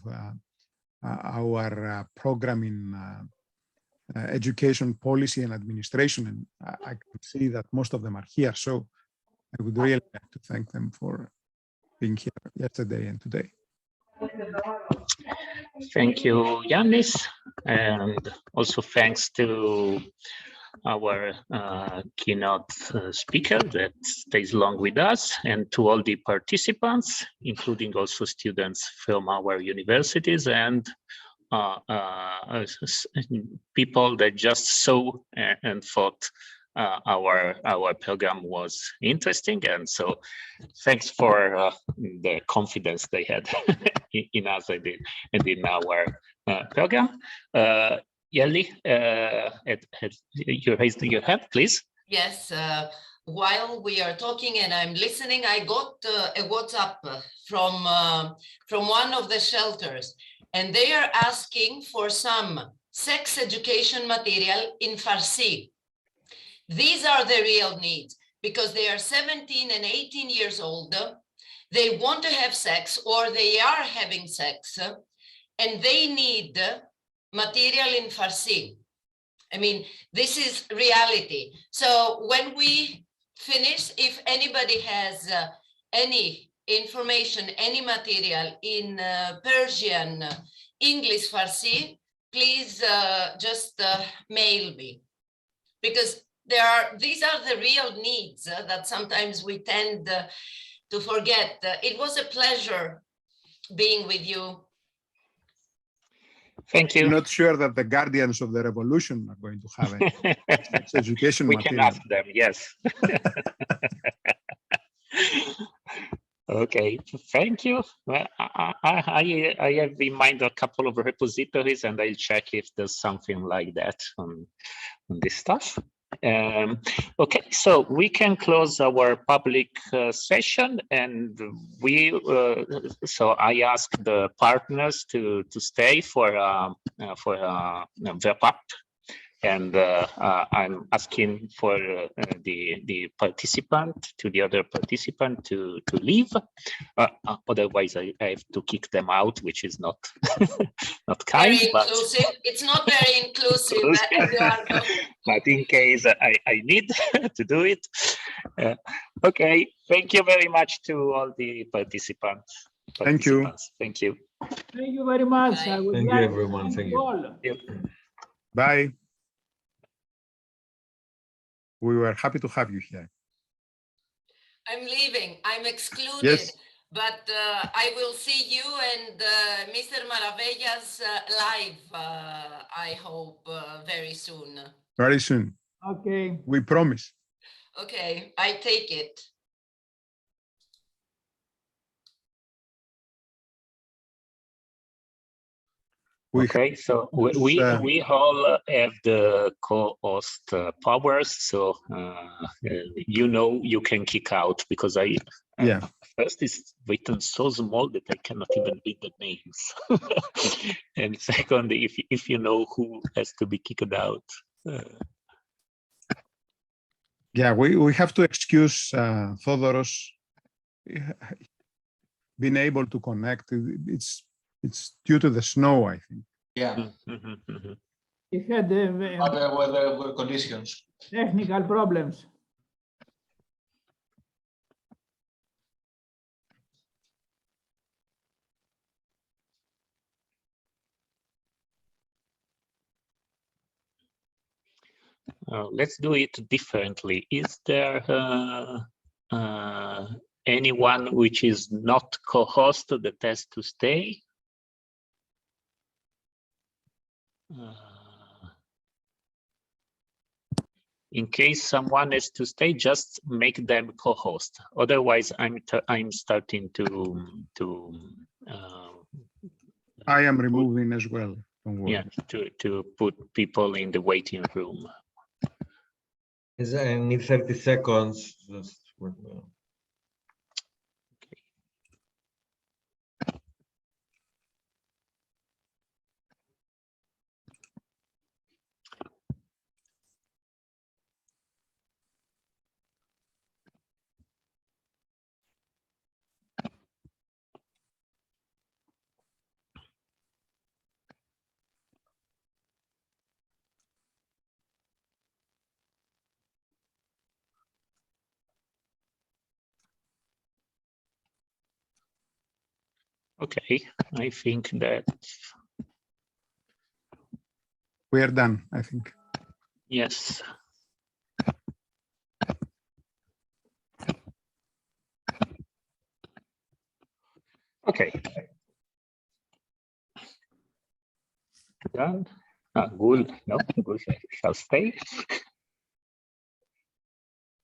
our program in education policy and administration, and I can see that most of them are here. So I would really like to thank them for being here yesterday and today. Thank you, Yiannis, and also thanks to our keynote speaker that stays along with us, and to all the participants, including also students from our universities and people that just saw and thought our program was interesting. And so thanks for the confidence they had in us and in our program. Yeli, you raised your hand, please. Yes, while we are talking and I'm listening, I got a WhatsApp from one of the shelters, and they are asking for some sex education material in Farsi. These are the real needs, because they are 17 and 18 years old. They want to have sex, or they are having sex, and they need material in Farsi. I mean, this is reality. So when we finish, if anybody has any information, any material in Persian, English, Farsi, please just mail me, because these are the real needs that sometimes we tend to forget. It was a pleasure being with you. Thank you. I'm not sure that the guardians of the revolution are going to have a sex education we material. can ask them, yes. Okay, thank you. Well, I have in mind a couple of repositories, and I'll check if there's something like that on this stuff. Okay, so we can close our public session, and so I ask the partners to stay for wrap up, and I'm asking for the other participant to leave. Otherwise, I have to kick them out, which is not not kind. Very inclusive. It's not very inclusive, Eduardo. But in case I need to do it. Okay, thank you very much to all the participants. Thank you. Thank you. Thank you very much. I would Thank you, like to everyone. Thank you. all. Bye. We were happy to have you here. I'm leaving. I'm excluded. Yes. But I will see you and Mr. Maravegias live, I hope, very soon. Very soon. Okay. We promise. Okay, I take it. Okay, so we all have the co-host powers, so you know you can kick out, because first it's written so small that I cannot even read the names, and second, if you know who has to be kicked out. Yeah, we have to excuse Theodoros being able to connect. It's due to the snow, I think. Yeah. He had Other weather conditions. technical problems. Let's do it differently. Is there anyone which is not co-host that has to stay? In case someone has to stay, just make them co-host. Otherwise, I'm starting to. I am removing as well. Don't worry. Yeah, to put people in the waiting room. I need 30 seconds. Okay, I think that We are done, I think. yes. Okay. Done. Good. No, good shall stay.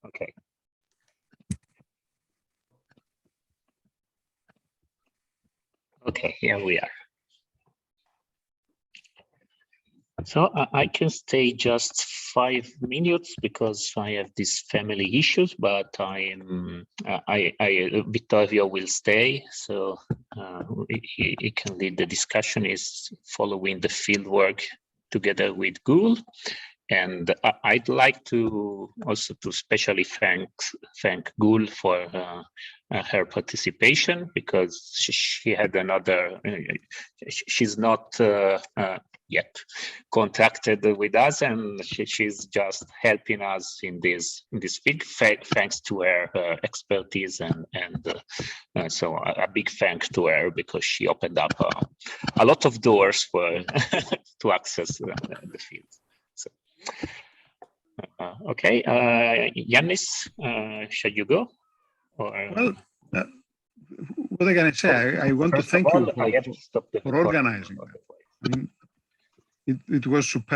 Okay. Okay, here we are. So I can stay just 5 minutes because I have these family issues, but Vittorio will stay, so he can lead the discussion. Is following the fieldwork together with Gul, and I'd like to also to especially thank Gul for her participation, because she had another. She's not yet contracted with us, and she's just helping us in this field, thanks to her expertise, and so a big thanks to her, because she opened up a lot of doors for to access the field. So okay, Yiannis, shall you go? Or Well, what can I say? I want to thank you for organizing. I mean, it was superb.